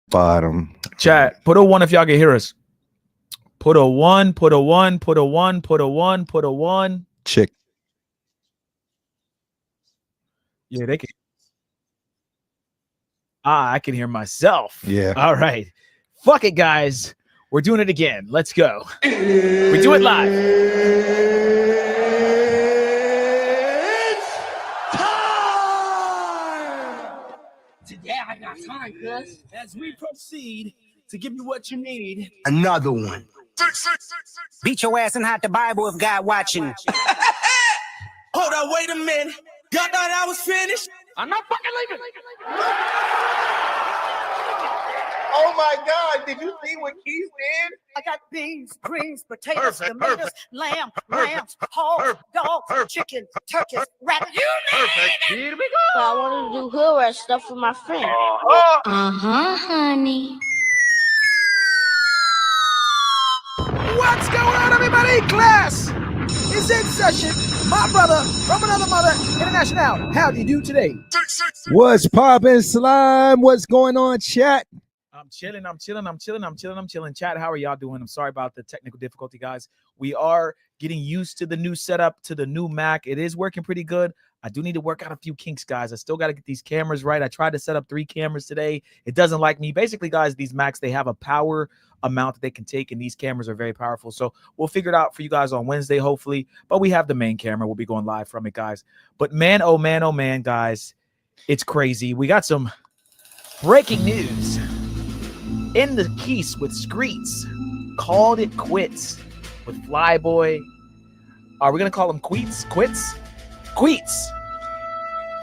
Bottom. Chat, put a 1 if y'all can hear us. Put a 1, put a 1, put a 1, put a 1, put a 1. Chick. Yeah, they can. I can hear myself. Yeah. All right. Fuck it, guys. We're doing it again. Let's go. We do it live. It's time! Today I got time, cuz. As we proceed to give you what you need. Another one. Beat your ass and hide the Bible if God watching. Hold on, wait a minute. Y'all thought I was finished? I'm not fucking leaving. Oh my God, did you see what Quis did? I got beans, greens, potatoes, tomatoes, lamb, lambs, hogs, dogs, chickens, turkeys, rabbits. You name it. Here we go. I want to do hood rat stuff with my friend. Honey. What's going on, everybody? Class is in session. My brother from another mother, International. How do you do today? What's poppin', slime? What's going on, chat? I'm chilling. Chat, how are y'all doing? I'm sorry about the technical difficulty, guys. We are getting used to the new setup, to the new Mac. It is working pretty good. I do need to work out a few kinks, guys. I still got to get these cameras right. I tried to set up 3 cameras today. It doesn't like me. Basically, guys, these Macs, they have a power amount that they can take, and these cameras are very powerful. So we'll figure it out for you guys on Wednesday, hopefully. But we have the main camera. We'll be going live from it, guys. But man, oh man, guys, it's crazy. We got some breaking news. In the Quis with Screets, called it quits with Flyboy. Are we gonna call him Quits? Quits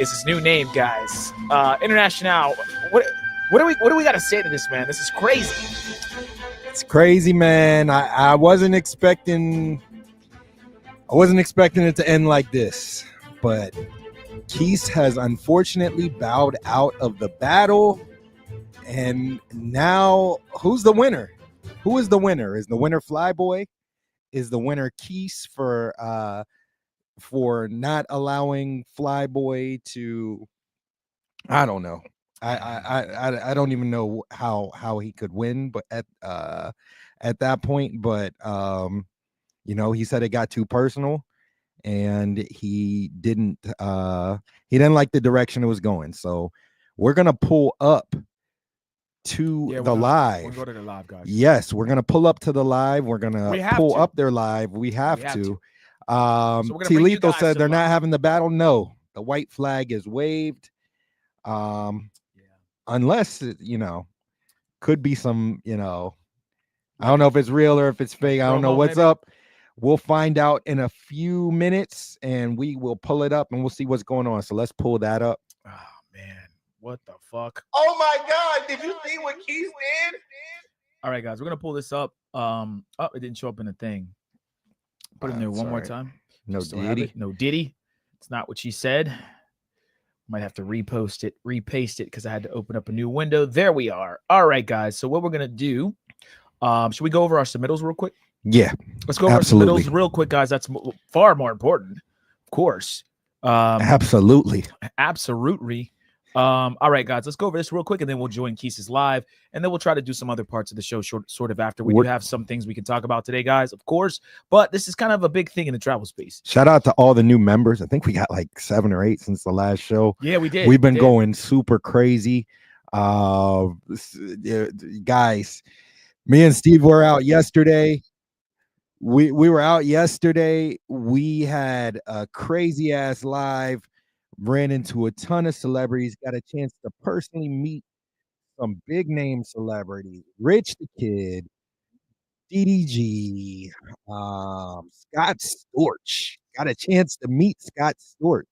is his new name, guys. International. What do we gotta say to this, man? This is crazy. It's crazy, man. I wasn't expecting it to end like this, but Quis has unfortunately bowed out of the battle. And now, who's the winner? Who is the winner? Is the winner Flyboy? Is the winner Quis for not allowing Flyboy to? I don't know. I don't even know how he could win, but at that point. But you know, he said it got too personal, and he didn't like the direction it was going. So we're gonna pull up to the live. We're going to the live, guys. Yes, we're gonna pull up to the live. We're gonna pull up their live. We have to. T-Lethal said they're not having the battle. No, the white flag is waved. Unless you know, could be some, you know, I don't know if it's real or if it's fake. I don't know what's up. We'll find out in a few minutes, and we will pull it up and we'll see what's going on. So let's pull that up. Oh man. What the fuck? Oh my God, did you see what Quis did? All right, guys, we're gonna pull this up. Oh, it didn't show up in the thing. Put it in there one more time. No Diddy. No Diddy. It's not what she said. Might have to repaste it because I had to open up a new window. There we are. All right, guys. So what we're gonna do? Should we go over our submittals real quick? Yeah. Let's go over our submittals real quick, guys. That's far more important, of course. Absolutely. All right, guys, let's go over this real quick, and then we'll join Quis's live, and then we'll try to do some other parts of the show sort of after. We do have some things we can talk about today, guys, of course, but this is kind of a big thing in the travel space. Shout out to all the new members. I think we got like 7 or 8 since the last show. Yeah, we did. We've been going super crazy. Guys, me and Steve were out yesterday. We were out yesterday. We had a crazy ass live. Ran into a ton of celebrities, got a chance to personally meet some big name celebrities. Rich the Kid, DDG, Scott Storch. Got a chance to meet Scott Storch.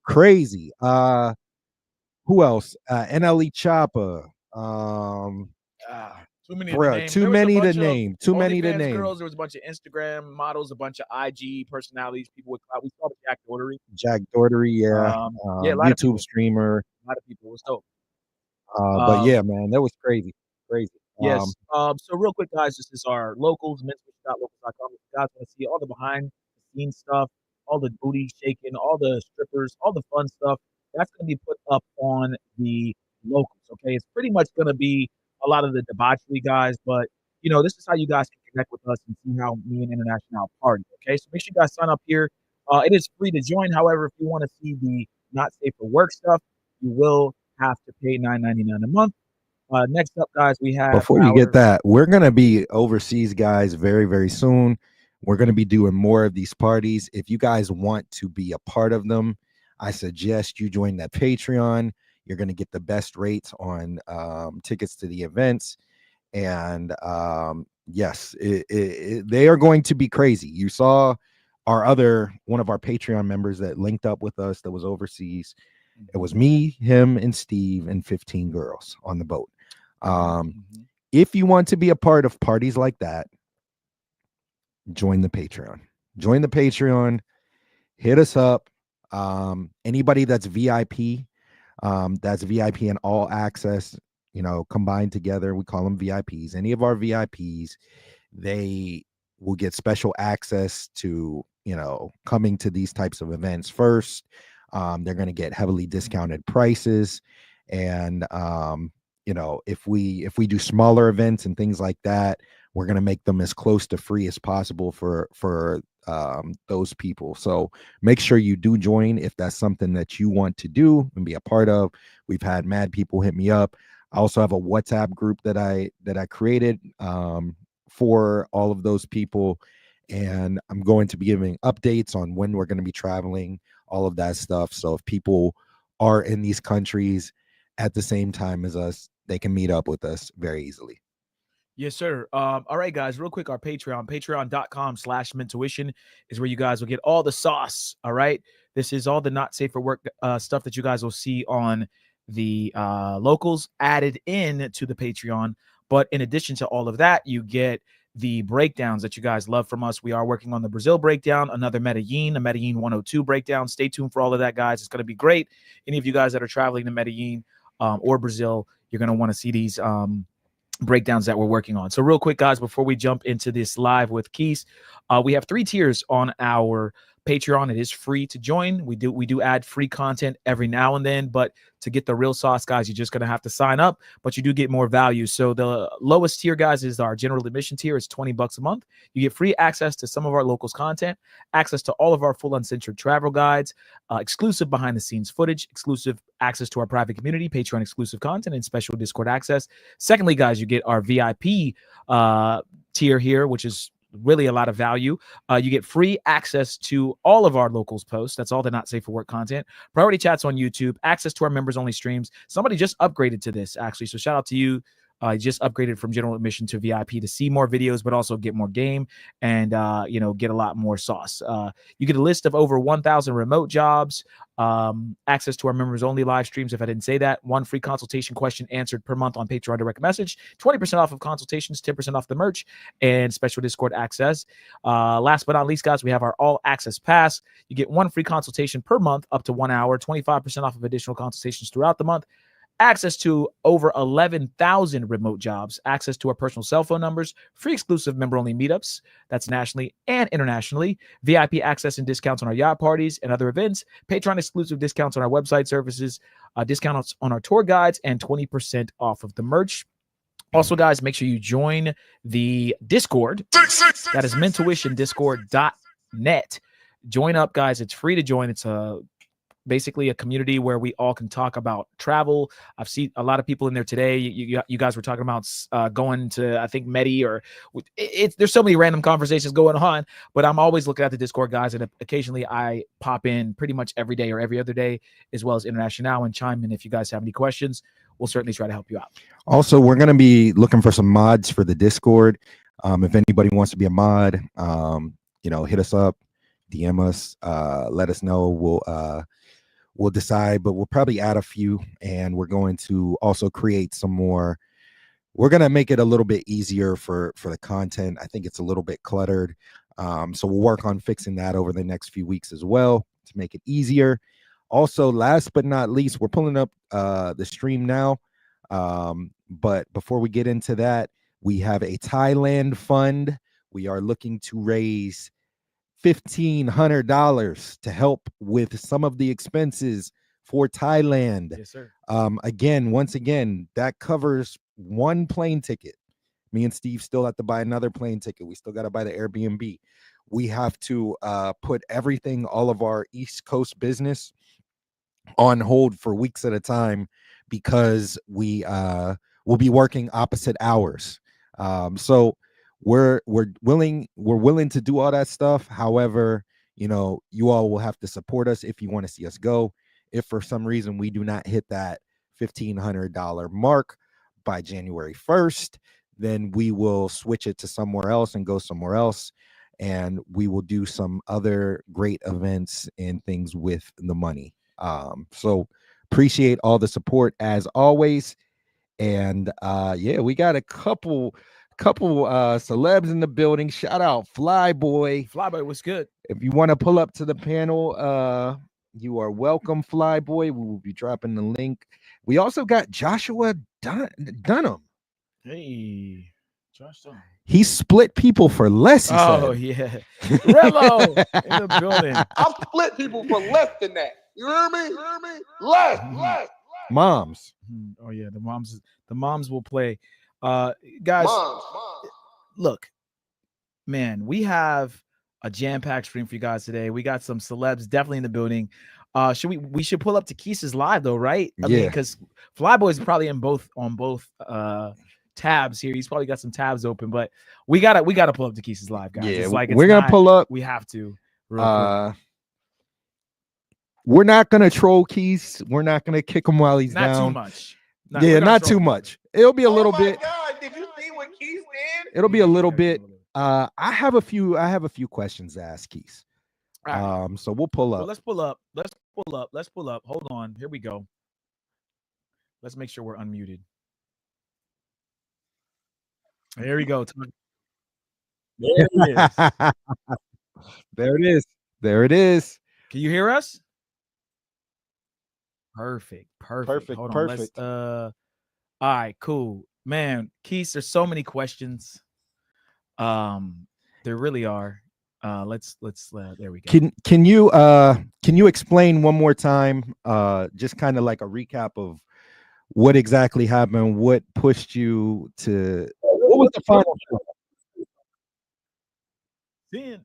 Crazy. Who else? NLE Choppa. Too many to Bruh, name. too There was a many to bunch of name. Too many to OnlyFans name. girls. There was a bunch of Instagram models, a bunch of IG personalities, people with clout. We saw the Jack Doherty. Jack Doherty, yeah. Yeah, a lot of YouTube people. streamer. A lot of people. It was dope. But yeah, man, that was crazy. Crazy. Yes. So real quick, guys, this is our locals, mentorship.locals.com. If you guys want to see all the behind the scenes stuff, all the booty shaking, all the strippers, all the fun stuff, that's going to be put up on the locals. Okay. It's pretty much going to be a lot of the debauchery guys, but this is how you guys can connect with us and see how me and International party. Okay. So make sure you guys sign up here. It is free to join. However, if you want to see the not safe for work stuff, you will have to pay $9.99 a month. Next up, guys, we have Before you get that, we're gonna be overseas, guys, very, very soon. We're gonna be doing more of these parties. If you guys want to be a part of them, I suggest you join that Patreon. You're gonna get the best rates on tickets to the events, and yes, they are going to be crazy. You saw one of our Patreon members that linked up with us that was overseas. It was me, him, and Steve, and 15 girls on the boat. If you want to be a part of parties like that, join the Patreon. Join the Patreon. Hit us up. Anybody that's VIP and all access, combined together, we call them VIPs. Any of our VIPs, they will get special access to, coming to these types of events first. They're going to get heavily discounted prices. And, if we do smaller events and things like that, we're going to make them as close to free as possible for those people. So make sure you do join if that's something that you want to do and be a part of. We've had mad people hit me up. I also have a WhatsApp group that I created for all of those people. And I'm going to be giving updates on when we're going to be traveling, all of that stuff. So if people are in these countries at the same time as us, they can meet up with us very easily. Yes, sir. All right, guys, real quick, our patreon.com/mentuition is where you guys will get all the sauce. All right. This is all the not safe for work stuff that you guys will see on the locals added in to the Patreon. But in addition to all of that, you get the breakdowns that you guys love from us. We are working on the Brazil breakdown, another Medellin, a Medellin 102 breakdown. Stay tuned for all of that, guys. It's going to be great. Any of you guys that are traveling to Medellin or Brazil, you're going to want to see these breakdowns that we're working on. So real quick, guys, before we jump into this live with Quis, we have 3 tiers on our Patreon. It is free to join. We do add free content every now and then, but to get the real sauce, guys, you're just going to have to sign up, but you do get more value. So the lowest tier, guys, is our general admission tier. It's $20 a month. You get free access to some of our locals content, access to all of our full uncensored travel guides, exclusive behind the scenes footage, exclusive access to our private community, Patreon exclusive content, and special Discord access. Secondly, guys, you get our VIP tier here, which is really a lot of value. You get free access to all of our locals posts. That's all the not safe for work content. Priority chats on YouTube, access to our members only streams. Somebody just upgraded to this, actually. So shout out to you. Just upgraded from general admission to VIP to see more videos, but also get more game and, get a lot more sauce. You get a list of over 1,000 remote jobs, access to our members only live streams. If I didn't say that, 1 free consultation question answered per month on Patreon direct message, 20% off of consultations, 10% off the merch, and special Discord access. Last but not least, guys, we have our all access pass. You get 1 free consultation per month up to 1 hour, 25% off of additional consultations throughout the month. Access to over 11,000 remote jobs, access to our personal cell phone numbers, free exclusive member-only meetups, that's nationally and internationally, VIP access and discounts on our yacht parties and other events, Patreon exclusive discounts on our website services, discounts on our tour guides, and 20% off of the merch. Also, guys, make sure you join the Discord. That is mentuitiondiscord.net. Join up, guys. It's free to join. It's basically a community where we all can talk about travel. I've seen a lot of people in there today. You guys were talking about going to, I think, Medi, or there's so many random conversations going on, but I'm always looking at the Discord, guys, and occasionally I pop in pretty much every day or every other day, as well as International, and chime in if you guys have any questions. We'll certainly try to help you out. Also, we're going to be looking for some mods for the Discord. If anybody wants to be a mod, hit us up, DM us, let us know. We'll decide, but we'll probably add a few, and we're going to also create some more we're gonna make it a little bit easier for the content. I think it's a little bit cluttered. So we'll work on fixing that over the next few weeks as well to make it easier. Also, last but not least, we're pulling up the stream now. But before we get into that, we have a Thailand fund. We are looking to raise $1,500 to help with some of the expenses for Thailand. Yes, sir. Once again, that covers one plane ticket. Me and Steve still have to buy another plane ticket. We still got to buy the Airbnb. We have to put everything, all of our East Coast business on hold for weeks at a time because we will be working opposite hours. So we're willing to do all that stuff. However, you know, you all will have to support us if you want to see us go. If for some reason we do not hit that $1,500 mark by January 1st, then we will switch it to somewhere else and go somewhere else. And we will do some other great events and things with the money. So appreciate all the support as always. And yeah, we got a couple celebs in the building. Shout out Flyboy. Flyboy, what's good? If you want to pull up to the panel, you are welcome, Flyboy. We will be dropping the link. We also got Joshua Dunham. Hey, Josh Dunham. He split people for less. He Oh said. yeah, Rello in the building. I'll split people for less than that. You hear me? Less. Moms. Oh yeah, the moms will play. Guys, Moms. look, man, we have a jam-packed stream for you guys today. We got some celebs definitely in the building. We should pull up to Quis's live though, right? I mean, because Flyboy's probably on both tabs here. He's probably got some tabs open, but we gotta pull up to Quis's live, guys. Yeah, it's like we're gonna pull up. We have to. Real quick. We're not gonna troll Quis. We're not gonna kick him while he's Not down. too much. Not too much. It'll be a little bit. God, did you see what Quis did? It'll be a little bit. I have a few questions to ask Quis. Right. So we'll pull up. Well, let's pull up. Hold on. Here we go. Let's make sure we're unmuted. There we go. There it is. There it is. There it is. Can you hear us? Perfect. Hold on. Let's all right, cool. Man, Quis, there's so many questions. There really are. Let's there we go. Can you explain one more time, just kind of like a recap of what exactly happened, what pushed you to, what was the final show? Yeah.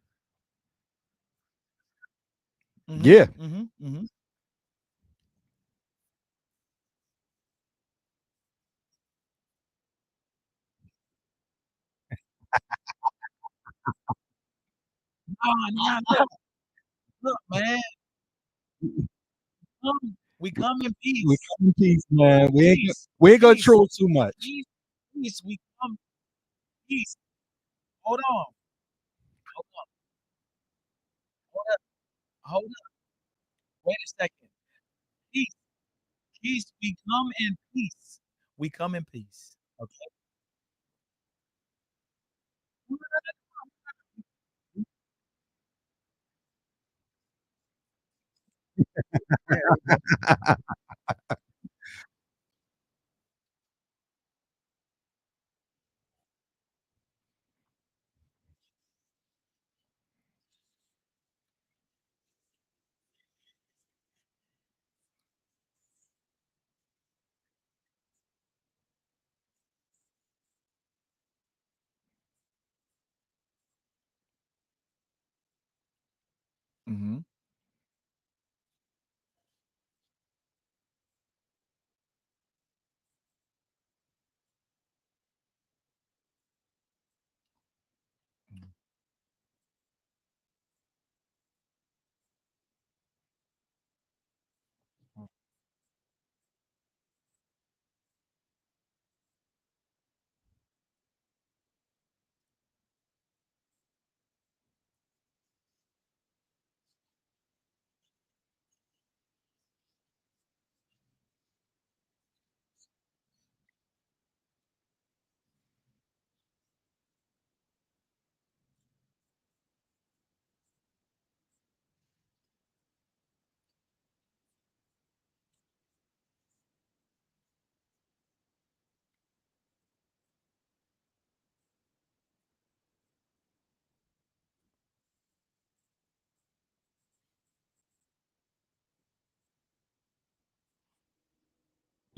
Look, man. We come in peace. We come in peace, man. We ain't gonna troll too much. Peace. We come peace. Hold on. Hold up. Wait a second. Peace. We come in peace. We come in peace. Okay. Mm-hmm.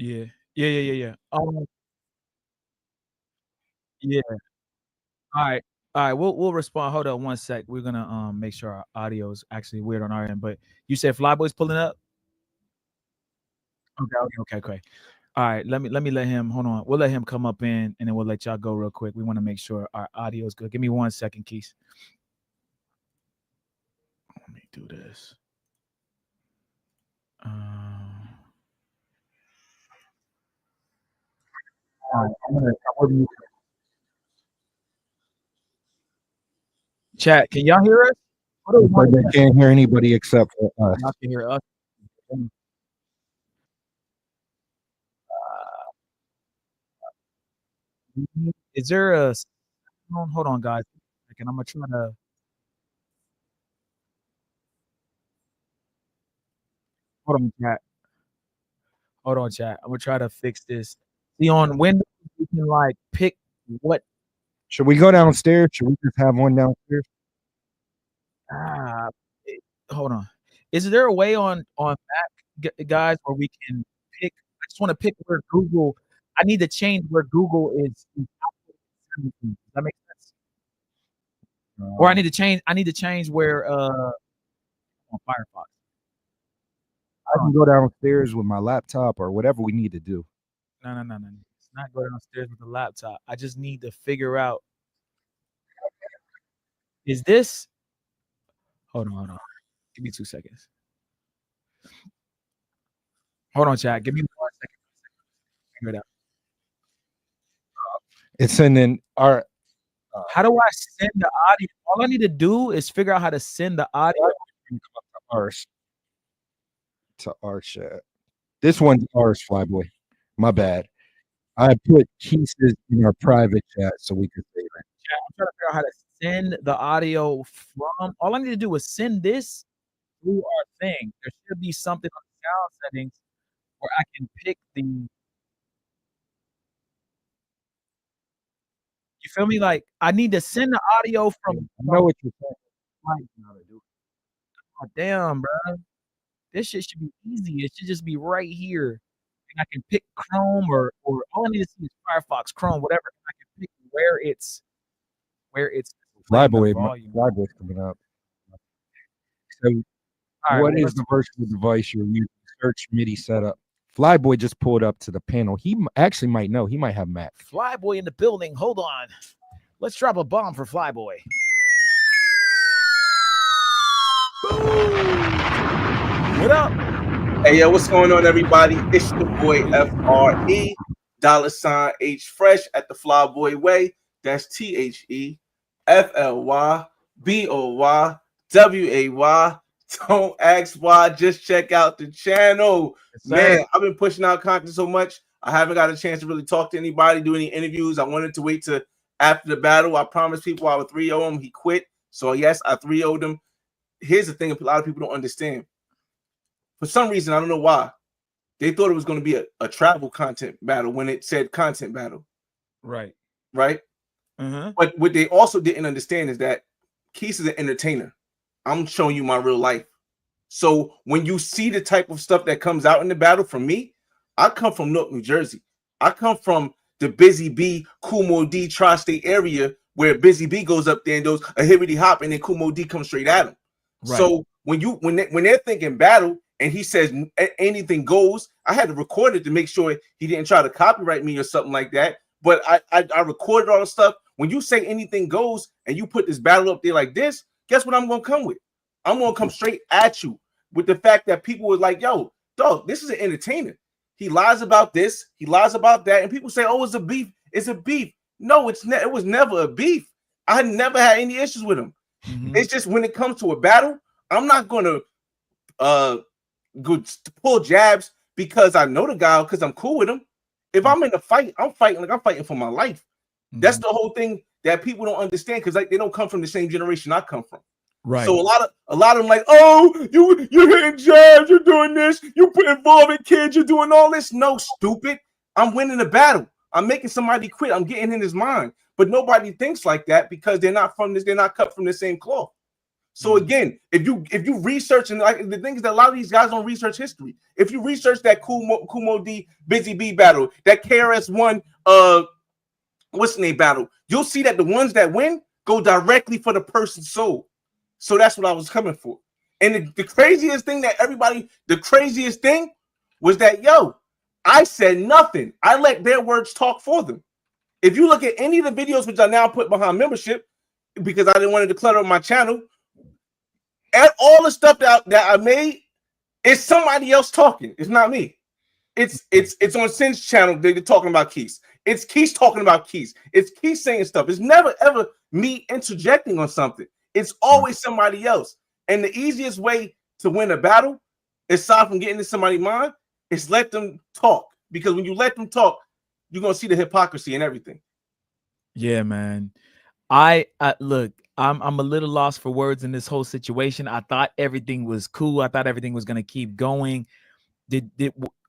Yeah. Yeah. Yeah. All right. All right. We'll respond. Hold on one sec. We're gonna make sure our audio is actually weird on our end. But you said Flyboy's pulling up? Okay. All right. Let me let him hold on. We'll let him come up in and then we'll let y'all go real quick. We want to make sure our audio is good. Give me 1 second, Quis. Let me do this. All right, I'm gonna chat. Can y'all hear us? But they can't hear anybody except for us. Y'all can hear us. Is there a hold on, guys? I'm gonna try to hold on, chat. Hold on, chat. I'm gonna try to fix this. See, on Windows, you can like pick what. Should we go downstairs? Should we just have one downstairs? Hold on. Is there a way on Mac, guys, where we can pick? I just want to pick where Google. I need to change where Google is. Does that make sense? Or I need to change. I need to change where on Firefox. I can go downstairs with my laptop or whatever we need to do. No. It's not go downstairs with the laptop. I just need to figure out. Is this? Hold on. Give me 2 seconds. Hold on, chat. Give me 1 second. Figure it out. It's in our. How do I send the audio? All I need to do is figure out how to send the audio. Ours. To our chat. This one's ours, Flyboy. My bad. I put pieces in our private chat so we could say that. I'm trying to figure out how to send the audio from. All I need to do is send this through our thing. There should be something on the sound settings where I can pick the. You feel me? Like I need to send the audio from. I know what you're saying. Oh, damn, bro. This shit should be easy. It should just be right here. And I can pick Chrome or all I need to see is Firefox, Chrome, whatever. I can pick where it's Flyboy's coming up. So what is the virtual device you're using? Search MIDI setup. Flyboy just pulled up to the panel. He actually might know. He might have Mac. Flyboy in the building. Hold on. Let's drop a bomb for Flyboy. What up? Hey, yo, what's going on, everybody? It's the boy FRE, $H Fresh at the Flyboy Way. That's THEFLYBOYWAY. Don't ask why, just check out the channel. Man, I've been pushing out content so much. I haven't got a chance to really talk to anybody, do any interviews. I wanted to wait to after the battle. I promised people I would 3-0 him. He quit. So, yes, I 3-0'd him. Here's the thing a lot of people don't understand. For some reason, I don't know why, they thought it was going to be a travel content battle when it said content battle. Right. But what they also didn't understand is that Quis is an entertainer. I'm showing you my real life. So when you see the type of stuff that comes out in the battle from me, I come from Newark, New Jersey. I come from the Busy B, Kumo D tri-state area where Busy B goes up there and does a hibbity hop and then Kumo D comes straight at him. Right. So when they're thinking battle and he says anything goes, I had to record it to make sure he didn't try to copyright me or something like that. But I recorded all the stuff. When you say anything goes and you put this battle up there like this, guess what I'm going to come with? I'm going to come straight at you with the fact that people were like, yo, dog, this is an entertainer. He lies about this. He lies about that. And people say, oh, it's a beef. It's a beef. No, it was never a beef. I never had any issues with him. It's just when it comes to a battle, I'm not going to go pull jabs because I know the guy because I'm cool with him. If I'm in a fight, I'm fighting like I'm fighting for my life. That's the whole thing that people don't understand because they don't come from the same generation I come from. Right. So a lot of them like, oh, you're hitting jabs, you're doing this, you put involving kids, you're doing all this. No, stupid. I'm winning the battle. I'm making somebody quit. I'm getting in his mind. But nobody thinks like that because they're not from this, they're not cut from the same cloth. So again, if you research, and like the thing is that a lot of these guys don't research history. If you research that Kumo D Busy Bee battle, that KRS-One what's the name battle, you'll see that the ones that win go directly for the person's soul. So that's what I was coming for. And the craziest thing was that, yo, I said nothing. I let their words talk for them. If you look at any of the videos which I now put behind membership, because I didn't want to declutter my channel, and all the stuff that I made, it's somebody else talking. It's not me. It's on Sin's channel. They're talking about Quis. It's Quis talking about Quis. It's Quis saying stuff. It's never ever me interjecting on something. It's always somebody else. And the easiest way to win a battle, aside from getting into somebody's mind, is let them talk. Because when you let them talk, you're gonna see the hypocrisy and everything. Yeah, man. I look, I'm a little lost for words in this whole situation. I thought everything was cool. I thought everything was gonna keep going.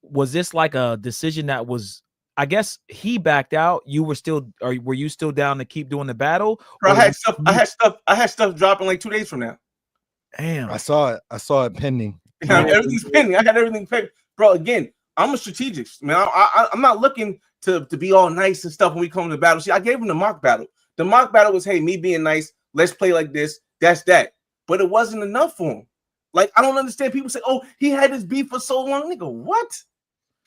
Was this like a decision that was? I guess he backed out. You were still, or were you still down to keep doing the battle? Bro, I had stuff dropping like 2 days from now. Damn, I saw it pending. Everything's pending. I got everything pending. Bro, again, I'm a strategist, man. I'm not looking to be all nice and stuff when we come to the battle. See, I gave him the mock battle. The mock battle was, hey, me being nice, let's play like this. That's that. But it wasn't enough for him. Like, I don't understand. People say, oh, he had his beef for so long. Nigga, what?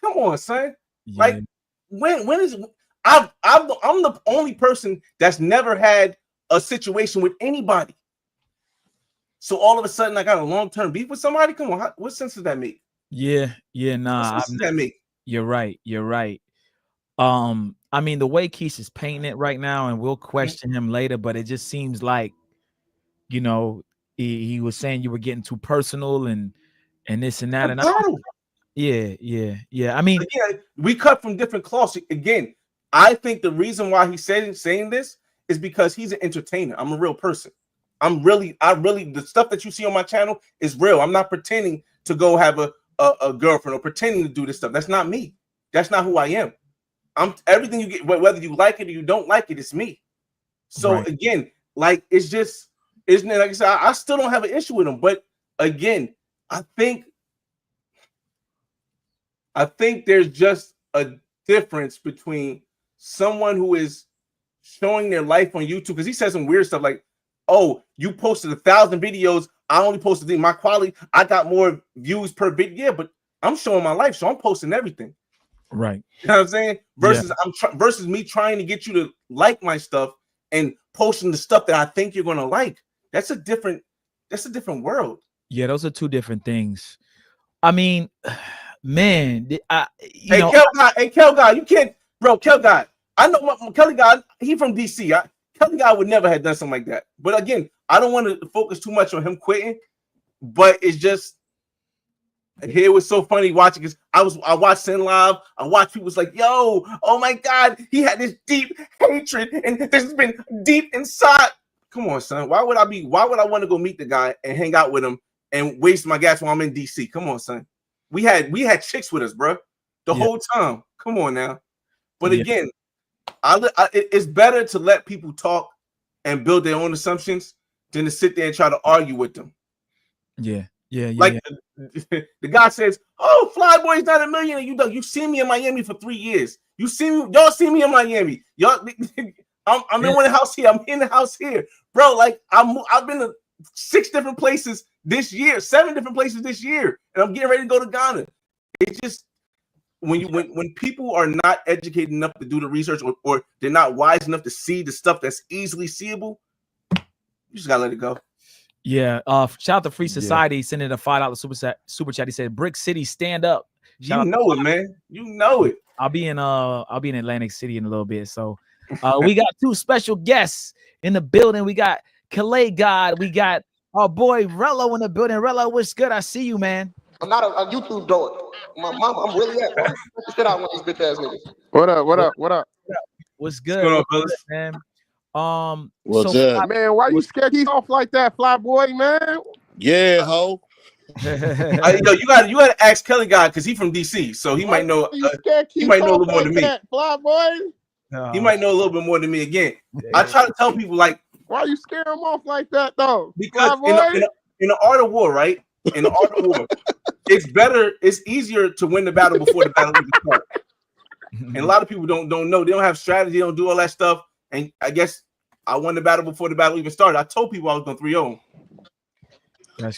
Come on, son. Yeah. Like, when is I'm the only person that's never had a situation with anybody. So all of a sudden I got a long-term beef with somebody. Come on, what sense does that make? Yeah, nah. What sense does that make? You're right. I mean, the way Quis is painting it right now, and we'll question him later, but it just seems like, you know, he was saying you were getting too personal and this and that. Yeah. I mean, again, we cut from different cloths. Again, I think the reason why he's saying this is because he's an entertainer. I'm a real person. I really, the stuff that you see on my channel is real. I'm not pretending to go have a girlfriend or pretending to do this stuff. That's not me. That's not who I am. I'm everything you get, whether you like it or you don't like it, it's me. So right. Again, like, it's just, isn't it? Like I said, I still don't have an issue with him. But again, I think there's just a difference between someone who is showing their life on YouTube, because he says some weird stuff like, oh, you posted 1,000 videos. I only posted my quality. I got more views per video. Yeah, but I'm showing my life, so I'm posting everything. Right. You know what I'm saying? Versus versus me trying to get you to like my stuff and posting the stuff that I think you're gonna like. That's a different world. Yeah, those are two different things. I mean, man, Hey, Kel Guy, you can't, bro. Kel Guy, I know Kelly Guy. He from DC. Kelly Guy would never have done something like that. But again, I don't want to focus too much on him quitting. But it's just, it was so funny watching, because I watched Sin Live. I watched people was like, yo, oh my God, he had this deep hatred, and this has been deep inside. Come on, son. Why would I want to go meet the guy and hang out with him and waste my gas while I'm in DC? Come on, son. We had chicks with us, bro, the whole time. Come on now. But again, it's better to let people talk and build their own assumptions than to sit there and try to argue with them. Yeah. Like the guy says, "Oh, Flyboy's not a millionaire. You see me in Miami for 3 years. Y'all see me in Miami. Y'all, I'm in the house here. I'm in the house here, bro. Like I've been to 6 different places this year, 7 different places this year, and I'm getting ready to go to Ghana. It's just when people are not educated enough to do the research, or they're not wise enough to see the stuff that's easily seeable, you just gotta let it go." Yeah. Shout out to Free Society sending a $5 super chat. He said, "Brick City, stand up." You know it, man. You know it. I'll be in Atlantic City in a little bit. So we got 2 special guests in the building. We got Calais God. We got our boy Rello in the building. Rello, what's good? I see you, man. I'm not a YouTube dog. My mom, I'm really at. Shit out one of these bitch ass niggas. What up? What's good? Man? What's up, man? Why you scared he's off like that, fly boy, man? Yeah, ho. You gotta ask Kelly Guy, because he's from DC, so he might know. He might know a little more than me. Fly boy. He might know a little bit more than me. Again, I try to tell people, like, Why you scare him off like that though? Because in the art of war, right? In the art of war, it's easier to win the battle before the battle even starts. And a lot of people don't know. They don't have strategy, they don't do all that stuff. And I guess I won the battle before the battle even started. I told people I was going 3-0.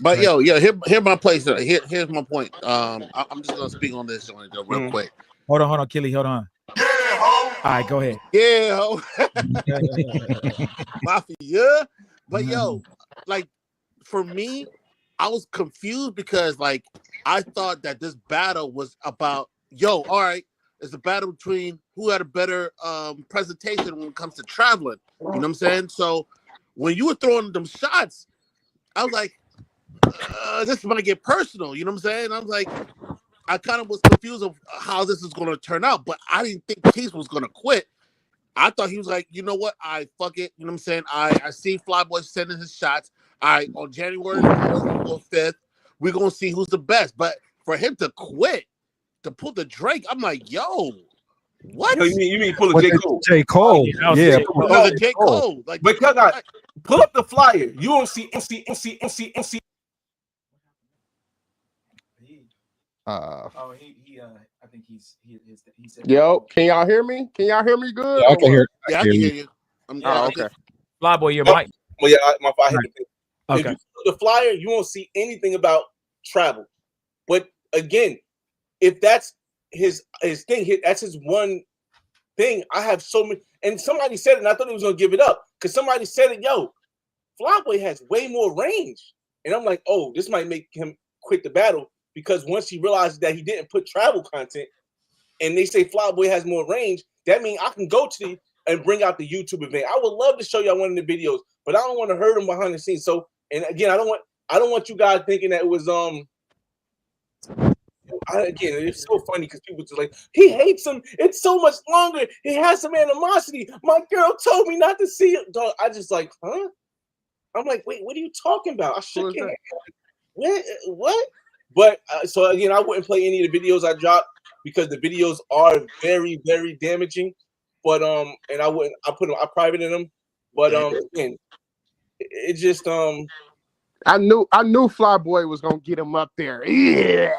But here my place. Here's my point. I'm just gonna speak on this joint real quick. Hold on, Killy, hold on. Yeah, ho. All right, go ahead. Yeah, ho. Mafia. But like for me, I was confused because like I thought that this battle was about all right, it's a battle between who had a better presentation when it comes to traveling. You know what I'm saying? So when you were throwing them shots, I was like, this might get personal. You know what I'm saying? I was like, I kind of was confused of how this is going to turn out, but I didn't think Quis was going to quit. I thought he was like, you know what? Fuck it. You know what I'm saying? I see Flyboy sending his shots. On January 5th, we're going to see who's the best. But for him to quit, to pull the Drake, I'm like, yo, what? You mean pull a J. Cole? J. Cole. Yeah. J. Cole. Like, but pull up the flyer. You won't see MC. I think he said. Yo, can y'all hear me? Can y'all hear me good? Yeah, I can hear. Yeah, I can hear you. Okay. Flyboy, your mic. Well, yeah, my phone. Okay. If you pull the flyer, you won't see anything about travel. But again, if that's his thing, that's his one thing. I have so many, and somebody said it, and I thought he was gonna give it up because somebody said it. Yo, Flyboy has way more range, and I'm like, oh, this might make him quit the battle because once he realizes that he didn't put travel content, and they say Flyboy has more range, that means I can go to and bring out the YouTube event. I would love to show y'all one of the videos, but I don't want to hurt him behind the scenes. So, and again, I don't want you guys thinking that it was again, it's so funny because people just like, he hates him. It's so much longer. He has some animosity. My girl told me not to see it. Dog, I just like, huh? I'm like, wait, what are you talking about? I shook your hand. What? But so again, I wouldn't play any of the videos I dropped because the videos are very, very damaging. But and I private in them. But again, it just I knew Flyboy was gonna get him up there. Yeah.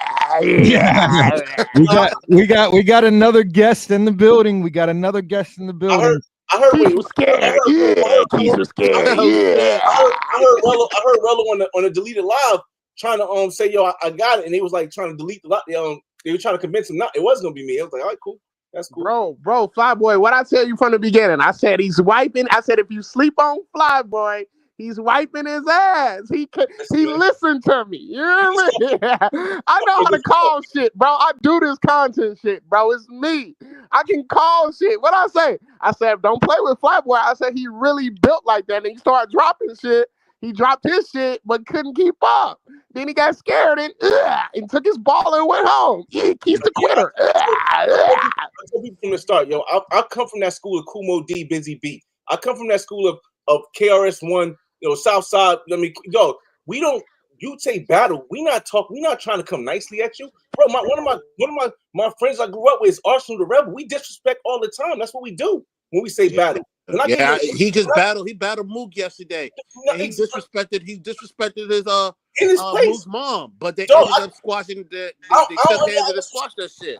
We got another guest in the building. I heard Quis was scared. Quis was scared. I heard Rello on a deleted live trying to say, yo, I got it, and they was like trying to delete the lot. They were trying to convince him not. It wasn't gonna be me. I was like, all right, cool. That's cool. Bro, Flyboy, what I tell you from the beginning, I said he's wiping. I said if you sleep on Flyboy, he's wiping his ass. He listened to me. You know what I mean? I know how to call shit, bro. I do this content shit, bro. It's me. I can call shit. What I say? I said, don't play with Flyboy. I said he really built like that. And he started dropping shit. He dropped his shit, but couldn't keep up. Then he got scared and took his ball and went home. He's the quitter. I told people from the start, yo, I come from that school of Kumo D, Busy B. I come from that school of KRS-One, Southside. We don't. You say battle. We not trying to come nicely at you, bro. One of my friends I grew up with is Arsenal the Rebel. We disrespect all the time. That's what we do when we say battle. Yeah, he battled Mook yesterday. And he disrespected his Mook's mom, but they ended up squashing they took hands and squashed that shit.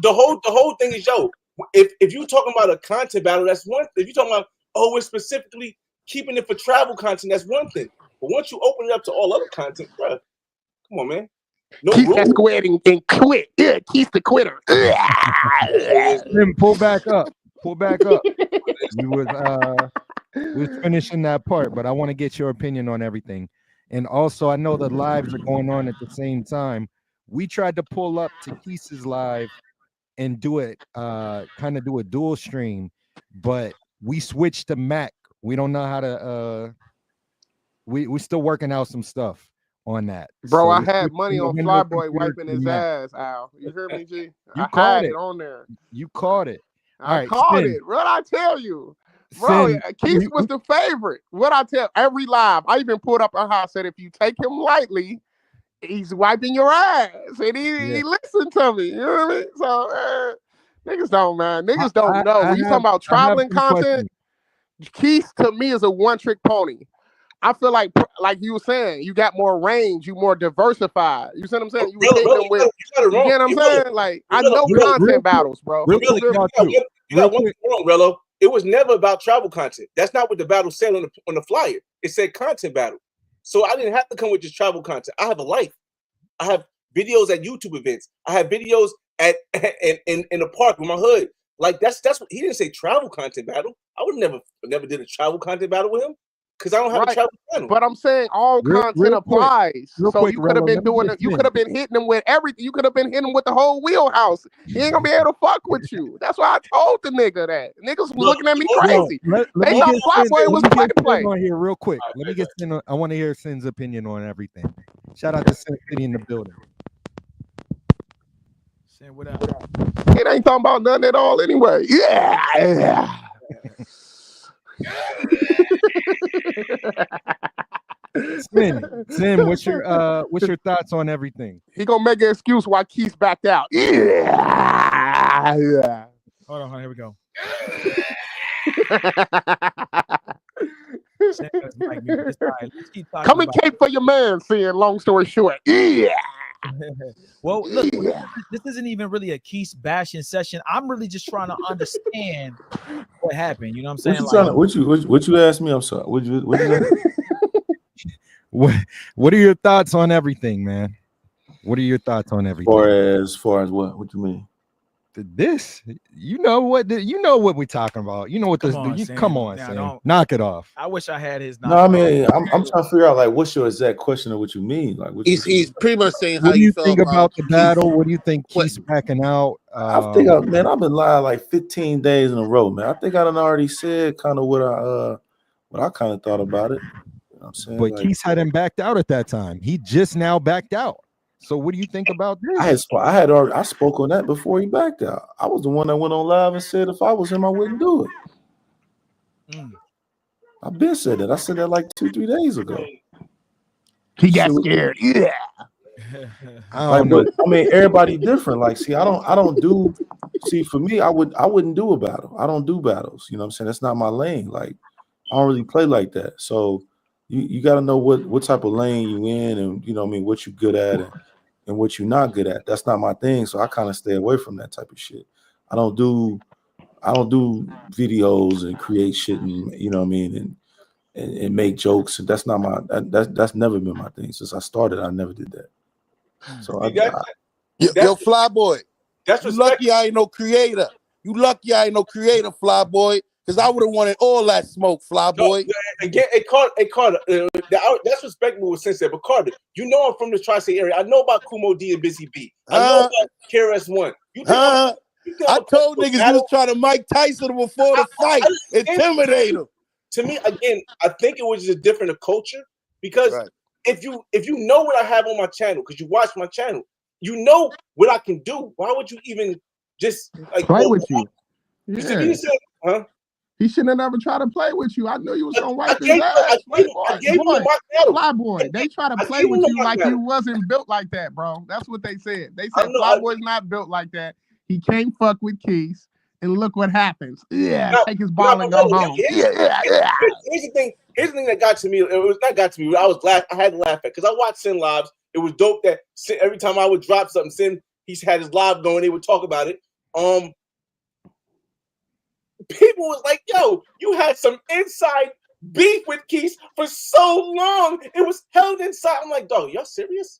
The whole thing is, yo, if you're talking about a content battle, that's one thing. If you're talking about, we're specifically keeping it for travel content, that's one thing. But once you open it up to all other content, bro, come on, man. Keep that squared and quit. Yeah, Quis the quitter. Pull back up. We was finishing that part, but I want to get your opinion on everything. And also, I know the lives are going on at the same time. We tried to pull up to Quis's live and do it, kind of do a dual stream, but we switched to Mac. We don't know how to. We're still working out some stuff on that, bro. So I had money on Flyboy wiping his ass, Al. You hear me, G? I had it on there. You caught it. I caught it. What I tell you, bro? Quis was the favorite. What I tell every live, I even pulled up a house. Said if you take him lightly, he's wiping your ass, and he listened to me. You know what I mean? So niggas don't know. When you talking about traveling content. Quis to me is a one-trick pony. I feel like you were saying, you got more range, you more diversified. You see what I'm saying? You were hitting them with, you get what I'm saying? Like, I know content battles, bro. Real quick, y'all too. You got one thing wrong, Rello. It was never about travel content. That's not what the battle said on the flyer. It said content battle. So I didn't have to come with just travel content. I have a life. I have videos at YouTube events. I have videos in the park with my hood. Like that's what he didn't say travel content battle. I would never did a travel content battle with him because I don't have a travel channel. But I'm saying all content applies. So you could have been doing it. You could have been hitting them with everything. You could have been hitting them with the whole wheelhouse. He ain't gonna be able to fuck with you. That's why I told the nigga that. Niggas was looking at me crazy. They thought Flyboy was play. On here real quick. Let me get Sin. I want to hear Sin's opinion on everything. Shout out to Sin City in the building. Sin, what up? It ain't talking about nothing at all anyway. Yeah. Sin, what's your thoughts on everything? He gonna make an excuse why Quis backed out. Yeah. Hold on, here we go. Come and cape for your man, Sin. Long story short. Yeah. Well, look, this isn't even really a Quis bashing session. I'm really just trying to understand what happened. You know what I'm saying? What you asked me? I'm sorry. What you what are your thoughts on everything, man? What are your thoughts on everything? As far as what? What you mean? This, you know what we're talking about. You know what this. Come on, Sam. Knock it off. I wish I had his. No, I mean, I'm trying to figure out like what's your exact question of what you mean. Like, he's pretty much saying what how do you felt think about the battle? What do you think Quis backing out? I think, man, I've been live like 15 days in a row, man. I think I done already said kind of what I kind of thought about it. You know what I'm saying? But like, Quis hadn't backed out at that time. He just now backed out. So what do you think about this? I spoke on that before he backed out. I was the one that went on live and said if I was him, I wouldn't do it. I've been said that. I said that like 2-3 days ago. He got scared. Yeah. But I mean, everybody different. Like, see, I don't do. See, for me, I wouldn't do a battle. I don't do battles. You know what I'm saying? That's not my lane. Like, I don't really play like that. So you got to know what type of lane you in, and you know what I mean, what you good at and what you're not good at. That's not my thing. So I kind of stay away from that type of shit. I don't do videos and create shit and you know what I mean and make jokes. And that's not my that's never been my thing. Since I started, I never did that. So yo, Flyboy, you lucky I ain't no creator. You lucky I ain't no creator, Flyboy. Because I would have wanted all that smoke, Flyboy. Again, Carter, that's respectable with Sensei, but Carter, you know I'm from the Tri-State area. I know about Kumo D and Busy B. I know about KRS-One. I told niggas you was trying to Mike Tyson before the fight. Intimidate him. To me, again, I think it was just different a culture because if you know what I have on my channel, because you watch my channel, you know what I can do. Why would you even just like play with you? Yeah. He shouldn't have never tried to play with you. I knew you was gonna wipe his ass. Flyboy, they try to play with you like you wasn't built like that, bro. That's what they said. They said Flyboy's not built like that. He can't fuck with Quis, and look what happens. Yeah, take his ball and go home. Here's the thing that got to me. It was not got to me. I had to laugh at because I watched Sin lives. It was dope that Sin, every time I would drop something, Sin he's had his live going. They would talk about it. People was like, yo, you had some inside beef with Quis for so long. It was held inside. I'm like, dog, y'all serious?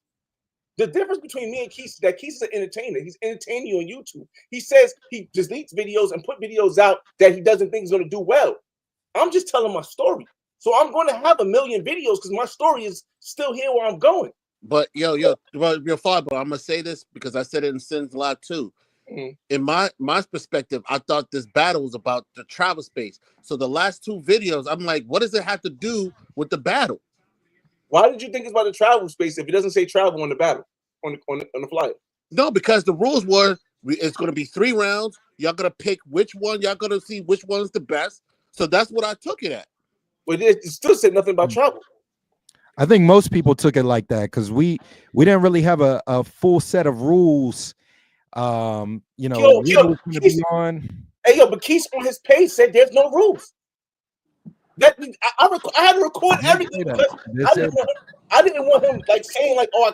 The difference between me and Quis is that Quis is an entertainer. He's entertaining you on YouTube. He says he deletes videos and put videos out that he doesn't think is going to do well. I'm just telling my story. So I'm going to have a million videos because my story is still here where I'm going. But your father, I'm going to say this because I said it in Sin's Live too. In my perspective, I thought this battle was about the travel space. So the last two videos, I'm like, what does it have to do with the battle? Why did you think it's about the travel space if it doesn't say travel on the battle on the flyer? No, because the rules were it's going to be 3 rounds. Y'all going to pick which one. Y'all going to see which one's the best. So that's what I took it at. But it still said nothing about travel. I think most people took it like that because we didn't really have a full set of rules. You know, Quis, hey, but Quis on his page said there's no rules. I had to record everything because I didn't want him like saying like, oh,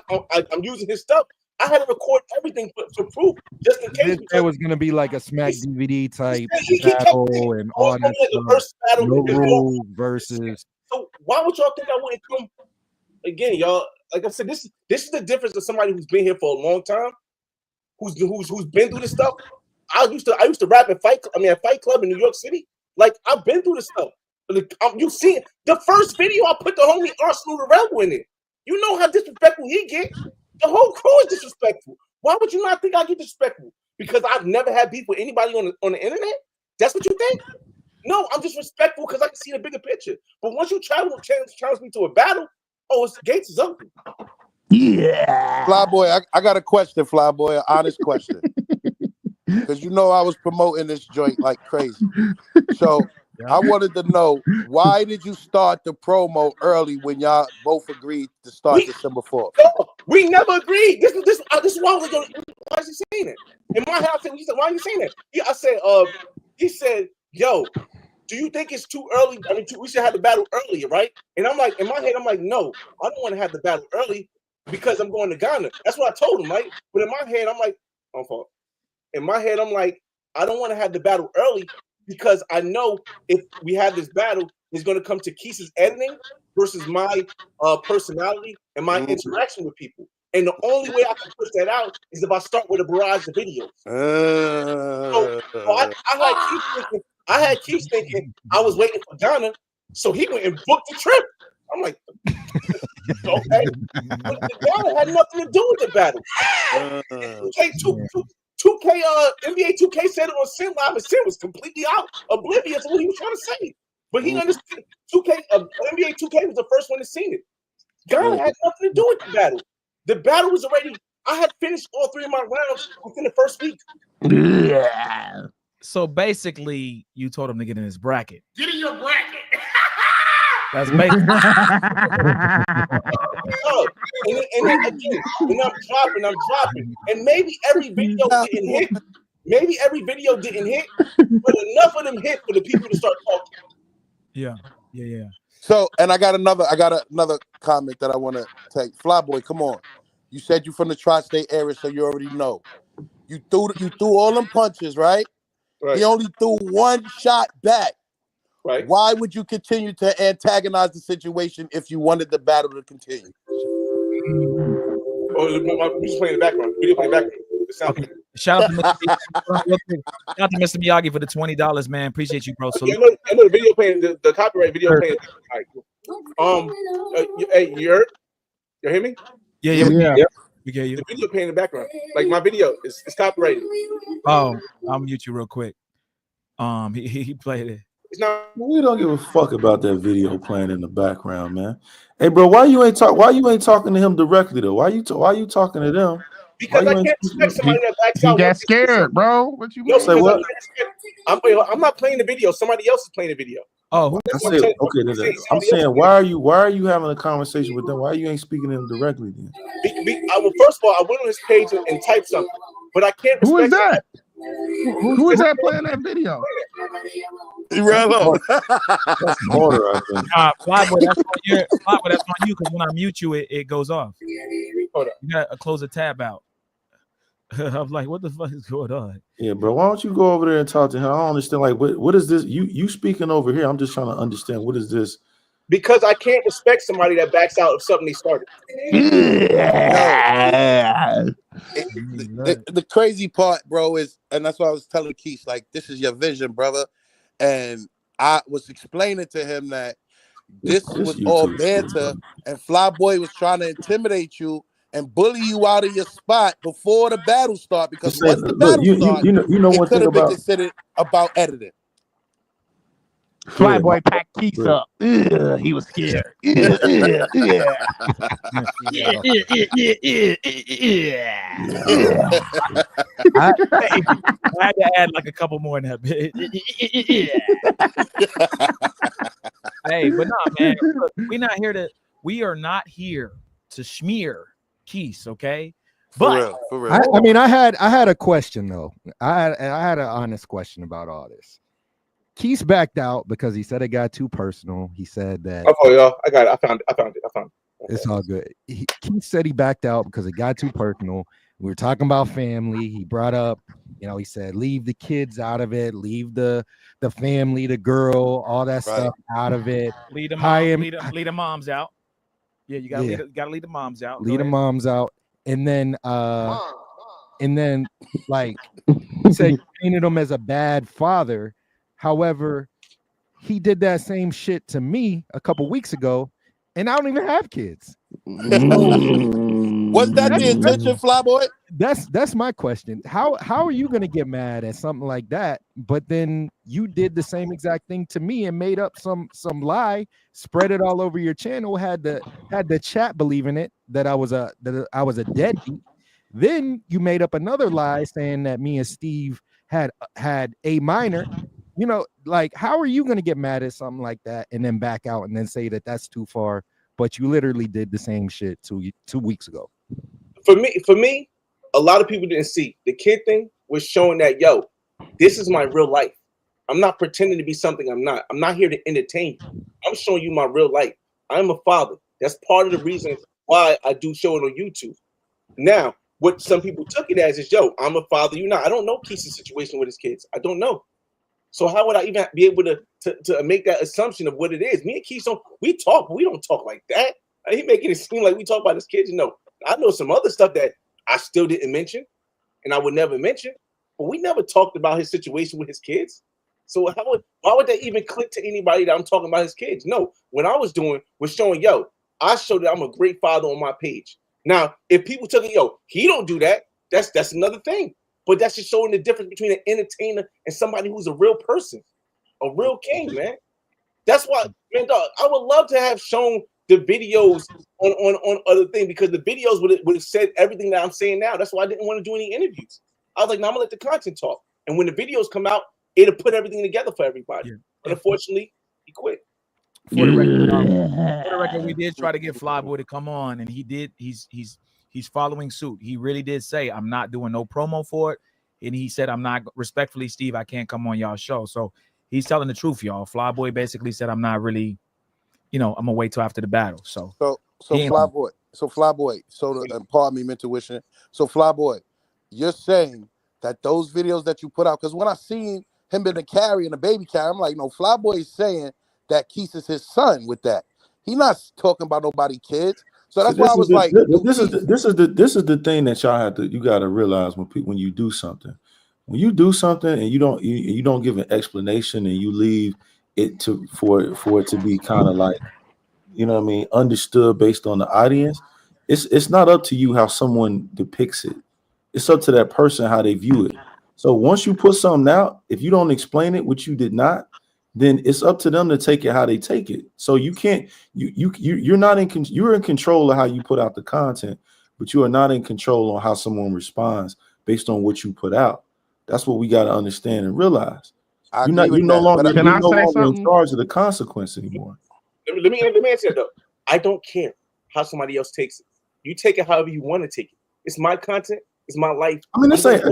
I'm using his stuff. I had to record everything to prove just in case. There was going to be like a Smack DVD type he battle kept and all that stuff. No rules versus. So why would y'all think I wouldn't come again, y'all? Like I said, this is the difference of somebody who's been here for a long time, who's been through this stuff. I used to rap at Fight Club in New York City. Like I've been through this stuff. You see it. The first video I put the homie Arsenal the Rebel in it. You know how disrespectful he get. The whole crew is disrespectful. Why would you not think I get disrespectful? Because I've never had beef with anybody on the internet? That's what you think? No, I'm just respectful because I can see the bigger picture. But once you challenge me to a battle, it's gates is open. Yeah. Flyboy, I got a question, Flyboy, an honest question. Because you know I was promoting this joint like crazy. So I wanted to know, why did you start the promo early when y'all both agreed to start December 4th? No, we never agreed. This is why I was going. Why is he saying it? In my house, he said, "Why are you saying that?" I said, he said, "Yo, do you think it's too early? I mean, we should have the battle earlier, right?" And I'm like, in my head, I'm like, no, I don't want to have the battle early because I'm going to Ghana. That's what I told him, right? But in my head, I'm like, in my head, I'm like, I don't want to have the battle early because I know if we have this battle, it's going to come to Quis's editing versus my personality and my interaction with people. And the only way I can push that out is if I start with a barrage of videos. So I had Quis thinking I was waiting for Ghana, so he went and booked the trip. I'm like, okay. But the Ghana had nothing to do with the battle. 2K, NBA 2K said it on Sin Live, and Sin was completely oblivious of what he was trying to say. But he understood 2K, NBA 2K was the first one to see it. Ghana had nothing to do with the battle. The battle was already, I had finished all 3 of my rounds within the first week. Yeah. So basically, you told him to get in his bracket. Get in your bracket. That's basically. And then again, when I'm dropping. And maybe every video didn't hit. But enough of them hit for the people to start talking. Yeah. So, and I got another comment that I want to take. Flyboy, come on. You said you from the tri-state area, so you already know. You threw all them punches, right? He only threw one shot back. Right. Why would you continue to antagonize the situation if you wanted the battle to continue? I'm just playing the background. Video playing background. Shout out to Mr. Miyagi for the $20, man. Appreciate you, bro. So I know the video playing, the copyright video playing. All right, cool. Hey, you hear me? Yeah. We get you. The video playing in the background. Like my video is copyrighted. Oh, I'll mute you real quick. He played it. We don't give a fuck about that video playing in the background, man. Hey, bro, why you ain't talking to him directly though? Why you talking to them? Because I can't expect somebody that backs out. He got scared, bro. What you mean? Say what? I'm not playing the video. Somebody else is playing the video. Oh, I'm saying, why are you having a conversation with them? Why you ain't speaking to them directly then? First of all, I went on his page and typed something, but I can't. Who is that? Who is that playing that video? That's Mortar, I think. Flyboy, that's on you, because when I mute you, it goes off. Hold on. You gotta close the tab out. I'm like, what the fuck is going on? Yeah, bro. Why don't you go over there and talk to him? I don't understand. Like, what is this? You speaking over here? I'm just trying to understand. What is this? Because I can't respect somebody that backs out of something they started. The crazy part, bro, is, and that's why I was telling Quis, like, this is your vision, brother. And I was explaining to him that this was all banter, and Flyboy was trying to intimidate you and bully you out of your spot before the battle start, because once the battle starts, you know it one could thing have been about considered about editing. Flyboy packed Quis up. He was scared. I had to add like a couple more in that bit. Hey, but nah, man, look, we are not here to smear Quis, okay? But for real. I had a question though. I had an honest question about all this. Quis backed out because he said it got too personal. He said that. Oh, y'all, I got it. I found it. It's all good. Quis said he backed out because it got too personal. We were talking about family. He brought up, he said, leave the kids out of it, leave the family, the girl, all that stuff out of it. Lead the moms out. Yeah, you gotta lead the moms out. Lead the moms out. And then like he said, you painted him as a bad father. However, he did that same shit to me a couple weeks ago, and I don't even have kids. Was that the intention, Flyboy? That's my question. How are you gonna get mad at something like that? But then you did the same exact thing to me and made up some lie, spread it all over your channel, had the chat believing it that I was a deadbeat. Then you made up another lie saying that me and Steve had a minor. Like, how are you gonna get mad at something like that and then back out and then say that that's too far? But you literally did the same shit 2 weeks ago. For me, a lot of people didn't see the kid thing was showing that, yo, this is my real life. I'm not pretending to be something I'm not. I'm not here to entertain you. I'm showing you my real life. I'm a father. That's part of the reason why I do show it on YouTube. Now, what some people took it as is, yo, I'm a father. You know, I don't know Quis' situation with his kids. I don't know. So how would I even be able to make that assumption of what it is? Me and Quis, we talk, but we don't talk like that. He making it seem like we talk about his kids. I know some other stuff that I still didn't mention, and I would never mention. But we never talked about his situation with his kids. So why would that even click to anybody that I'm talking about his kids? No, what I was doing was showing, yo, I showed that I'm a great father on my page. Now, if people took it, yo, he don't do that, that's another thing. But that's just showing the difference between an entertainer and somebody who's a real person, a real king, man. That's why, man, dog, I would love to have shown the videos on other things, because the videos would have said everything that I'm saying now. That's why I didn't want to do any interviews. I was like, no, I'm gonna let the content talk. And when the videos come out, it'll put everything together for everybody. And unfortunately, he quit. For the record, we did try to get Flyboy to come on, and he did. He's following suit. He really did say, I'm not doing no promo for it. And he said, I'm not, respectfully, Steve, I can't come on y'all's show. So he's telling the truth, y'all. Flyboy basically said, I'm not really, I'm gonna wait till after the battle. So Flyboy, and pardon me, intuition. So Flyboy, you're saying that those videos that you put out, because when I seen him in the carry and the baby carry, I'm like, no, Flyboy is saying that Quis is his son with that. He's not talking about nobody kids. So that's why I was like, this is the thing that you got to realize when you do something. When you do something and you don't give an explanation and you leave it for it to be kind of like, understood based on the audience, it's not up to you how someone depicts it. It's up to that person how they view it. So once you put something out, if you don't explain it, which you did not, then it's up to them to take it how they take it. So you can't, you're in control of how you put out the content, but you are not in control on how someone responds based on what you put out. That's what we got to understand and realize. You're no longer in charge of the consequence anymore. Let me answer that though. I don't care how somebody else takes it. You take it however you want to take it. It's my content. It's my life. You talking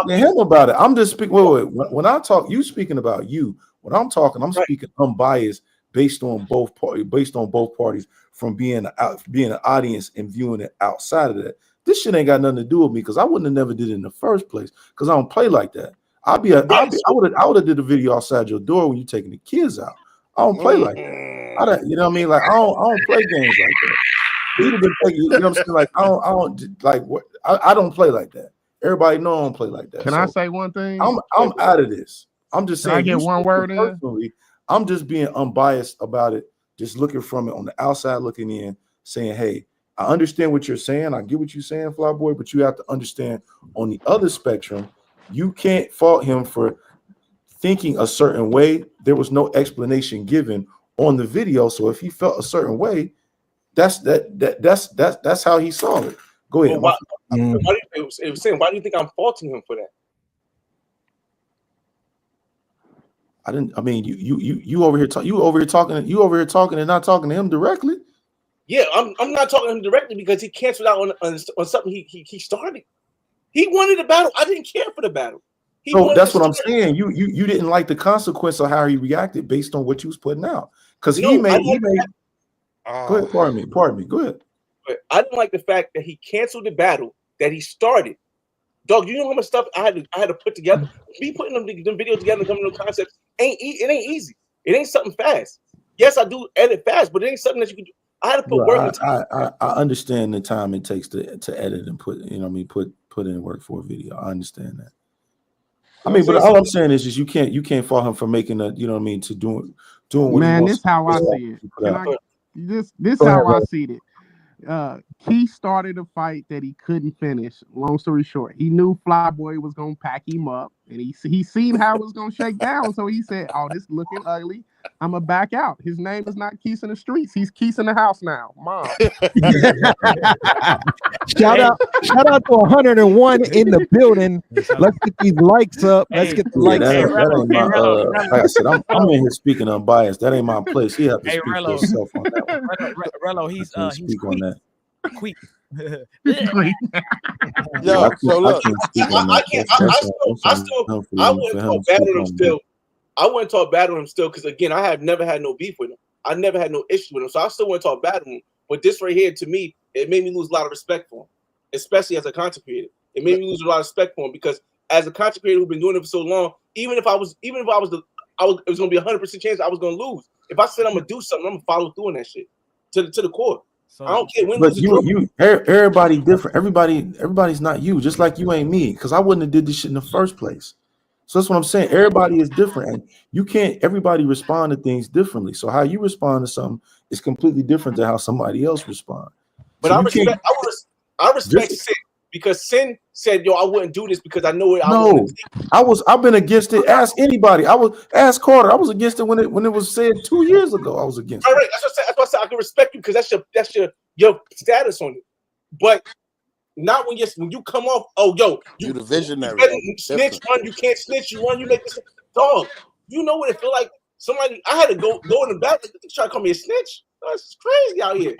to him about it. I'm just speaking. Wait. When I talk, you speaking about you. When I'm talking, I'm speaking unbiased based on both parties from being an audience and viewing it outside of that. This shit ain't got nothing to do with me because I wouldn't have never did it in the first place because I don't play like that. I would have did a video outside your door when you taking the kids out. I don't play like that. You know what I mean? Like I don't play games like that. You know what I'm saying? Like I don't play like that. Everybody know I don't play like that. Can I say one thing? I'm out of this. I'm just saying. Can I get one word in? Personally, I'm just being unbiased about it. Just looking from it on the outside, looking in, saying, "Hey, I understand what you're saying. I get what you're saying, Flyboy, but you have to understand on the other spectrum, you can't fault him for thinking a certain way. There was no explanation given on the video. So if he felt a certain way, that's how he saw it. Go ahead. Well, it was saying, why do you think I'm faulting him for that? You over here talking and not talking to him directly. Yeah, I'm not talking to him directly because he canceled out on something he started. He wanted a battle. I didn't care for the battle. So that's what I'm saying. You didn't like the consequence of how he reacted based on what you was putting out. Because he made go ahead, pardon me. Go ahead. I didn't like the fact that he canceled the battle that he started. Dog, you know how much stuff I had to put together? Me putting them videos together and coming to concepts ain't easy. It ain't something fast. Yes, I do edit fast, but it ain't something that you can do. I had to put work into it. I understand the time it takes to edit and put, put in work for a video. I understand that. I mean, but all I'm saying is just you can't fault him for making a, to doing what Man, he wants. this how I see it. This how I see it. Quis started a fight that he couldn't finish. Long story short, he knew Flyboy was gonna pack him up, and he seen how it was gonna shake down. So he said, "Oh, this looking ugly. I'm gonna back out." His name is not Quis in the streets. He's Quis in the house now. Mom. Shout out to 101 in the building. Let's get these likes up. Let's get the likes up. That ain't my, like I said, I'm in here speaking unbiased. That ain't my place. He have to speak for himself on that one. Rello, he's speak on that. Quis. Yo, so look, I wouldn't talk bad on him still. I wouldn't talk bad on him still because again, I have never had no beef with him. I never had no issue with him, so I still wouldn't talk bad on him. But this right here, to me, it made me lose a lot of respect for him, especially as a content creator. It made me lose a lot of respect for him because as a content creator who's been doing it for so long, it was gonna be 100% chance I was gonna lose. If I said I'm gonna do something, I'm gonna follow through on that shit to the core. So, I don't care when. But everybody different. Everybody's not you. Just like you ain't me, because I wouldn't have did this shit in the first place. So that's what I'm saying. Everybody is different, and you can't. Everybody respond to things differently. So how you respond to something is completely different than how somebody else respond. But so I respect Sin because Sin said, "Yo, I wouldn't do this because I know it." I've been against it. Ask anybody. Ask Carter. I was against it when it was said 2 years ago. I was against it. All right, that's what I said. I can respect you because that's your status on it. But not when you come off. Oh, yo, you the visionary. You snitch, run. You can't snitch. You run. You make this dog. You know what it feel like? Somebody. I had to go in the back. Try to call me a snitch. That's crazy out here.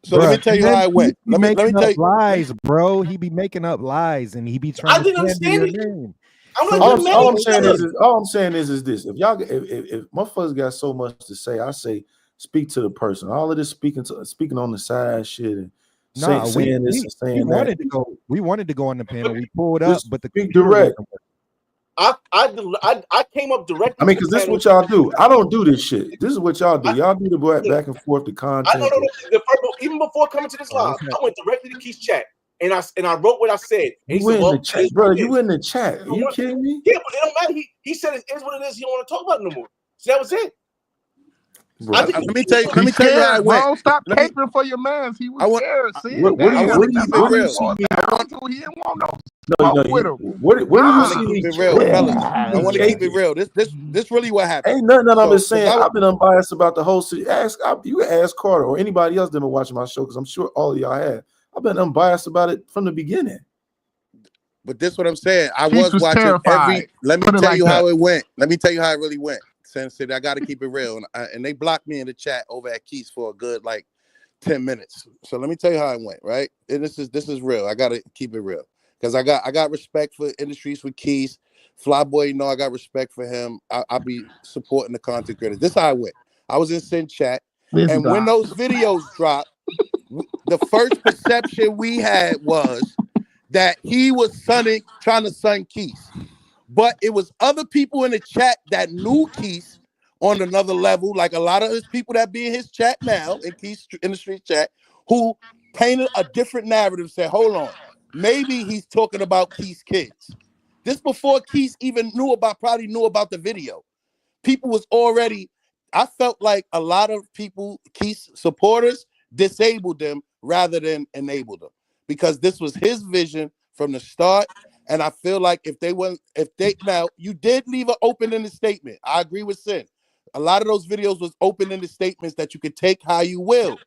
So let me tell you how it went. Let me tell you lies, bro. He be making up lies and he be trying. I didn't understand it. Name. All I'm saying is this: if motherfuckers got so much to say, I say speak to the person. All of this speaking on the side shit and saying this and saying that. We wanted to go on the panel. We pulled up, but the direct. I came up directly. I mean, because this is what y'all do. I don't do this shit. This is what y'all do. Y'all do the back and forth, the content. Even before coming to this live, I went directly to Quis chat and I wrote what I said. And you in the chat, bro. You in the chat? Are you kidding me? Yeah, but it don't matter. He said it is what it is. He don't want to talk about it no more. So that was it. Let me tell you how it went. Bro, stop caping for your man. He was scared. See, what do you see me? He didn't want no. What do you see me? I want to keep it real. This really what happened. Ain't nothing that I'm just saying. I've been unbiased about the whole city. You can ask Carter or anybody else that been watching my show because I'm sure all of y'all have. I've been unbiased about it from the beginning. But this what I'm saying. I was watching terrified. Let me tell you how it went. Let me tell you how it really went. Sensitive. I got to keep it real, and they blocked me in the chat over at Quis for a good 10 minutes. So let me tell you how it went. Right, and this is real. I got to keep it real because I got respect for industries with Quis. Flyboy, I got respect for him. I'll be supporting the content creators. This is how it went. I was in Sin chat, and when those videos dropped, the first perception we had was that he was trying to sun Quis. But it was other people in the chat that knew Quis on another level, like a lot of his people that be in his chat now, in Quis in the street chat, who painted a different narrative, said, hold on, maybe he's talking about Quis kids. This before Quis even probably knew about the video. People was already, I felt like a lot of people, Quis supporters, disabled them rather than enabled them. Because this was his vision from the start. And I feel like now you did leave an open-ended statement. I agree with Sin. A lot of those videos was open-ended statements that you could take how you will.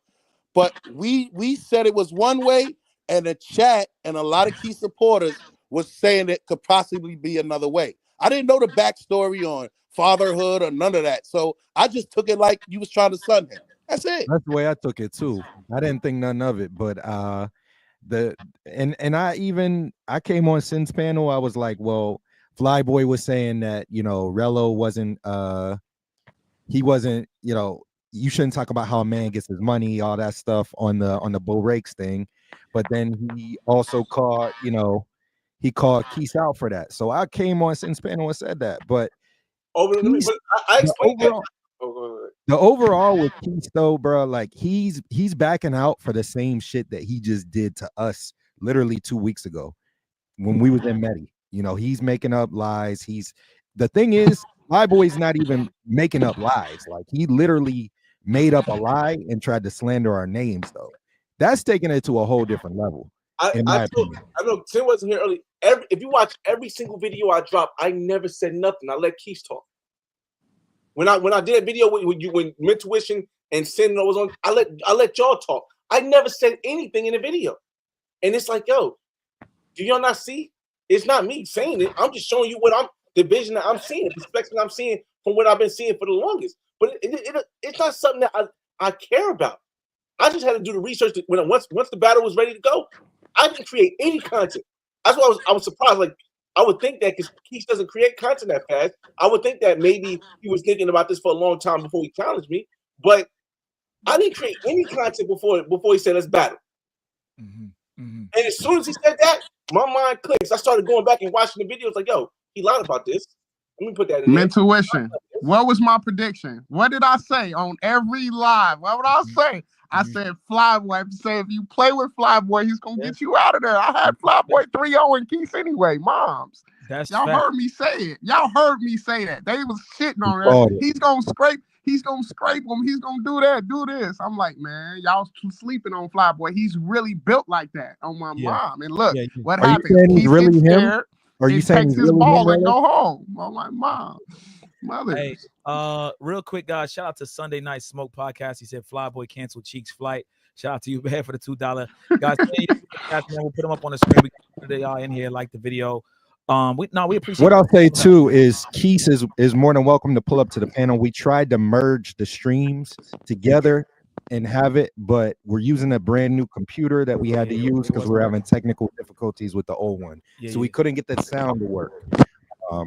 But we said it was one way, and the chat and a lot of Quis supporters was saying it could possibly be another way. I didn't know the backstory on fatherhood or none of that. So I just took it like you was trying to sun him. That's it. That's the way I took it too. I didn't think none of it, but I came on Sin's panel. I was like, well, Flyboy was saying that, you know, Rello wasn't he wasn't, you know, you shouldn't talk about how a man gets his money, all that stuff on the Bo Rakes thing. But then he also called, you know, he called Quis out for that. So I came on Sin's panel and said that. But Quis, I explained that. The overall with Quis though, bro, like he's backing out for the same shit that he just did to us literally 2 weeks ago when we was in Medi. You know, he's making up lies. The thing is, my boy's not even making up lies. Like he literally made up a lie and tried to slander our names, though. That's taking it to a whole different level. I know Tim wasn't here early. If you watch every single video I drop, I never said nothing. I let Quis talk. When I did a video when Mentuition and Sin was on, I let y'all talk. I never said anything in the video. And it's like, yo, do y'all not see? It's not me saying it. I'm just showing you the vision that I'm seeing, the perspective I'm seeing from what I've been seeing for the longest. But it's not something that I care about. I just had to do the research once the battle was ready to go. I didn't create any content. That's why I was surprised. Like I would think that because Quis doesn't create content that fast, I would think that maybe he was thinking about this for a long time before he challenged me. But I didn't create any content before he said let's battle. And as soon as he said that, my mind clicks. I started going back and watching the videos like, yo, he lied about this. Let me put that in there. Mentuition. What was my prediction? What did I say on every live? What would I say? I said Flyboy. Say if you play with Flyboy, he's gonna get you out of there. I had Flyboy 3-0 and Quis anyway. Moms. Y'all heard me say it. Y'all heard me say that. They was shitting on that. He's gonna scrape. He's gonna scrape him. He's gonna do that. Do this. I'm like, man, y'all sleeping on Flyboy. He's really built like that on my mom. And look, what happened? He's really him? Are you saying takes his ball and go home? I'm like, mom, mother. Hey, real quick, guys. Shout out to Sunday Night Smoke Podcast. He said Flyboy canceled Cheeks flight. Shout out to you, man, for the $2. Guys, we'll put them up on the screen. We y'all in here like the video. We appreciate what I'll say too is Quis is more than welcome to pull up to the panel. We tried to merge the streams together and have it, but we're using a brand new computer that we had to use because we're having technical difficulties with the old one. So we couldn't get that sound to work.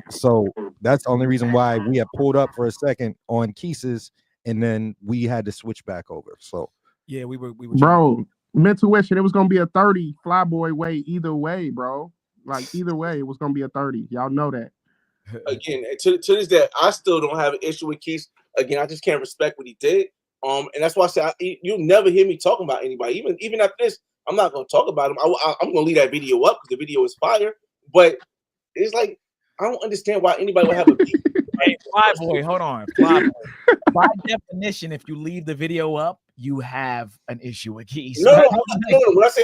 So that's the only reason why we had pulled up for a second on Quis's and then we had to switch back over. So yeah, we were bro, Mentuition, it was gonna be a 30 Flyboy way either way, bro. Like either way, it was gonna be a 30. Y'all know that. Again, to this day, I still don't have an issue with Quis. Again, I just can't respect what he did. And that's why I said you'll never hear me talking about anybody. Even after this, I'm not gonna talk about him. I'm gonna leave that video up because the video is fire. But it's like I don't understand why anybody would have a beef. Hey, Flyboy, hold on. Flyboy. By definition, if you leave the video up, you have an issue with Quis. No. When I say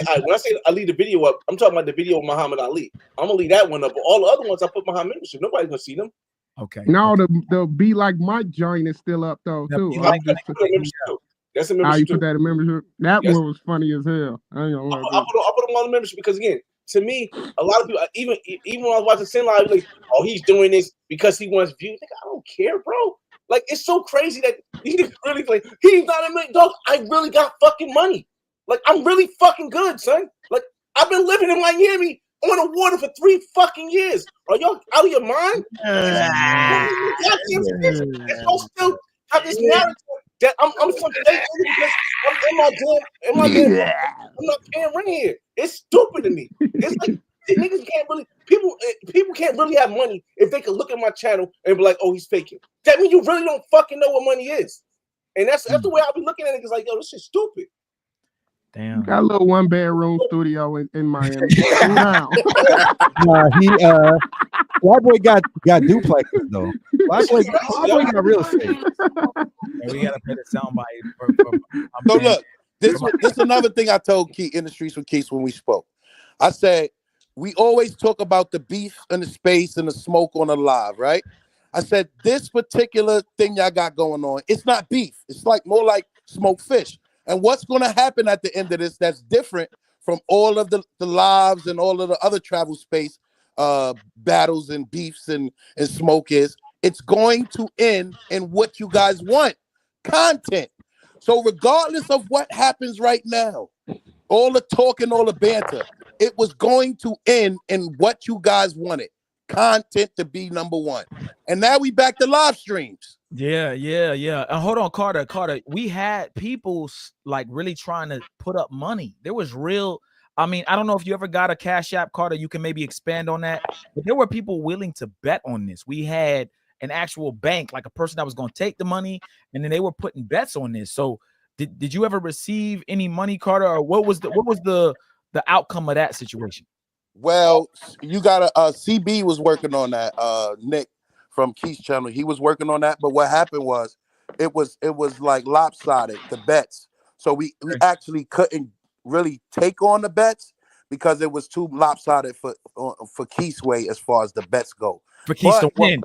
I leave the video up, I'm talking about the video of Muhammad Ali. I'm gonna leave that one up. But all the other ones I put behind membership. Nobody's gonna see them. Okay. No, the Be Like Mike joint is still up though too. That's a membership. How you put that in membership? That one was funny as hell. I put them on the membership because again, to me, a lot of people, even when I was watching Sin Live, like, oh, he's doing this because he wants views. Like, I don't care, bro. Like, it's so crazy that he really like he's not a million. Dog, I really got fucking money. Like, I'm really fucking good, son. Like, I've been living in Miami on the water for 3 fucking years. Are y'all out of your mind? Y'all still have this narrative that I'm fucking because I'm in my damn. I'm not paying rent here. It's stupid to me. It's like niggas can't really people can't really have money if they could look at my channel and be like, oh, he's faking. That means you really don't fucking know what money is. And that's the way I'll be looking at it. It's like, yo, this shit's stupid. Damn. Got a little 1-bedroom studio in Miami. Flyboy got duplexes though. Flyboy got real estate. And we gotta pay the soundbite. So look, this another thing I told Quis in the streets with Quis when we spoke. I said we always talk about the beef and the space and the smoke on the live, right? I said this particular thing y'all got going on, it's not beef. It's like more like smoked fish. And what's going to happen at the end of this that's different from all of the lives and all of the other travel space battles and beefs and smoke is it's going to end in what you guys want, content. So regardless of what happens right now, all the talk and all the banter, it was going to end in what you guys wanted, content to be number one. And now we back to live streams. Yeah. Hold on, Carter. We had people like really trying to put up money. There was real. I mean, I don't know if you ever got a Cash App, Carter. You can maybe expand on that. But there were people willing to bet on this. We had an actual bank, like a person that was going to take the money, and then they were putting bets on this. So, did you ever receive any money, Carter, or what was the outcome of that situation? Well, you got a CB was working on that. Nick from Quis channel, he was working on that. But what happened was, it was like lopsided, the bets. So we actually couldn't really take on the bets because it was too lopsided for Quis way as far as the bets go. For Quis to win.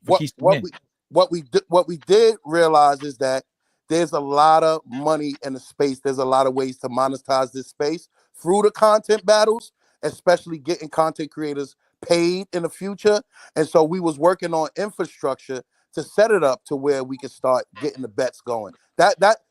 What we did realize is that there's a lot of money in the space. There's a lot of ways to monetize this space through the content battles, especially getting content creators paid in the future. And so we was working on infrastructure to set it up to where we could start getting the bets going.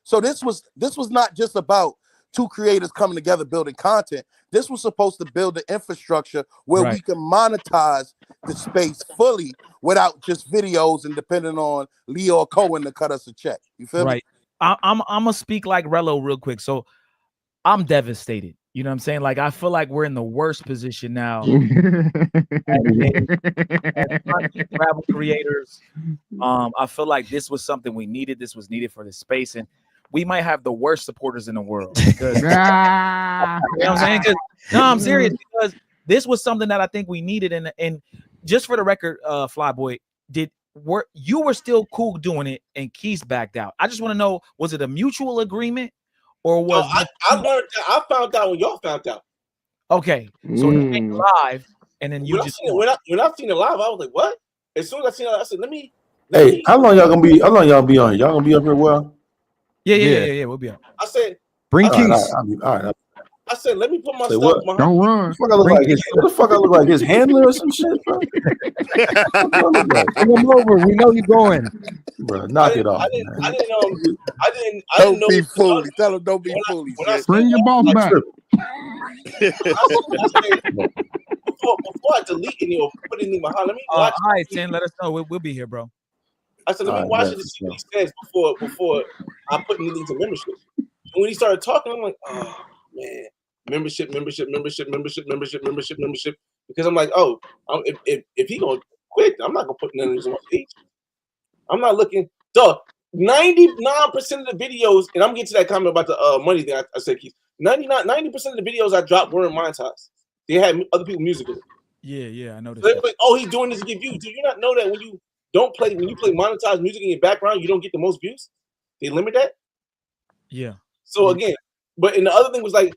So this was not just about two creators coming together building content. This was supposed to build the infrastructure where we can monetize the space fully without just videos and depending on Leo or Cohen to cut us a check. You feel me? I'm gonna speak like Rello real quick. So I'm devastated. You know what I'm saying? Like, I feel like we're in the worst position now as travel creators. I feel like this was something we needed. This was needed for the space, and we might have the worst supporters in the world. Because, you know what I'm saying? No, I'm serious, because this was something that I think we needed. And just for the record, Flyboy, you were still cool doing it, and Quis backed out. I just want to know, was it a mutual agreement? Or was I learned that? I found out when y'all found out. Okay, so it came live, and then you when I seen it live, I was like, "What?" As soon as I seen it, I said, "Let me." Hey, how long y'all gonna be? How long y'all be on? Y'all gonna be up here? Well, yeah, we'll be up. I said, "Bring Quis." All right. I said, "Let me put my stuff what? behind." Don't run. What the fuck I look like? His handler or some shit, bro? Bring him over. We know you're going, bro. Knock it off. I didn't Don't know. be foolish. Tell him don't be foolish. Bring your boss back. Before I delete any or put anything behind, let me watch. All right, Tim, let us know. We'll be here, bro. I said, let me watch it to see what he says before I put anything to membership. And when he started talking, I'm like, oh man, membership. Because I'm like, oh, if he gonna quit, I'm not gonna put none of this on my page. I'm not looking. Duh. 99% of the videos, and I'm getting to that comment about the money thing. I said, Keith, 90% of the videos I dropped weren't monetized. They had other people's music in it. Yeah, I noticed. So they're like, oh, he's doing this to get views. Do you not know that when you play monetized music in your background, you don't get the most views? They limit that. Yeah. So again, but and the other thing was like,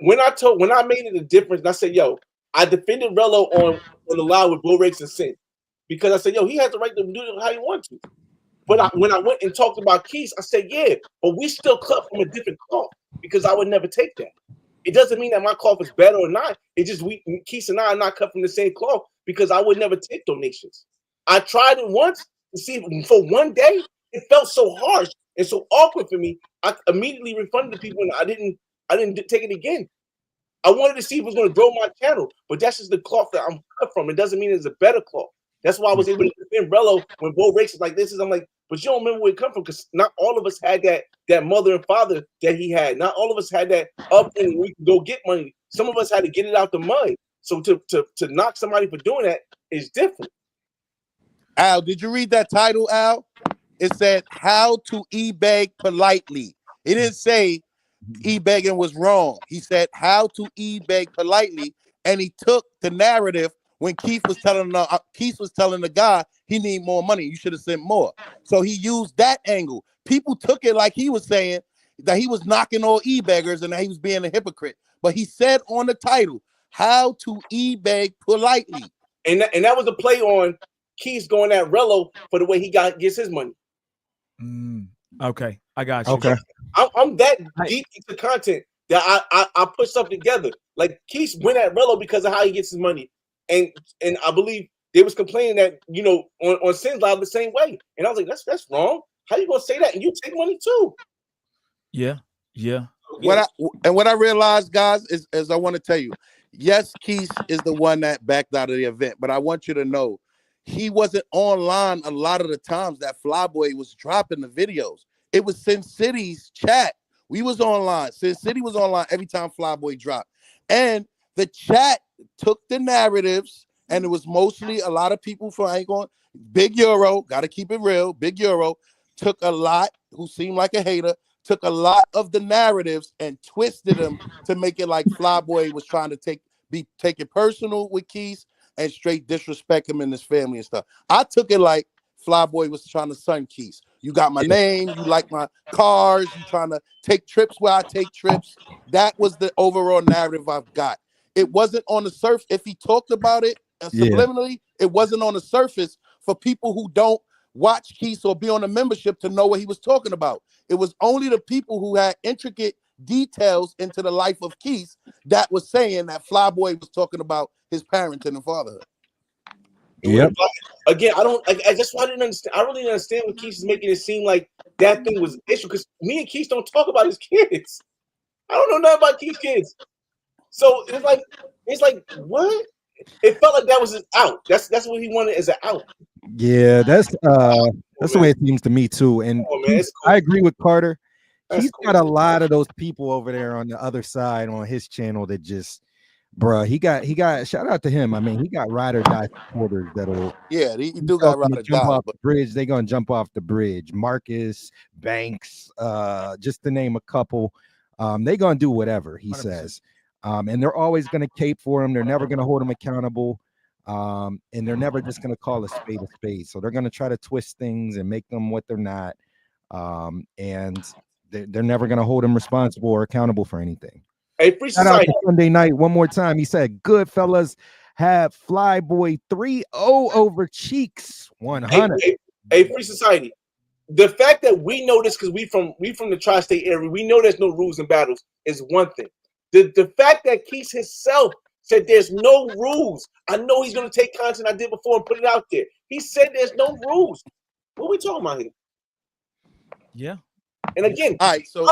when I made it a difference, and I said, yo, I defended Rello on the live with Bull Rakes and Sin, because I said, yo, he has the right to do it how he wants to. But when I went and talked about Quis, I said, yeah, but we still cut from a different cloth, because I would never take that. It doesn't mean that my cloth is better or not. It's just Quis and I are not cut from the same cloth, because I would never take donations. I tried it once to see for one day. It felt so harsh and so awkward for me. I immediately refunded the people, and I didn't take it again. I wanted to see if it was going to grow my channel, but that's just the cloth that I'm cut from. It doesn't mean it's a better cloth. That's why I was able to defend Rello when Bo Rakes is like this. I'm like, but you don't remember where it come from, because not all of us had that mother and father that he had. Not all of us had that upbringing where we could go get money. Some of us had to get it out the mud. So to knock somebody for doing that is different. Al, did you read that title, Al? It said how to e-beg politely. It didn't say e-begging was wrong. He said how to e-beg politely, and he took the narrative when Quis was telling the guy he need more money. You should have sent more. So he used that angle. People took it like he was saying that he was knocking all e-beggars and that he was being a hypocrite. But he said on the title, how to e-beg politely. And that was a play on Quis going at Rello for the way he gets his money. Okay, I got you. Okay. I'm that deep into content that I put stuff together. Like Quis went at Rello because of how he gets his money. And I believe they was complaining that, you know, on Sin's Live the same way. And I was like, that's wrong. How you gonna say that? And you take money too. Yeah. What I realized, guys, is I want to tell you, yes, Quis is the one that backed out of the event, but I want you to know he wasn't online a lot of the times that Flyboy was dropping the videos. It was Sin City's chat. We was online. Sin City was online every time Flyboy dropped. And the chat took the narratives, and it was mostly a lot of people from, I ain't going, Big Euro, got to keep it real. Big Euro took a lot, who seemed like a hater, took a lot of the narratives and twisted them to make it like Flyboy was trying to take it personal with Quis and straight disrespect him and his family and stuff. I took it like Flyboy was trying to sun Quis. You got my name, you like my cars, you trying to take trips where I take trips. That was the overall narrative I've got. It wasn't on the surface. If he talked about it subliminally, it wasn't on the surface for people who don't watch Quis or be on a membership to know what he was talking about. It was only the people who had intricate details into the life of Quis that was saying that Flyboy was talking about his parenting and fatherhood. Yep. Again, I just why I didn't understand. I really didn't understand what Quis is making it seem like that thing was an issue, because me and Quis don't talk about his kids. I don't know nothing about Quis' kids. So it's like what? It felt like that was his out. That's what he wanted as an out. Yeah, that's the way it seems to me too. And I agree with Carter. He's got a lot of those people over there on the other side on his channel that just, bruh, he got shout out to him. I mean, he got ride or die supporters that'll he do got ride or jump die, off the bridge. They're gonna jump off the bridge. Marcus, Banks, just to name a couple. They're gonna do whatever he 100%. Says. And they're always gonna cape for him. They're never gonna hold him accountable. And they're never just gonna call a spade. So they're gonna try to twist things and make them what they're not. And they're never gonna hold him responsible or accountable for anything. Hey, Free Shout out Society. to Sunday night one more time. He said, "Good fellas have Flyboy 3-0 over Cheeks 100." Hey, Free Society. The fact that we know this because we from the tri-state area, we know there's no rules in battles is one thing. The fact that Quis himself said there's no rules. I know he's gonna take content I did before and put it out there. He said there's no rules. What are we talking about here? Yeah. And again, all right, so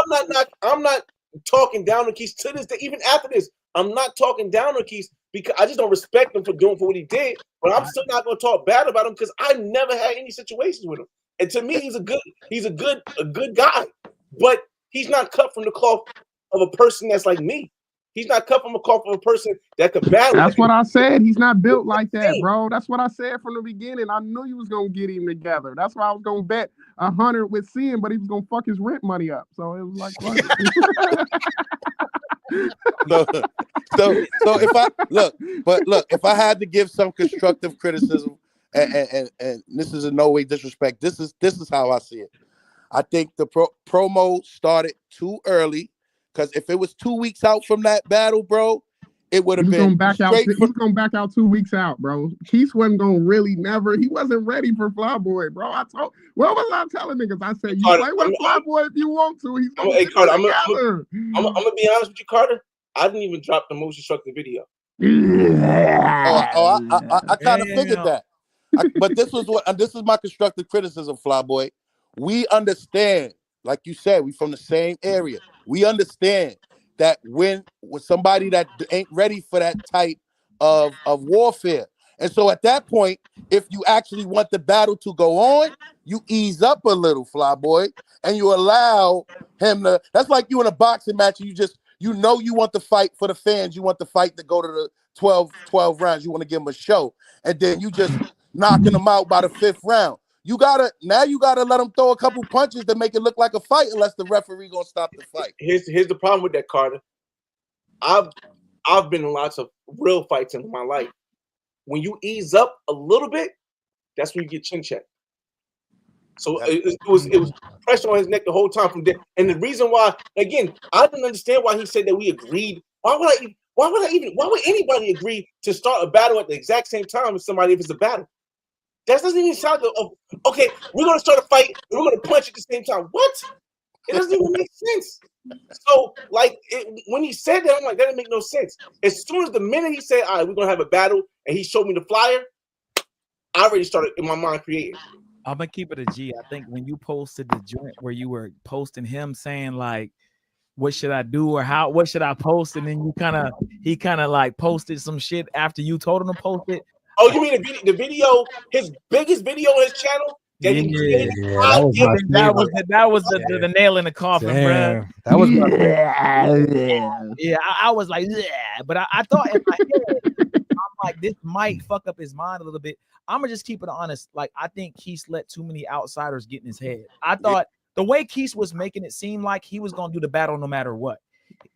I'm not talking down on Quis to this day. Even after this, I'm not talking down on Quis because I just don't respect him for what he did. But I'm still not gonna talk bad about him because I never had any situations with him. And to me, he's a good guy. But he's not cut from the cloth of a person that's like me. He's not cut from the cloth of a person that could battle. That's what I said. He's not built like that, bro. That's what I said from the beginning. I knew you was gonna get him together. That's why I was gonna bet 100 with Sin, but he was gonna fuck his rent money up. So it was like, so if I had to give some constructive criticism, and this is in no way disrespect, this is how I see it. I think the promo started too early, because if it was 2 weeks out from that battle, bro, it would have been He was gonna back out 2 weeks out, bro. Quis wasn't gonna really he wasn't ready for Flyboy, bro. What was I telling niggas? I said, you play with Flyboy if you want to. He's gonna hey, Carter, I'm gonna be honest with you, Carter. I didn't even drop the most destructive video. I kind of figured that. But this is my constructive criticism, Flyboy. We understand, like you said, we from the same area. We understand that when somebody that ain't ready for that type of warfare. And so at that point, if you actually want the battle to go on, you ease up a little, Flyboy, and you allow him to. That's like you in a boxing match. You want the fight for the fans. You want the fight to go to the 12 rounds. You want to give them a show. And then you just knocking them out by the 5th round. You gotta let them throw a couple punches to make it look like a fight, unless the referee gonna stop the fight. Here's the problem with that, Carter. I've been in lots of real fights in my life. When you ease up a little bit, that's when you get chin checked. So it was pressure on his neck the whole time from there. And the reason why, again, I didn't understand why he said that we agreed. Why would anybody agree to start a battle at the exact same time as somebody if it's a battle? That doesn't even sound okay. We're gonna start a fight and we're gonna punch at the same time. What? It doesn't even make sense. So, when he said that, I'm like, that didn't make no sense. As soon as the minute he said, "All right, we're gonna have a battle," and he showed me the flyer, I already started in my mind creating. I'm gonna keep it a G. I think when you posted the joint where you were posting him saying like, what should I do or what should I post? And then he kind of like posted some shit after you told him to post it. Oh, you mean the video, his biggest video on his channel? That he created? That was the nail in the coffin, bro. That was yeah. I was like, yeah, but I thought in my head, I'm like, this might fuck up his mind a little bit. I'm gonna just keep it honest. Like, I think Quis let too many outsiders get in his head. I thought the way Quis was making it seem like he was gonna do the battle no matter what.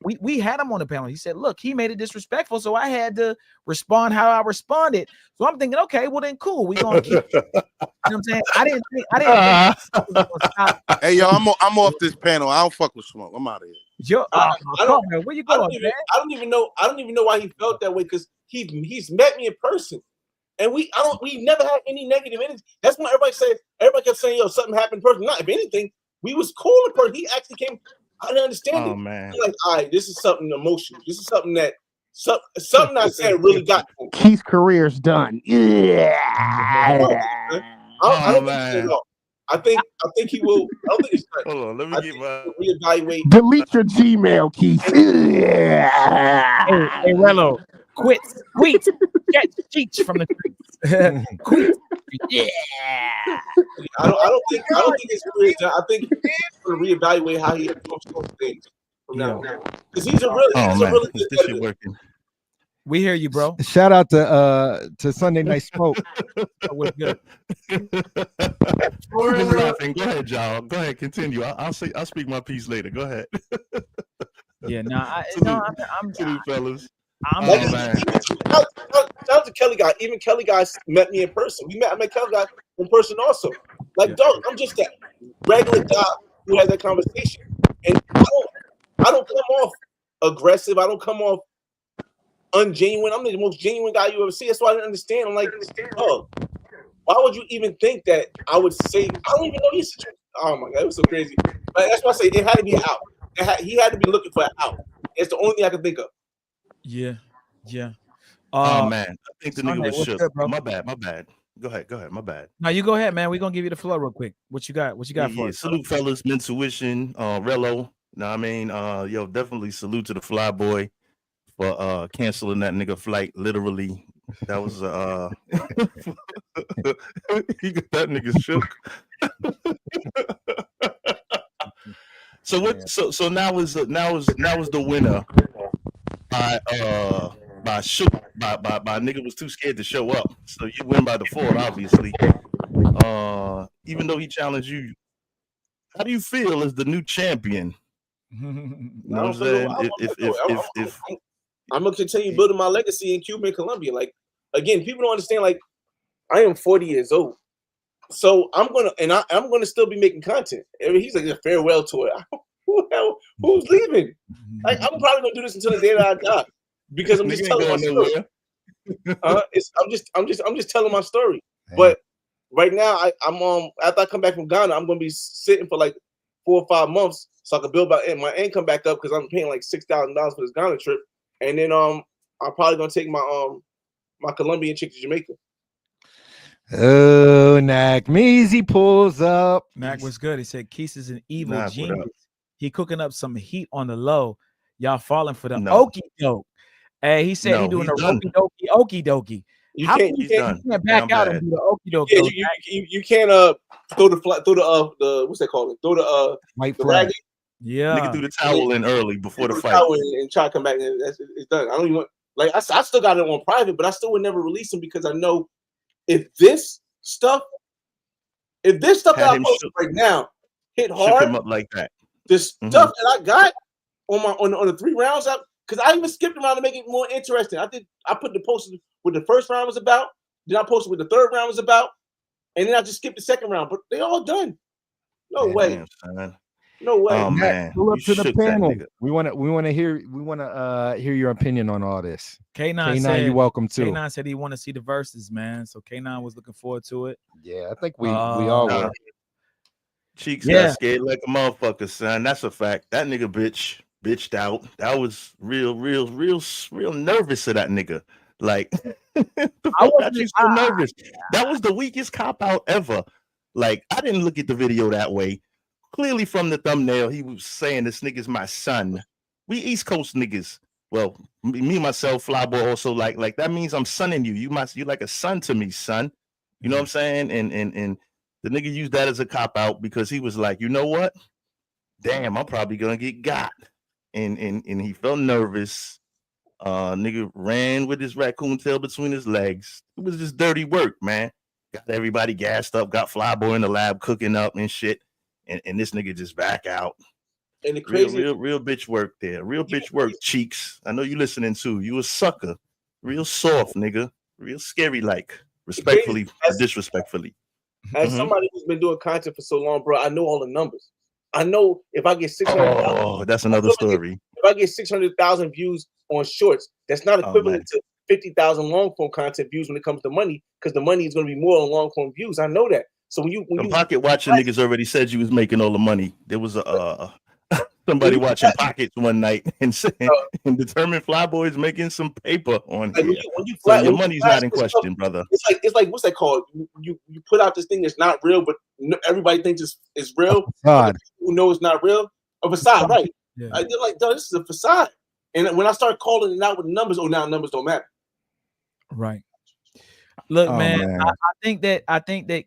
We had him on the panel. He said, look, he made it disrespectful, so I had to respond how I responded. So I'm thinking, okay, well then cool. We gonna keep you know what I'm saying? I didn't think Hey yo, I'm off this panel. I don't fuck with smoke. I'm out of here. Where you going? I don't even know why he felt that way, because he's met me in person. And we never had any negative energy. That's why everybody kept saying, yo, something happened in person. Not, if anything, we was cool in person. He actually came. I didn't understand it. Man. I'm like, all right, this is something emotional. This is something that something I said really got me. Keith's career's done. Yeah. I don't think so at all. I think he will. I don't think it's done. Hold on, let me get my reevaluate. Delete your Gmail, Keith. Yeah. Hey, Rello, quit, teach from the streets. Quit. Yeah. I don't think his career is done. I think he's going to reevaluate how he approaches those things from now on. Because he's a really good this shit working. We hear you, bro. Shout out to Sunday Night Smoke. What's good? Go ahead, y'all. Go ahead, continue. I'll speak my piece later. Go ahead. Yeah, I'm fellas. Shout out to Kelly Guy. Even Kelly Guy met me in person. I met Kelly Guy in person also. Like, dog, I'm just that regular guy who had that conversation. And I don't come off aggressive. I don't come off ungenuine. I'm the most genuine guy you ever see. That's why I didn't understand. I'm like, oh, why would you even think that I would say? I don't even know your situation. Oh my god, it was so crazy. But that's why I say it had to be an out. He had to be looking for an out. It's the only thing I can think of. Yeah. Oh man, I think the nigga was shook. Good, bro? My bad. Go ahead. My bad. No, you go ahead, man. We're gonna give you the floor real quick. What you got for us? Salute, fellas. Mentuition, Rello. Know what I mean? Yo, definitely salute to the fly boy for canceling that nigga flight. Literally, that was he got that nigga shook. So what? So now is the winner. By nigga was too scared to show up. So you win by default, obviously. Even though he challenged you, how do you feel as the new champion? You know what I'm saying? I'm gonna continue building my legacy in Cuba and Colombia. Like, again, people don't understand. Like, I am 40 years old, so I'm gonna still be making content. He's like a farewell tour. Who's leaving? Like, I'm probably gonna do this until the day that I die, because I'm just telling my story. I'm just telling my story. Man. But right now, I'm after I come back from Ghana, I'm gonna be sitting for like 4 or 5 months so I can build my income back up, because I'm paying like $6,000 for this Ghana trip, and then I'm probably gonna take my my Colombian chick to Jamaica. Oh, Nack Meezy pulls up. Nack was good. He said Quis is an evil genius. He cooking up some heat on the low. Y'all falling for the okie doke. Hey, he said he doing a okie dokie. You can't back out and do the okie doke. Yeah, you can't throw the what's that called? Throw the white flag. Yeah, nigga threw the towel in early before the fight and try to come back. It's done. I don't even like. I still got it on private, but I still would never release him, because I know if this stuff that I post right now hit hard, him up like that. The stuff that I got on the 3 rounds up, because I even skipped around to make it more interesting. I put the post what the first round was about, then I posted what the third round was about, and then I just skipped the second round. But they all done. No way. No way. Oh man, pull up to the panel. We want to hear your opinion on all this. K9, you're welcome too. K9 said he want to see the verses, man. So K9 was looking forward to it. Yeah, I think we all were. Cheeks got scared like a motherfucker, son. That's a fact. That nigga bitched out. That was real nervous of that nigga. Like, I was so nervous. That was the weakest cop out ever. Like, I didn't look at the video that way. clearly from the thumbnail, he was saying this nigga's my son. We East Coast niggas. Well, me myself, Flyboy, also like that means I'm sonning you. You like a son to me, son. You know what I'm saying? And the nigga used that as a cop out because he was like, you know what? Damn, I'm probably gonna get got. And he felt nervous. Nigga ran with his raccoon tail between his legs. It was just dirty work, man. Got everybody gassed up, got Flyboy in the lab cooking up and shit. And this nigga just back out. And the crazy real bitch work there. Real bitch work, Cheeks. I know you listening too. You a sucker. Real soft, nigga. Real scary like. Respectfully, disrespectfully. As somebody who's been doing content for so long, bro, I know all the numbers. I know if I get 600. Oh, that's another story. If I get 600,000 views on shorts, that's not equivalent to 50,000 long form content views when it comes to money, because the money is going to be more on long form views. I know that. So when you pocket watching niggas already said you was making all the money. There was a somebody watching Pockets one night and saying and determined Flyboy is making some paper on here. So your money's not in question, brother. It's like what's that called? You put out this thing that's not real, but everybody thinks it's real. Facade. Who know it's not real? A facade, right? Yeah. They're like, this is a facade. And when I start calling it out with numbers, now numbers don't matter. Right. Look, man. I think that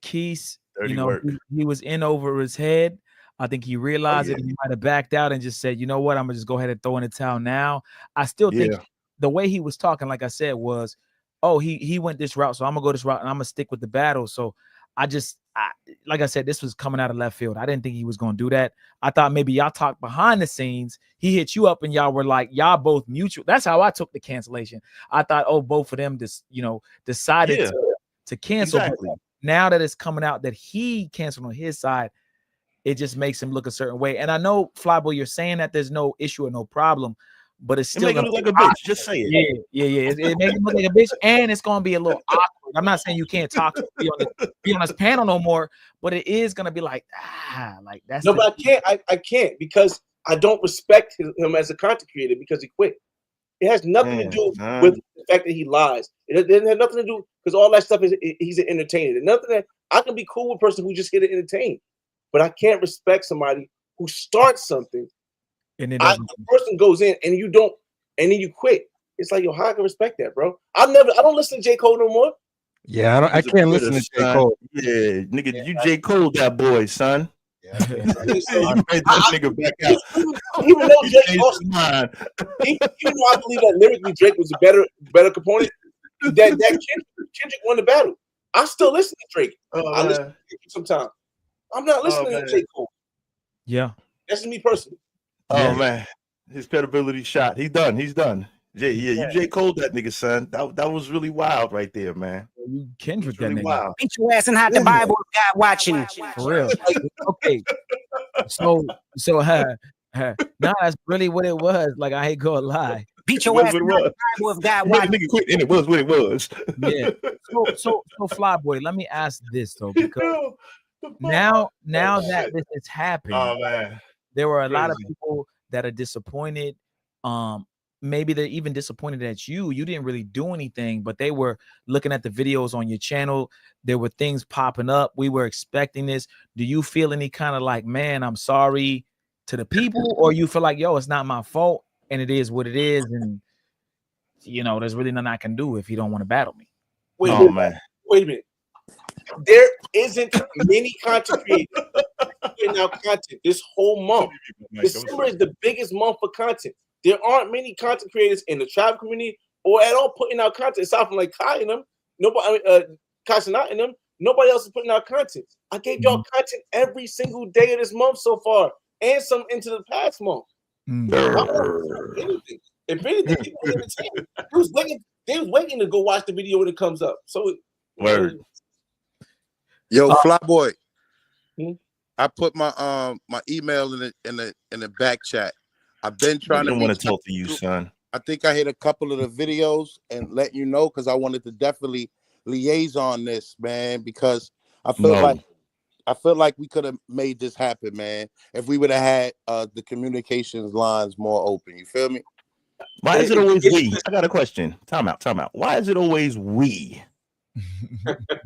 Quis, he was in over his head. I think he realized that he might have backed out and just said, you know what, I'm gonna just go ahead and throw in the towel now. I still think the way he was talking, like I said, was, he went this route, so I'm gonna go this route and I'm gonna stick with the battle. So like I said, this was coming out of left field. I didn't think he was gonna do that. I thought maybe y'all talked behind the scenes. He hit you up and y'all were like, y'all both mutual. That's how I took the cancellation. I thought, both of them decided to cancel. Exactly. But now that it's coming out that he canceled on his side, it just makes him look a certain way. And I know, Flyboy, you're saying that there's no issue or no problem, but it's still gonna look like a bitch. Just say it. Yeah. It makes him look like a bitch, and it's gonna be a little awkward. I'm not saying you can't talk, be on this panel no more, but it is gonna be like, like that's no. But I can't because I don't respect him as a content creator because he quit. It has nothing to do with the fact that he lies. It doesn't have nothing to do because all that stuff he's an entertainer. Nothing that I can be cool with a person who just get to entertain. But I can't respect somebody who starts something and then the person goes in and you don't, and then you quit. It's like, how I can respect that, bro? I don't listen to J. Cole no more. Yeah, I can't listen to J. Cole. Yeah, nigga, you J. Cole that boy, son. Yeah. You made that nigga back out. Even though Drake even though I believe that lyrically Drake was a better component, that Kendrick won the battle. I still listen to Drake. I listen to Drake sometimes. I'm not listening to J. Cole. Yeah. That's me personally. Oh man, his credibility shot. He's done. You J. Cole that nigga, son. That was really wild right there, man. You Kendrick that really nigga. wild. Beat your ass and hide the Bible if God watching. For real. Okay. So now that's really what it was. Like, I ain't gonna lie. Beat your ass and hide the Bible if God watching. Nigga quit, and it was what it was. Yeah. So Flyboy, let me ask this though, because now that this has happened, there were a lot of people that are disappointed. Maybe they're even disappointed at you. You didn't really do anything, but they were looking at the videos on your channel. There were things popping up. We were expecting this. Do you feel any kind of like, man, I'm sorry to the people, or you feel like, yo, it's not my fault and it is what it is, and there's really nothing I can do if you don't want to battle me? Wait a minute. There isn't many content creators putting out content this whole month. December is the biggest month for content. There aren't many content creators in the tribal community or at all putting out content aside from like Kai and them. Casanat and them. Nobody else is putting out content. I gave y'all content every single day of this month so far, and some into the past month. If anything, people were entertained. They was waiting to go watch the video when it comes up. So word. Yo, Flyboy. I put my my email in the back chat. I've been trying to want to talk to you, son. I think I hit a couple of the videos and let you know because I wanted to definitely liaison this, man, because I feel like we could have made this happen, man, if we would have had the communications lines more open. You feel me? Why is it always we? I got a question. Time out. Why is it always we?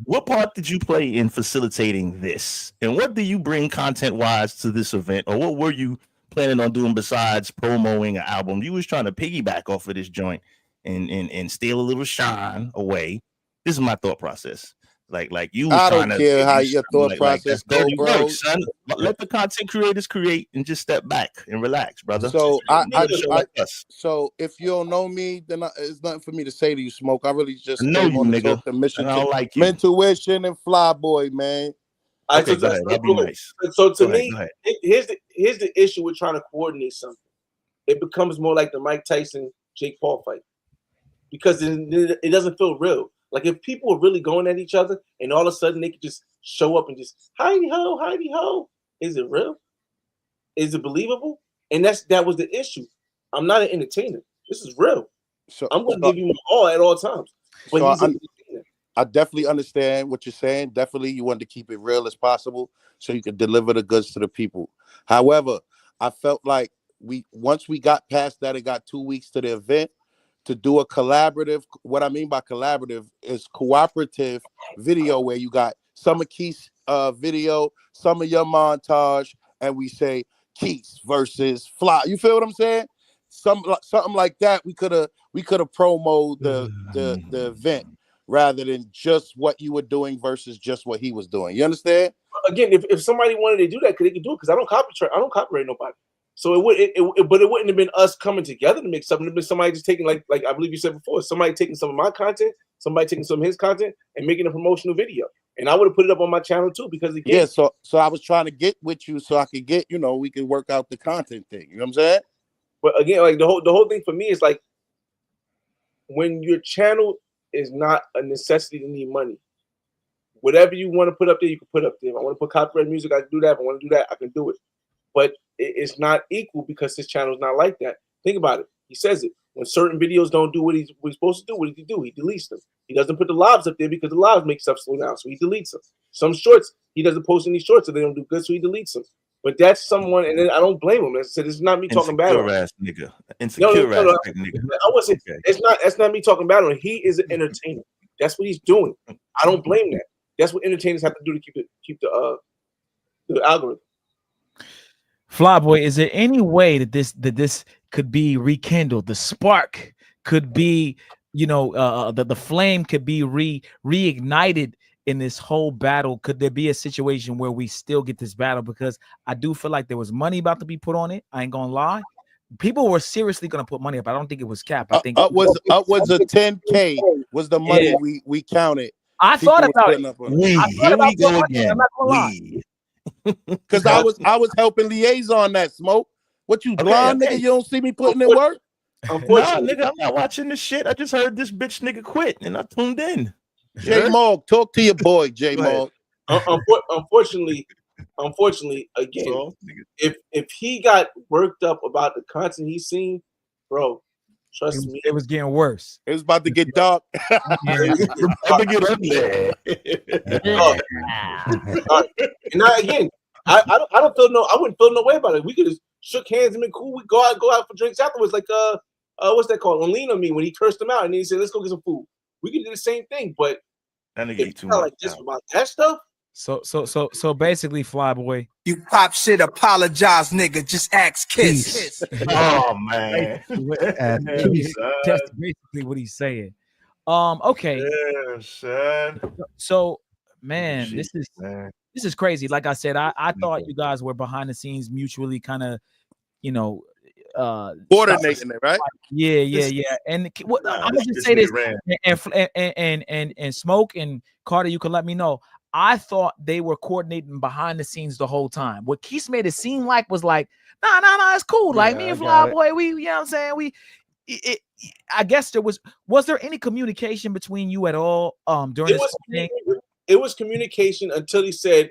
What part did you play in facilitating this? And what do you bring content-wise to this event? Or what were you planning on doing besides promoting an album? You was trying to piggyback off of this joint and steal a little shine away. This is my thought process. Like you was I trying don't to care how your thought process that's go, dirty bro. work, son. Let the content creators create and just step back and relax, brother. So us. so if you don't know me, then it's nothing for me to say to you, Smoke. I really just I know came you, on to nigga. talk to Mission, And I don't like you. Mentuition, and Flyboy, man. Okay, go ahead. That'd be nice. So to Go ahead, me, go ahead. here's the issue with trying to coordinate something. It becomes more like the Mike Tyson Jake Paul fight because it doesn't feel real. Like if people are really going at each other and all of a sudden they could just show up and just hidey ho, is it real? Is it believable? And that was the issue. I'm not an entertainer. This is real. So I'm going to give you my all at all times. But So he's an entertainer. I definitely understand what you're saying. Definitely, you want to keep it real as possible so you can deliver the goods to the people. However, I felt like once we got past that, it got 2 weeks to the event to do a collaborative. What I mean by collaborative is cooperative video where you got some of Quis video, some of your montage, and we say Quis versus Fly. You feel what I'm saying? Something like that. We could have promoted the event rather than just what you were doing versus just what he was doing. You understand? Again, if somebody wanted to do that, they could do it because I don't copyright nobody. So but it wouldn't have been us coming together to make something. It'd been somebody just taking like I believe you said before, somebody taking some of my content, somebody taking some of his content and making a promotional video. And I would have put it up on my channel too because again, yeah. So I was trying to get with you so I could get, we could work out the content thing. You know what I'm saying? But again, like the whole thing for me is like when your channel is not a necessity to need money. Whatever you want to put up there, you can put up there. If I want to put copyright music, I can do that. If I want to do that, I can do it. But it's not equal because his channel is not like that. Think about it. He says it. When certain videos don't do what he's supposed to do, what does he do? He deletes them. He doesn't put the lives up there because the lives make stuff slow down, so he deletes them. Some shorts, he doesn't post any shorts, so they don't do good, so he deletes them. But that's someone, and then I don't blame him. I said it's not me talking bad on him. Ass nigga. Insecure ass nigga. I wasn't. Okay. That's not me talking bad on him. He is an entertainer. That's what he's doing. I don't blame that. That's what entertainers have to do to keep the algorithm. Flyboy, is there any way that this could be rekindled? The spark could be, the flame could be reignited in this whole battle. Could there be a situation where we still get this battle? Because I do feel like there was money about to be put on it. I ain't gonna lie. People were seriously gonna put money up. I don't think it was capped. I think upwards of 10K was the money we counted. I thought about it. Here we go again. Because I was helping liaison that, Smoke. What you blind nigga? You don't see me putting in work? Nah, nigga, I'm not watching this shit. I just heard this bitch nigga quit and I tuned in. J Mog, talk to your boy, J Mog. Unfortunately, again, if he got worked up about the content he's seen, bro, trust me, it was getting worse. It was about to get dark. About to get up there. And now again, I wouldn't feel no way about it. We could have shook hands and been cool. We go out for drinks afterwards, like what's that called? Lean on me when he cursed him out and then he said, "Let's go get some food." We could do the same thing, but that nigga ate too much. Like this about that stuff. So basically, Flyboy, you pop shit, apologize, nigga. Just ask Kiss. Oh man, that's basically what he's saying. Okay. Yeah, son. So man, this is crazy. Like I said, I thought you guys were behind the scenes, mutually kind of, coordinating it, right? Yeah. And I'm gonna just say this, and Smoke and Carter, you can let me know. I thought they were coordinating behind the scenes the whole time. What Quis made it seem like was like, nah, it's cool. Like me and Flyboy, we, you know what I'm saying? I guess was there any communication between you at all during this thing? It was communication until he said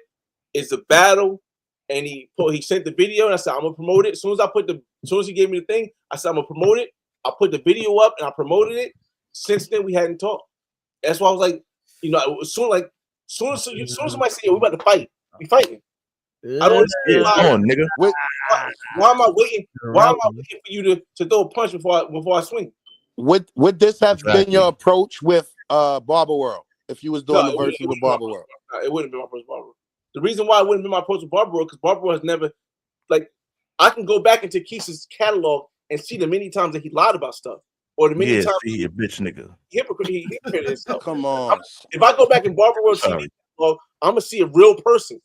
it's a battle, and he sent the video, and I said I'm gonna promote it. As soon as he gave me the thing, I said I'm gonna promote it. I put the video up and I promoted it. Since then we hadn't talked. That's why I was like, as soon as somebody say, we about to fight, we fighting. I don't understand nigga. Why am I waiting? Why am I waiting for you to throw a punch before I swing? Would this have been your approach with Barber World? if you was doing the it verses with Barber World? It wouldn't be my first Barber World. The reason why it wouldn't be my first Barber World because Barber World has never, like, I can go back into Quis's catalog and see the many times that he lied about stuff, or the many times he a bitch nigga. He hypocrite himself. Come on. If I go back in Barber World TV, well, I'm gonna see a real person.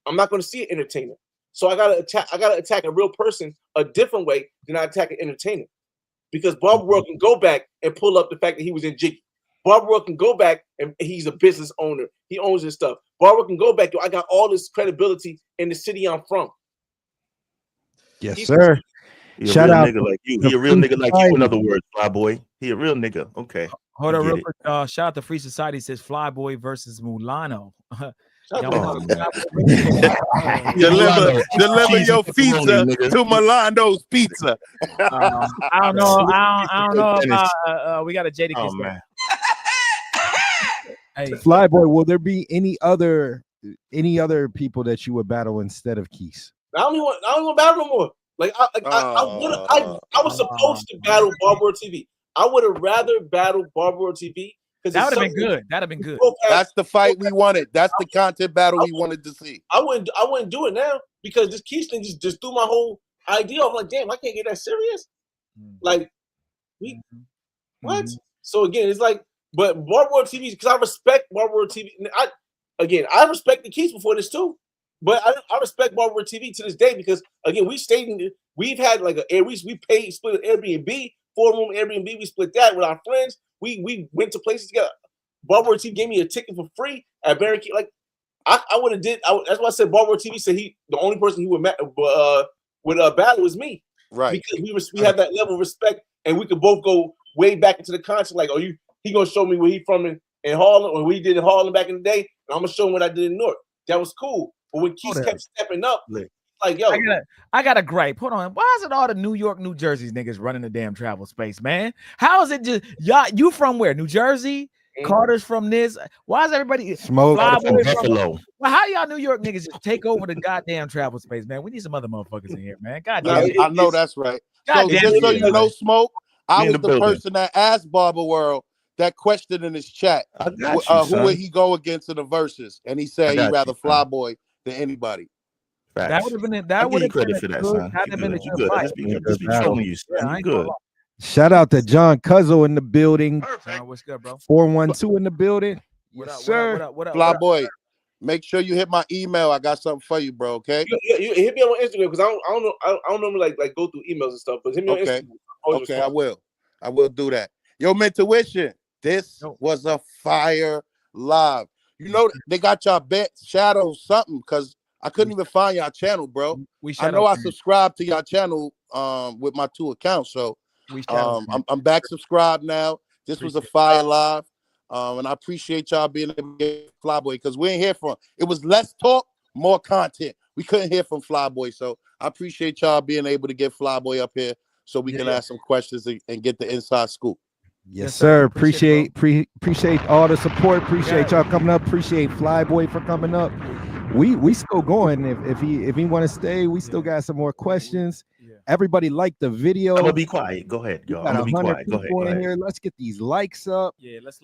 I'm not gonna see an entertainer. So I gotta attack a real person a different way than I attack an entertainer. Because Barber World can go back and pull up the fact that he was in Jiggy. Barber World can go back and he's a business owner. He owns his stuff. Barber World can go back. Yo, I got all this credibility in the city I'm from. Yes, sir. Shout out nigga like you. He a real nigga like you. In other words, Fly Boy. He a real nigga. Okay. Hold on, real quick. Shout out to Free Society. Says Fly Boy versus Mulano. Deliver your pizza to Milano's Pizza. I don't know. I don't know if we got a JD. Oh man. Hey, Flyboy, will there be any other people that you would battle instead of Quis? I don't even want to battle no more. Like I was supposed to battle Barber World TV. I would have rather battled Barber World TV. That would have been good. That'd have been good. That's the fight we wanted. That's the content battle we wanted to see. I wouldn't do it now because this Quis thing just threw my whole idea. I'm like, damn, I can't get that serious. Like, what? So again, it's like, but Barber World TV, because I respect Barber World TV. I respect the Quis before this too, but I respect Barber World TV to this day because again, we've had like we split an Airbnb, 4-room Airbnb. We split that with our friends. We went to places together. Barber World TV gave me a ticket for free at Barron Key. Like I would have did. That's why I said Barber World TV said the only person he would battle was me, right? Because we have that level of respect, and we could both go way back into the content. Like, he gonna show me where he from in Harlem, or we did in Harlem back in the day, and I'm gonna show him what I did in North. That was cool. But when Quis kept stepping up, like, yo, I got a gripe. Hold on. Why is it all the New York, New Jersey niggas running the damn travel space, man? How is it just y'all? You from where? New Jersey? Carter's from this. Why is everybody Smoke from Buffalo? Well, how y'all New York niggas just take over the goddamn travel space, man? We need some other motherfuckers in here, man. God damn it. I know that's right. God So damn just it. so you know, Smoke, I was the building. person that asked Barber World that question in his chat. Who would he go against in the verses? And he said he'd rather Flyboy than anybody. That would have been it. That would have credit for that, son. You good. I just be trolling you, son. You good. Shout out to John Cuzzo in the building. What's good, bro? 412 in the building. What Yes, up, sir. What up? Flyboy, make sure you hit my email. I got something for you, bro. Okay. You hit me on Instagram because I don't know like go through emails and stuff. But hit me on Instagram. Okay, I will do that. Yo, Mentuition, this was a fire live. You know they got y'all bet shadow something because I couldn't even find y'all channel, bro. I know I subscribed to y'all channel with my 2 accounts, so I'm back subscribed now. This was a fire live, and I appreciate y'all being able to get Flyboy because we ain't hear from. It was less talk, more content. We couldn't hear from Flyboy, so I appreciate y'all being able to get Flyboy up here so we can ask some questions and get the inside scoop. Yes, sir. Appreciate all the support. Appreciate y'all coming up. Appreciate Flyboy for coming up. We still going. If he want to stay, we still got some more questions. Everybody like the video. I'm gonna be quiet. Go ahead, y'all. I'm gonna be quiet. Go ahead. Here. Let's get these likes up.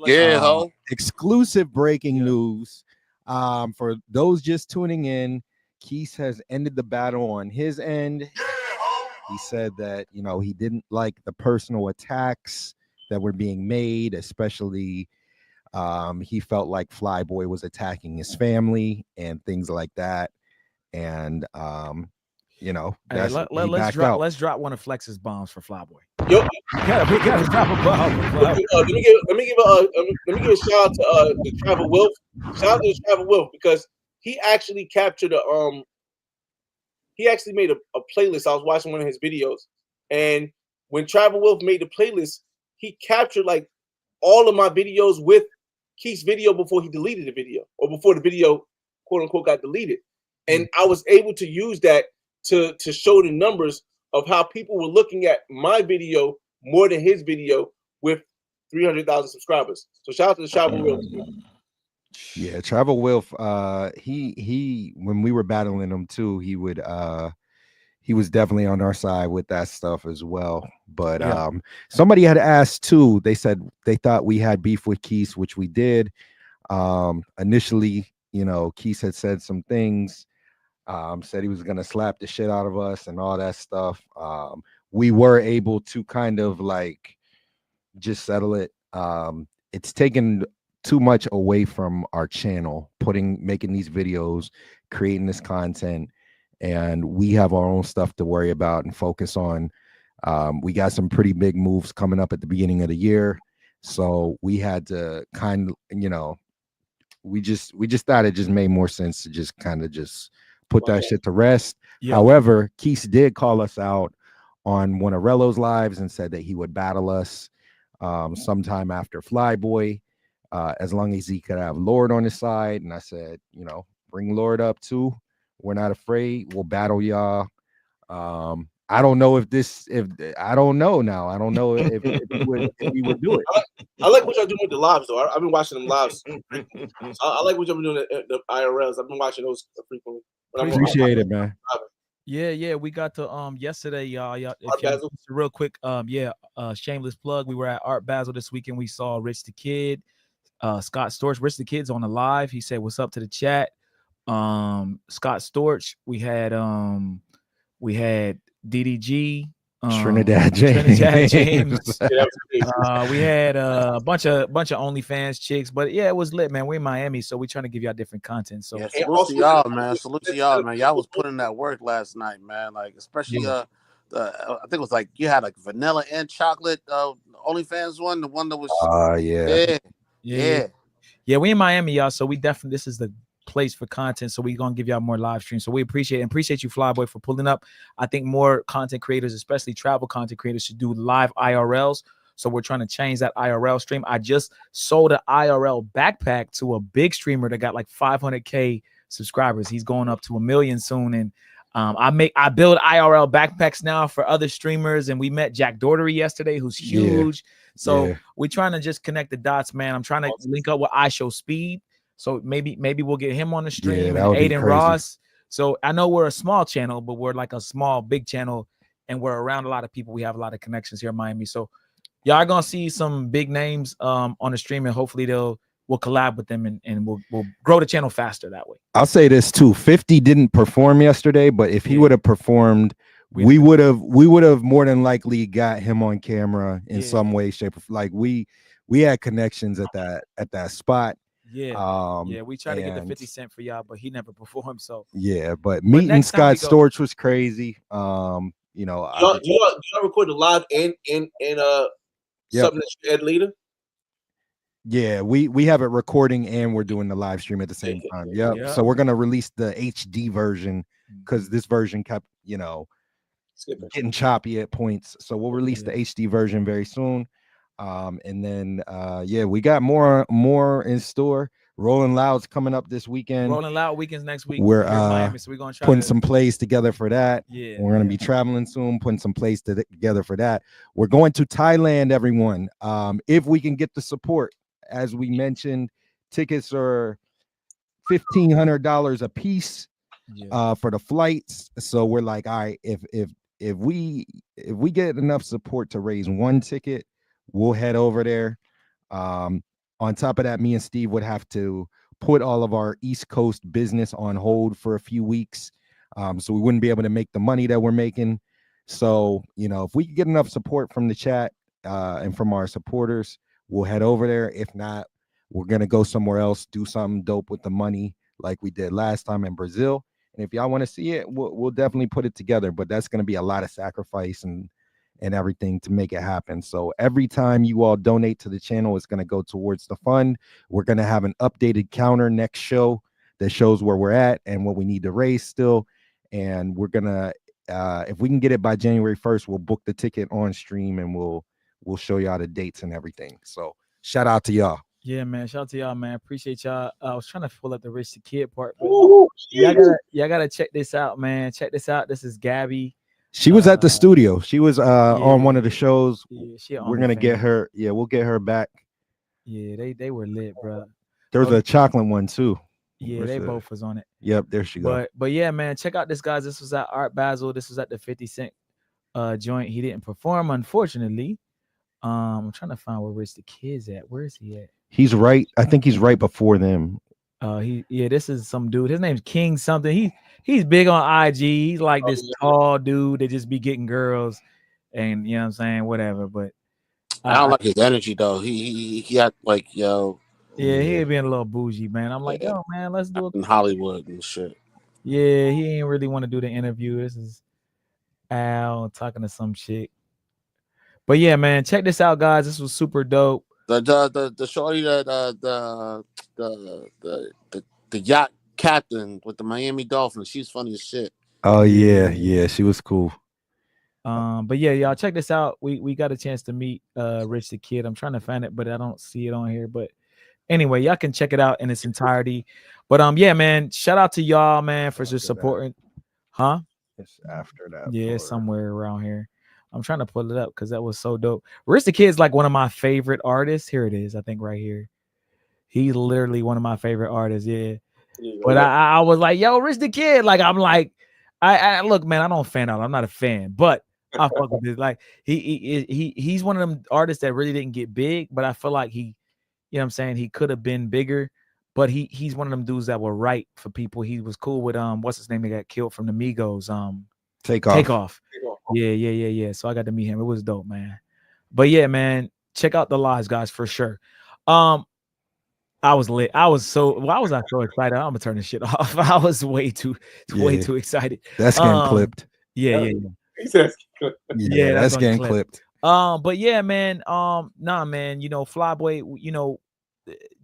Ho. Exclusive breaking news. For those just tuning in, Quis has ended the battle on his end. He said that he didn't like the personal attacks that were being made, especially he felt like Flyboy was attacking his family and things like that. And let's drop one of Flex's bombs for Flyboy. Yo, we gotta drop a bomb. Let me give a shout out to the Travel Wolf. Shout out to the Travel Wolf because he actually captured he actually made a playlist. I was watching one of his videos, and when Travel Wolf made the playlist, he captured like all of my videos with Quis video before he deleted the video, or before the video quote unquote got deleted. And I was able to use that to show the numbers of how people were looking at my video more than his video with 300,000 subscribers. So shout out to the Travel Wolf. Yeah, Travel Wolf. He when we were battling him too, he was definitely on our side with that stuff as well. But somebody had asked too. They said they thought we had beef with Quis, which we did. Initially, Quis had said some things, said he was gonna slap the shit out of us and all that stuff. We were able to kind of like just settle it. It's taken too much away from our channel, making these videos, creating this content, and we have our own stuff to worry about and focus on. We got some pretty big moves coming up at the beginning of the year, so we had to we just thought it just made more sense to just kind of just put that shit to rest. However, Quis did call us out on one of Rello's lives and said that he would battle us sometime after Flyboy, as long as he could have Lord on his side. And I said, bring Lord up too. We're not afraid. We'll battle y'all. I don't know if I don't know now. I don't know if he would do it. I like what y'all doing with the lives though. I've been watching them lives. I like what y'all been doing the IRLs. I've been watching those frequently. Appreciate it, man. Yeah, we got to yesterday, y'all. Real quick, shameless plug. We were at Art Basel this weekend. We saw Rich the Kid, Scott Storch. Rich the Kid's on the live. He said, "What's up?" to the chat. Scott Storch. We had DDG. Trinidad James. We had a bunch of OnlyFans chicks, but yeah, it was lit, man. We're in Miami, so we're trying to give y'all different content. So salute to y'all, man. Salute to y'all, man. Y'all was putting that work last night, man. Like especially I think it was like you had like vanilla and chocolate OnlyFans one, the one that was yeah. We in Miami, y'all. So we definitely this is the place for content, so we're gonna give y'all more live streams. So we appreciate you, Flyboy, for pulling up. I think more content creators, especially travel content creators, should do live IRLs. So we're trying to change that IRL stream. I just sold an IRL backpack to a big streamer that got like 500K subscribers. He's going up to 1 million soon, and I build IRL backpacks now for other streamers. And we met Jack Daugherty yesterday, who's huge. So we're trying to just connect the dots, man. I'm trying to link up with iShowSpeed. So maybe we'll get him on the stream, and Aiden Ross. So I know we're a small channel, but we're like a small, big channel, and we're around a lot of people. We have a lot of connections here in Miami. So y'all are gonna see some big names on the stream, and hopefully we'll collab with them, and we'll grow the channel faster that way. I'll say this too: 50 didn't perform yesterday, but if he would have performed, we would have more than likely got him on camera in some way, shape, or like we had connections at that spot. We tried to get the 50 Cent for y'all, but he never performed. So but meeting Scott Storch was crazy. Do y'all record the live and something that you add later? Yeah, we have it recording and we're doing the live stream at the same time. So we're gonna release the HD version because this version kept getting choppy at points. So we'll release the HD version very soon. And then we got more in store. Rolling Loud's coming up this weekend. Rolling Loud weekends next week. We're Miami, so we're gonna try putting some plays together for that. We're gonna be traveling soon, putting some plays together for that. We're going to Thailand, everyone. If we can get the support, as we mentioned, tickets are $1,500 a piece for the flights. So we're like, all right, if we get enough support to raise one ticket, we'll head over there. On top of that, me and Steve would have to put all of our East Coast business on hold for a few weeks. So we wouldn't be able to make the money that we're making. So, if we could get enough support from the chat and from our supporters, we'll head over there. If not, we're going to go somewhere else, do something dope with the money like we did last time in Brazil. And if y'all want to see it, we'll definitely put it together. But that's going to be a lot of sacrifice and everything to make it happen. So every time you all donate to the channel, it's going to go towards the fund. We're going to have an updated counter next show that shows where we're at and what we need to raise still. And we're going to, if we can get it by January 1st, we'll book the ticket on stream and we'll show y'all the dates and everything. So shout out to y'all. Yeah, man. Shout out to y'all, man. Appreciate y'all. I was trying to pull up the Rich the Kid part. Y'all gotta check this out, man. Check this out. This is Gabby. She was at the studio. She was on one of the shows. We're gonna get her. Yeah, we'll get her back. Yeah, they were lit, bro. There was a chocolate one too. Yeah, they both was on it. Yep, there she goes. But yeah, man, check out this, guys. This was at Art Basel. This was at the 50 Cent joint. He didn't perform, unfortunately. I'm trying to find where Rich the Kid's at. Where is he at? He's right. I think he's right before them. This is some dude. His name's King something. He's big on IG. He's like this tall dude that just be getting girls, and you know what I'm saying, whatever. But I don't like his energy though. He had like yo. Yeah, he being a little bougie, man. I'm like, yo, man, let's do it in Hollywood and shit. Yeah, he ain't really want to do the interview. This is Al talking to some chick. But yeah, man, check this out, guys. This was super dope. The shorty that the yacht captain with the Miami Dolphins. She's funny as shit. Oh yeah, she was cool. But yeah, y'all check this out. We got a chance to meet Rich the Kid. I'm trying to find it, but I don't see it on here. But anyway, y'all can check it out in its entirety. But yeah, man, shout out to y'all, man, for just supporting. Huh? It's after that. Yeah, it's somewhere around here. I'm trying to pull it up because that was so dope. Rich the Kid's like one of my favorite artists. Here it is, I think right here. He's literally one of my favorite artists. Yeah. But I was like, yo, Rich the Kid. Like, I'm like, I look, man, I don't fan out. I'm not a fan, but I fuck with this. Like, he's one of them artists that really didn't get big, but I feel like he, you know what I'm saying, he could have been bigger. But he's one of them dudes that were right for people. He was cool with what's his name? He got killed from the Migos. Takeoff. Yeah. So I got to meet him. It was dope, man. But yeah, man, check out the lives, guys, for sure. I was lit. Why was I so excited? I'm gonna turn this shit off. I was way too excited. That's getting clipped. Yeah. Yeah, that's getting clipped. But yeah, man. Nah, man. You know, Flyboy. You know,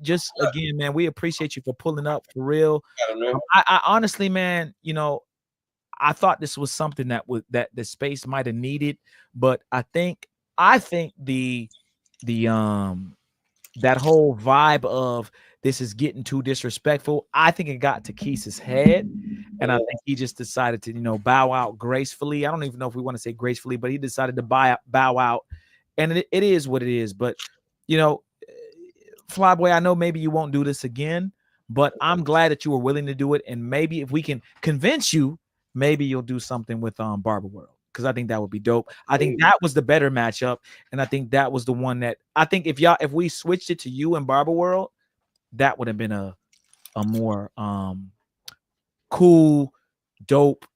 just again, man, we appreciate you for pulling up for real. I honestly, man, you know, I thought this was something that the space might have needed, but I think the that whole vibe of this is getting too disrespectful, I think it got to Quis's head, and I think he just decided to, you know, bow out gracefully. I don't even know if we want to say gracefully, but he decided to bow out, and it is what it is. But you know, Flyboy, I know maybe you won't do this again, but I'm glad that you were willing to do it, and maybe if we can convince you, maybe you'll do something with Barber World, because I think that would be dope. I think that was the better matchup, and I think that was the one that I think if we switched it to you and Barber World, that would have been a more cool, dope,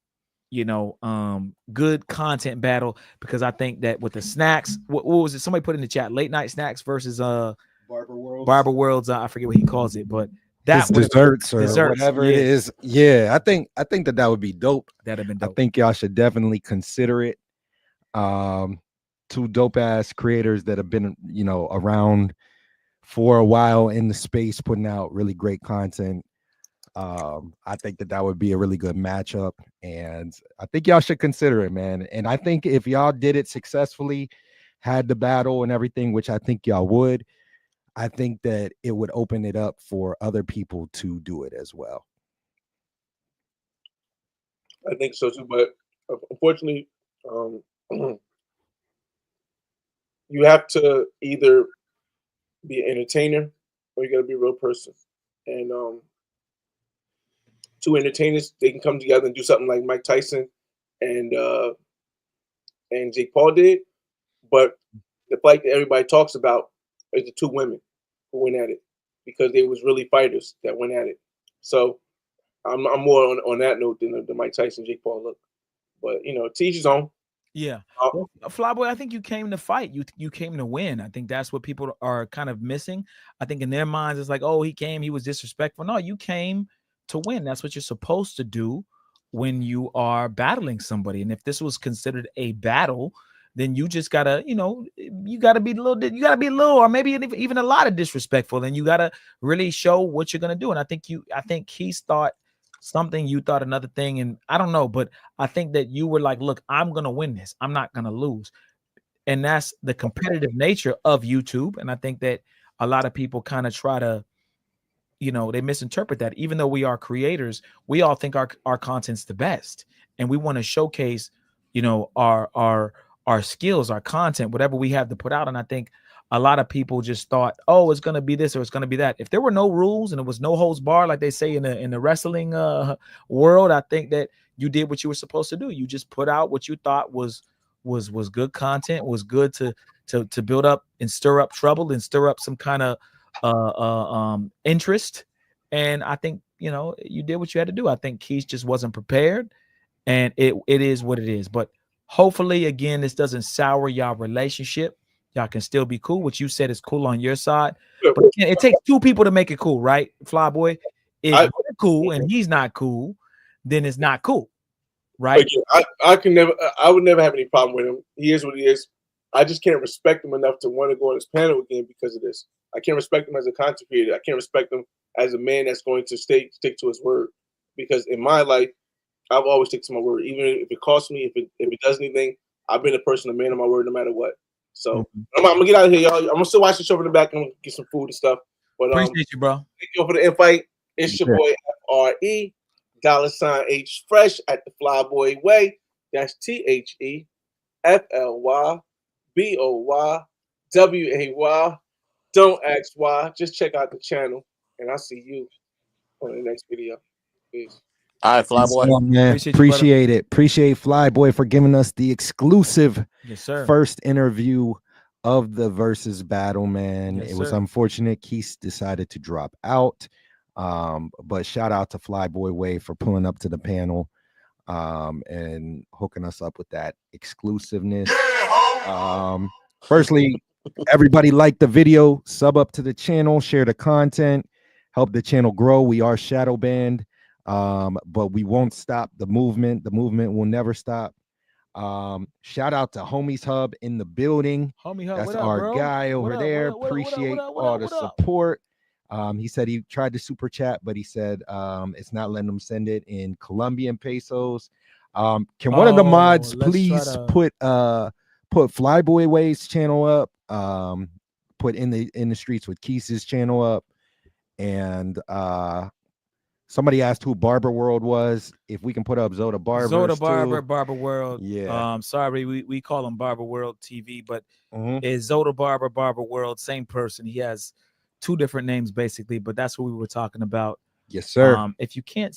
you know, good content battle, because I think that with the snacks, what was it? Somebody put in the chat, late night snacks versus Barber Worlds. I forget what he calls it, but that desserts or whatever it is. Yeah, I think that would be dope. That'd have been dope. I think y'all should definitely consider it. Two dope ass creators that have been, you know, around for a while in the space, putting out really great content. I think that would be a really good matchup, and I think y'all should consider it, man. And I think if y'all did it successfully, had the battle and everything, which I think y'all would, I think that it would open it up for other people to do it as well. I think so too, but unfortunately, you have to either be an entertainer or you got to be a real person. And two entertainers, they can come together and do something like Mike Tyson and Jake Paul did. But the fight that everybody talks about is the two women who went at it, because they was really fighters that went at it. So I'm more on that note than the Mike Tyson Jake Paul look. But you know, to each his own. Yeah. Well, Flyboy, I think you came to fight. You came to win. I think that's what people are kind of missing. I think in their minds it's like, oh, he was disrespectful. No, you came to win. That's what you're supposed to do when you are battling somebody. And if this was considered a battle, then you just gotta, you know, you gotta be a little, or maybe even a lot of disrespectful. And you gotta really show what you're gonna do. And I think he's thought something, you thought another thing, and I don't know, but I think that you were like, look, I'm gonna win this. I'm not gonna lose. And that's the competitive nature of YouTube. And I think that a lot of people kind of try to, you know, they misinterpret that. Even though we are creators, we all think our content's the best, and we want to showcase, you know, our skills, our content, whatever we have to put out. And I think a lot of people just thought, oh, it's gonna be this or it's gonna be that. If there were no rules and it was no holds bar, like they say in the wrestling world, I think that you did what you were supposed to do. You just put out what you thought was good content, was good to build up and stir up trouble and stir up some kind of interest, and I think you did what you had to do. I think Quis just wasn't prepared, and it is what it is. But hopefully, again, this doesn't sour y'all relationship. Y'all can still be cool. What you said is cool on your side, but again, it takes two people to make it cool, right, Flyboy? If we're cool and he's not cool, then it's not cool, right? Again, I would never have any problem with him. He is what he is. I just can't respect him enough to want to go on this panel again because of this. I can't respect him as a content creator. I can't respect him as a man that's going to stick to his word. Because in my life, I've always stick to my word, even if it costs me, if it does anything. I've been a man of my word, no matter what. So I'm gonna get out of here, y'all. I'm gonna still watch the show in the back and get some food and stuff. But appreciate you, bro. Thank you for the invite. It's your boy FRE $H Fresh at the Flyboy Way. That's TheFlyBoyway. Don't ask why. Just check out the channel, and I'll see you on the next video. Peace. All right, Flyboy. Man. Appreciate it. Appreciate Flyboy for giving us the exclusive first interview of the versus battle, man. It was unfortunate Quis decided to drop out. But shout out to Flyboy Way for pulling up to the panel and hooking us up with that exclusiveness. Firstly, everybody like the video, sub up to the channel, share the content, help the channel grow. We are shadow banned, but we won't stop the movement. The movement will never stop. Shout out to Homies Hub in the building. Homie Hub, that's what up, our bro? guy over What up, there. what up, what up, Appreciate what up, all the what up? support. He said he tried to super chat, but he said it's not letting him send it in Colombian pesos. Can one of the mods please put Flyboy Way's channel up? Put in the streets with Quis's channel up, and somebody asked who Barber World was. If we can put up Zoda Barber, Barber World. Yeah. Sorry, we call him Barber World TV, but it's Zoda Barber World, same person. He has two different names basically, but that's what we were talking about. Yes, sir. If you can't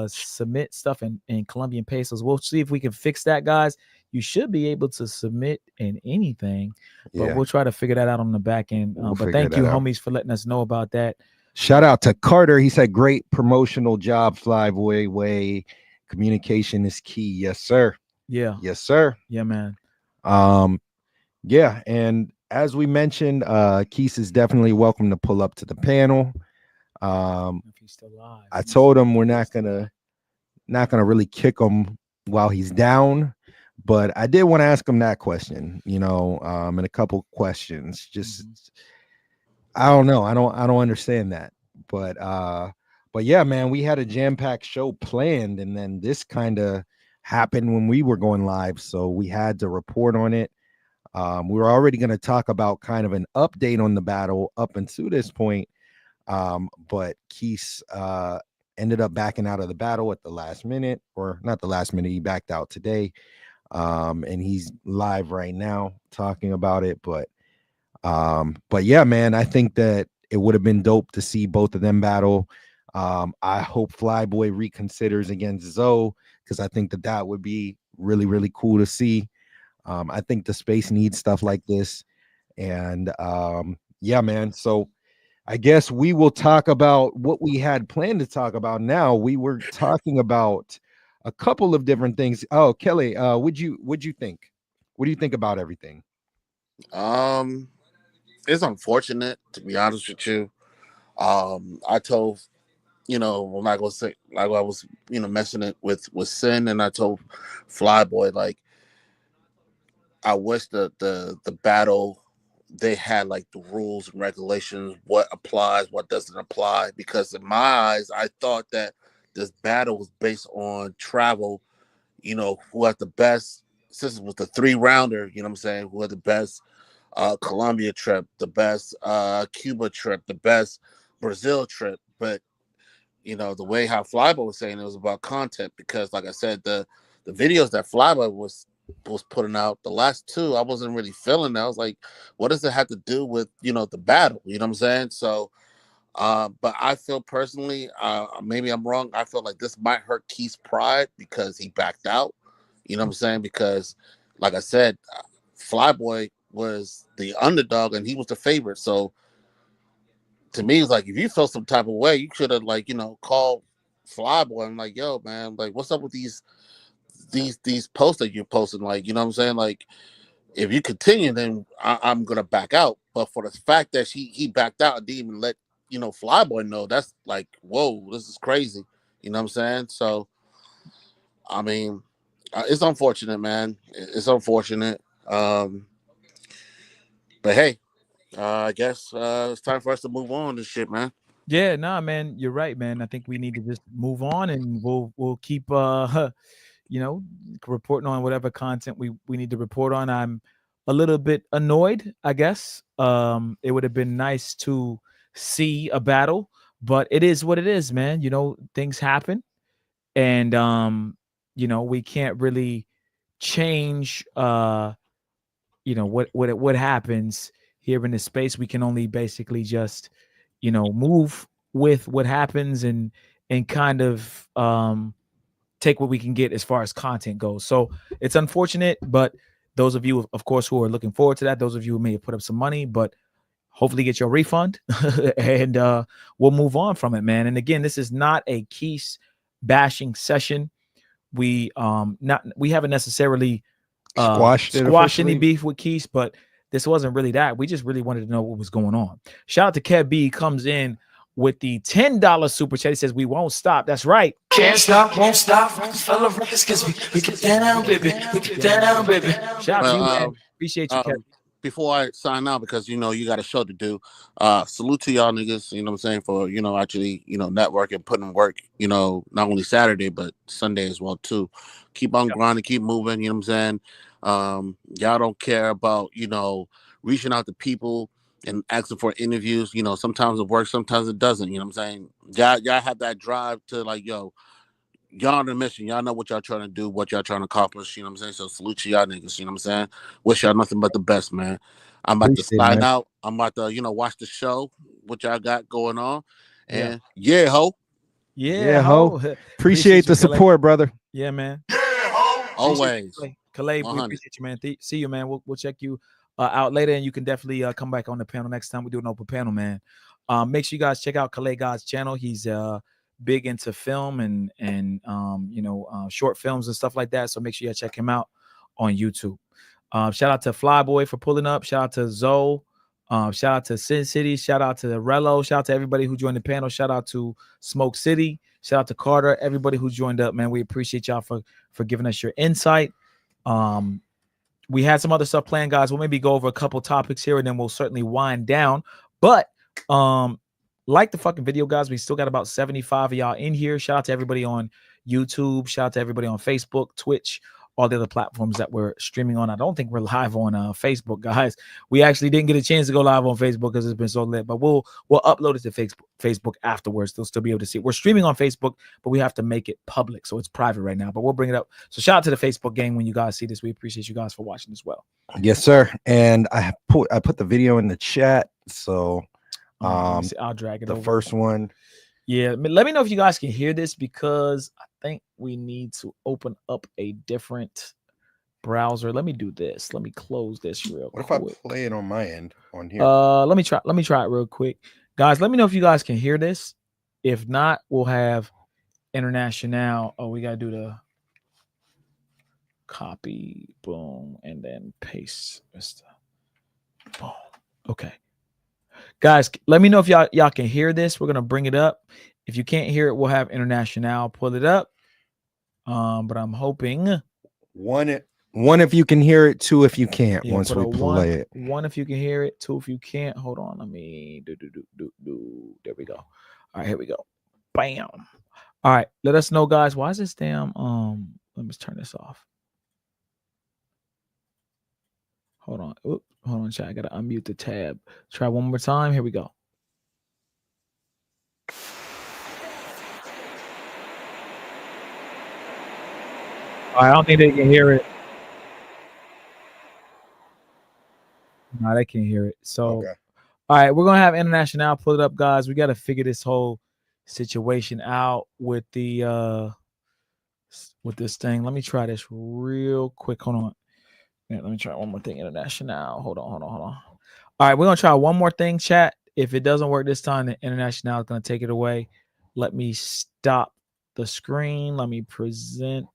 submit stuff in Colombian pesos, we'll see if we can fix that, guys. You should be able to submit in anything, but we'll try to figure that out on the back end. But thank you, homies, for letting us know about that. Shout out to Carter. He said, great promotional job, Flyboy Way. Communication is key. Yes, sir. Yeah. Yes, sir. Yeah, man. Yeah, and as we mentioned, Quis is definitely welcome to pull up to the panel. If he's still live. I told him we're not gonna really kick him while he's down, but I did want to ask him that question, and a couple questions. Just I don't know. I don't understand that. But yeah, man, we had a jam-packed show planned, and then this kind of happened when we were going live, so we had to report on it. We were already going to talk about kind of an update on the battle up until this point, but Quis ended up backing out of the battle at the last minute, or not the last minute. He backed out today, and he's live right now talking about it. But yeah, man, I think that it would have been dope to see both of them battle. I hope Flyboy reconsiders against Zoe, because I think that would be really, really cool to see. I think the space needs stuff like this. And yeah, man. So I guess we will talk about what we had planned to talk about now. We were talking about a couple of different things. Oh, Kelly, what'd you think? What do you think about everything? It's unfortunate, to be honest with you. I told, I'm not gonna say, like I was, mentioning it with Sin, and I told Flyboy, like, I wish the battle, they had like the rules and regulations, what applies, what doesn't apply. Because in my eyes, I thought that this battle was based on travel, who had the best, since it was the 3-rounder, who had the best Colombia trip, the best Cuba trip, the best Brazil trip. But the way how Flyboy was saying, it was about content, because like I said, the videos that Flyboy was putting out, the last two, I wasn't really feeling that. I was like, what does it have to do with the battle? You know what I'm saying? So but I feel personally, maybe I'm wrong, I feel like this might hurt Quis' pride because he backed out. You know what I'm saying? Because like I said, Flyboy was the underdog and he was the favorite. So to me, it's like if you felt some type of way, you should have like called Flyboy and like, yo, man, like what's up with these posts that you're posting? Like, you know what I'm saying? Like, if you continue, then I'm gonna back out. But for the fact that he backed out and didn't even let Flyboy know, that's like, whoa, this is crazy. You know what I'm saying? So, I mean, it's unfortunate, man. It's unfortunate. But hey, I guess it's time for us to move on to shit, man. Yeah, nah, man, you're right, man. I think we need to just move on, and we'll keep reporting on whatever content we need to report on. I'm a little bit annoyed, I guess. It would have been nice to see a battle, but it is what it is, man. Things happen, and we can't really change what happens here in this space. We can only basically just move with what happens and kind of take what we can get as far as content goes. So it's unfortunate, but those of you, of course, who are looking forward to that, those of you who may have put up some money, but hopefully get your refund and we'll move on from it, man. And again, this is not a Quis bashing session. We haven't necessarily squashed any beef with Quis, but this wasn't really that. We just really wanted to know what was going on. Shout out to Kev B, comes in with the $10 super chat. He says, we won't stop. That's right. Can't stop, won't stop. Fellow records, cause we get down, baby. We get down, baby. Shout out to you, man. Appreciate you, Kev. Before I sign out, because you got a show to do, salute to y'all niggas, you know what I'm saying, for actually networking, putting work, not only Saturday but Sunday as well too. Keep on grinding, keep moving, you know what I'm saying. Y'all don't care about reaching out to people and asking for interviews. Sometimes it works, sometimes it doesn't, you know what I'm saying. Y'all have that drive to like, yo, y'all on the mission. Y'all know what y'all trying to do, what y'all trying to accomplish. You know what I'm saying? So salute to y'all niggas. You know what I'm saying? Wish y'all nothing but the best, man. I'm about to sign out. I'm about to, watch the show, what y'all got going on. And yeah, ho. Yeah, ho. Appreciate the support, brother. Yeah, man. Always. Collab, we appreciate you, man. See you, man. We'll check you out later, and you can definitely come back on the panel next time we do an open panel, man. Make sure you guys check out Collab God's channel. He's big into film and short films and stuff like that. So make sure you check him out on YouTube. Shout out to Flyboy for pulling up. Shout out to Zoe. Shout out to Sin City. Shout out to Rello. Shout out to everybody who joined the panel. Shout out to Smoke City. Shout out to Carter. Everybody who joined up, man. We appreciate y'all for giving us your insight. We had some other stuff planned, guys. We'll maybe go over a couple topics here, and then we'll certainly wind down. But like the fucking video, guys. We still got about 75 of y'all in here. Shout out to everybody on YouTube. Shout out to everybody on Facebook, Twitch, all the other platforms that we're streaming on. I don't think we're live on Facebook, guys. We actually didn't get a chance to go live on Facebook because it's been so lit. But we'll upload it to Facebook afterwards. They'll still be able to see it. We're streaming on Facebook, but we have to make it public, so it's private right now. But we'll bring it up. So shout out to the Facebook gang when you guys see this. We appreciate you guys for watching as well. Yes, sir. And I put the video in the chat. So I'll drag it the over. first one. Yeah, let me know if you guys can hear this, because I think we need to open up a different browser. Let me do this. Let me close this real quick. What if I play it on my end on here? Let me try it real quick. Guys, let me know if you guys can hear this. If not, we'll have International. Oh, we gotta do the copy, boom, and then paste. Boom. Okay. Guys, let me know if y'all can hear this. We're gonna bring it up. If you can't hear it, we'll have International pull it up. But I'm hoping one if you can hear it, two if you can't. Yeah, once we play it, one if you can hear it, two if you can't. Hold on, let me do. There we go. All right, here we go. Bam. All right, let us know, guys. Why is this damn let me turn this off. Hold on. Hold on, chat. I gotta unmute the tab. Try one more time. Here we go. I don't think they can hear it. No, they can't hear it. So, okay. All right, we're gonna have International pull it up, guys. We got to figure this whole situation out with the with this thing. Let me try this real quick. Hold on. Yeah, let me try one more thing. International. Hold on. All right, we're gonna try one more thing, chat, If it doesn't work this time, the International is going to take it away. Let me stop the screen. Let me present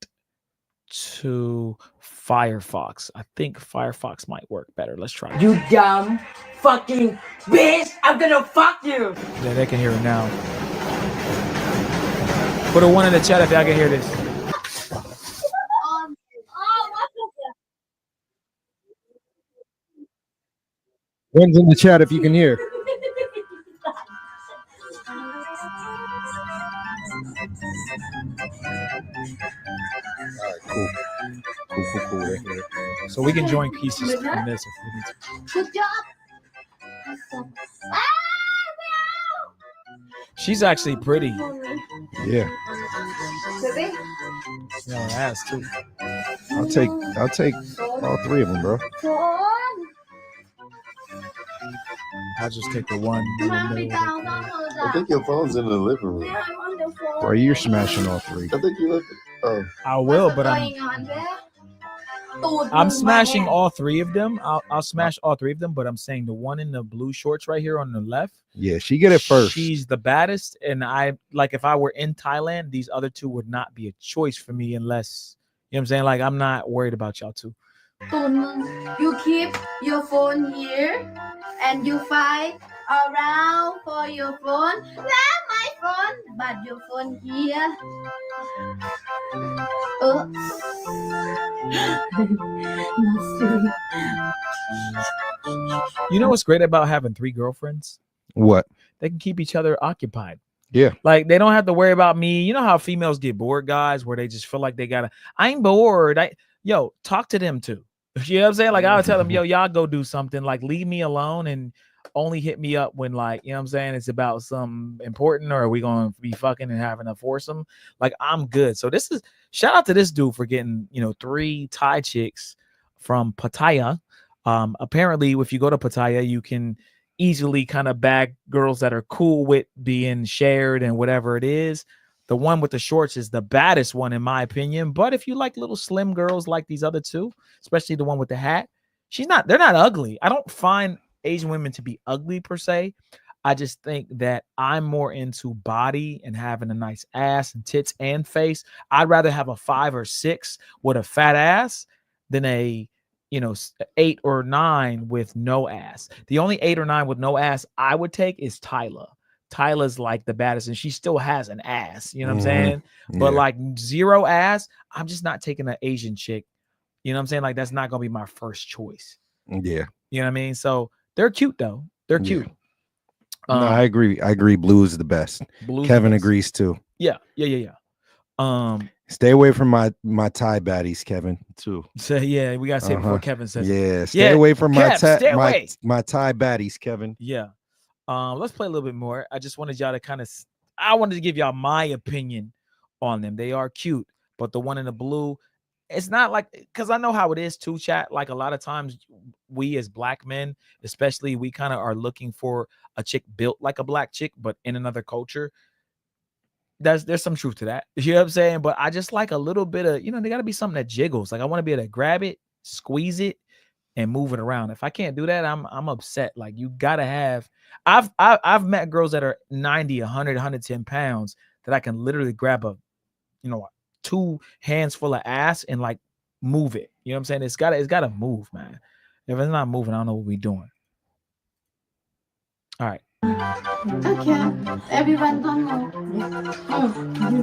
to Firefox. I think Firefox might work better. Let's try it. You dumb fucking bitch! I'm gonna fuck you! Yeah, they can hear it now. Put a 1 in the chat if y'all can hear this. One's in the chat if you can hear. All right, cool. Cool. Right here. So we can join pieces from this if we need to. Good job. She's actually pretty. Yeah. Yeah, ass too. I'll take all 3 of them, bro. I'll just take the 1 in the middle. I think your phone's in the living room. Bro, you're smashing all 3. I think you left it. Oh. I will, but I'm smashing all 3 of them. I'll smash all 3 of them, but I'm saying the one in the blue shorts right here on the left. Yeah, she get it first. She's the baddest, and I like if I were in Thailand, these other 2 would not be a choice for me unless, you know what I'm saying? Like, I'm not worried about y'all 2. You keep your phone here and you fight around for your phone. Where my phone? But your phone here. You know what's great about having 3 girlfriends? What? They can keep each other occupied. Yeah. Like, they don't have to worry about me. You know how females get bored, guys, where they just feel like they gotta, I'm bored. Yo, talk to them too. You know what I'm saying? Like, I would tell them, yo, y'all go do something. Like, leave me alone and only hit me up when, like, you know what I'm saying, it's about something important, or are we going to be fucking and having a foursome? Like, I'm good. So this is, shout out to this dude for getting, 3 Thai chicks from Pattaya. Apparently, if you go to Pattaya, you can easily kind of bag girls that are cool with being shared and whatever it is. The one with the shorts is the baddest one, in my opinion. But if you like little slim girls like these other 2, especially the one with the hat, they're not ugly. I don't find Asian women to be ugly per se. I just think that I'm more into body and having a nice ass and tits and face. I'd rather have a 5 or 6 with a fat ass than a 8 or 9 with no ass. The only 8 or 9 with no ass I would take is Tyla. Tyla's like the baddest, and she still has an ass. You know what I'm saying? Yeah. But like 0 ass, I'm just not taking an Asian chick. You know what I'm saying? Like, that's not gonna be my first choice. Yeah. You know what I mean? So they're cute though. They're cute. No, I agree. Blue is the best. Kevin agrees too. Yeah. Stay away from my Thai baddies, Kevin, too. So yeah, we gotta say it before Kevin says yeah, stay away from my Thai baddies, Kevin. Yeah. Let's play a little bit more. I just wanted y'all to I wanted to give y'all my opinion on them. They are cute, but the one in the blue, it's not like, because I know how it is too, chat. Like, a lot of times we as black men, especially, we kind of are looking for a chick built like a black chick, but in another culture. There's some truth to that. You know what I'm saying? But I just like a little bit of, they got to be something that jiggles. Like, I want to be able to grab it, squeeze it, and move it around. If I can't do that, I'm upset. Like, you gotta have. I've met girls that are 90, 100, 110 pounds that I can literally grab a, 2 hands full of ass and like move it. You know what I'm saying? It's gotta move, man. If it's not moving, I don't know what we're doing. All right. Okay, everyone don't know.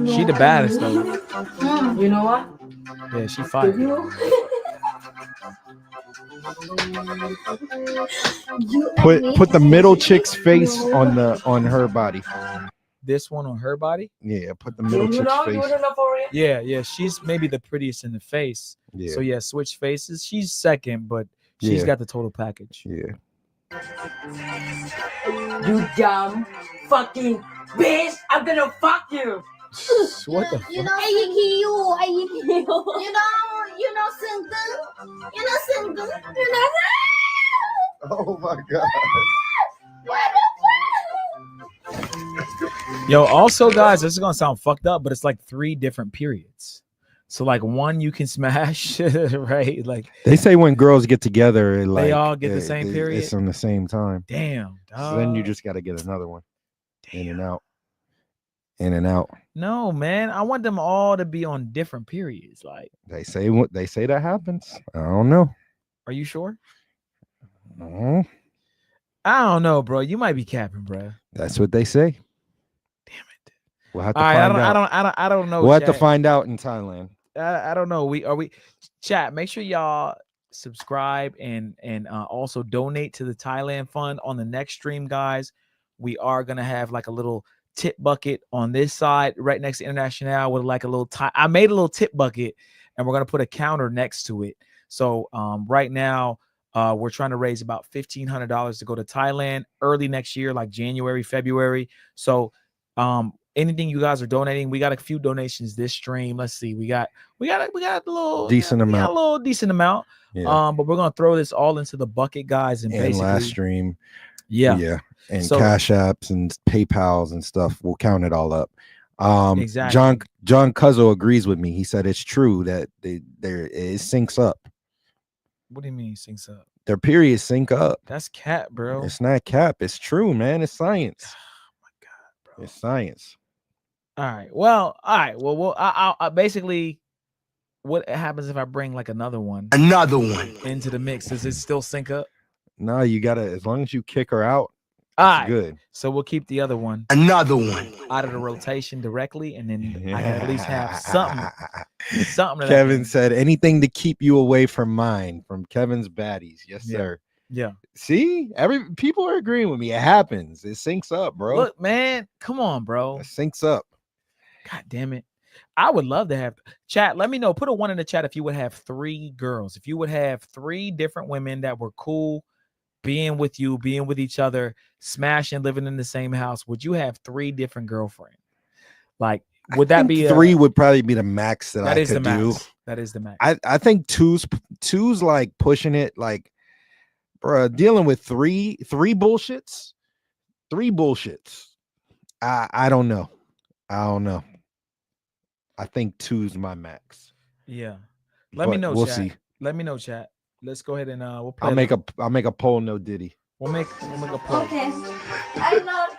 She the baddest though. You know what? Yeah, she fine. Put the middle chick's face on her body. This one on her body? Yeah, put the middle chick's face. Yeah, she's maybe the prettiest in the face. Yeah. So yeah, switch faces. She's second, but she's got the total package. Yeah. You dumb fucking bitch! I'm gonna fuck you. What the? You know, single. Oh my god. Yo, also guys, this is gonna sound fucked up, but it's like 3 different periods. So like one you can smash, right? Like they say when girls get together, they all get the same period. It's on the same time. Damn, So then you just got to get another one. In and out. In and out. No, man. I want them all to be on different periods. Like they say that happens. I don't know. Are you sure? I don't know, bro. You might be capping, bro. That's what they say. Damn it. We'll have to find out. I don't know. We'll have to find out in Thailand. I don't know. We chat. Make sure y'all subscribe and also donate to the Thailand fund on the next stream, guys. We are gonna have like a little tip bucket on this side right next to International with like a little I made a little tip bucket and we're gonna put a counter next to it. So right now we're trying to raise about $1,500 to go to Thailand early next year, like January, February. So anything you guys are donating, we got a few donations this stream. Let's see, we got a little decent amount. A little decent amount. Yeah. But we're gonna throw this all into the bucket, guys, and basically last stream. Yeah. And Cash Apps and PayPals and stuff. We'll count it all up. Exactly. John Cuzzo agrees with me. He said it's true that it syncs up. What do you mean syncs up? Their periods sync up. That's cap, bro. It's not cap. It's true, man. It's science. Oh my god, bro. It's science. All right. Well, I'll basically, what happens if I bring like another one into the mix? Does it still sync up? No, you gotta, as long as you kick her out. All right, good. So we'll keep the other one out of the rotation directly, and then I can at least have something. Kevin said anything to keep you away from mine, from Kevin's baddies. Yes, sir. Yeah. See, people are agreeing with me. It happens. It syncs up, bro. Look, man, come on, bro. It syncs up. God damn it. I would love to have chat. Let me know. Put a 1 in the chat if you would have 3 girls. If you would have 3 different women that were cool, being with you, being with each other, smashing, living in the same house, would you have 3 different girlfriends? Like, would that be 3 would probably be the max that I is could the max. do. That is the max. I think two's like pushing it, like, bro, dealing with three bullshits. I don't know. I think 2's my max. Yeah. Let me know. We'll chat. see. Let me know, chat. Let's go ahead and we'll play. I'll make a poll. No Diddy. We'll make a poll. Okay. I'm not.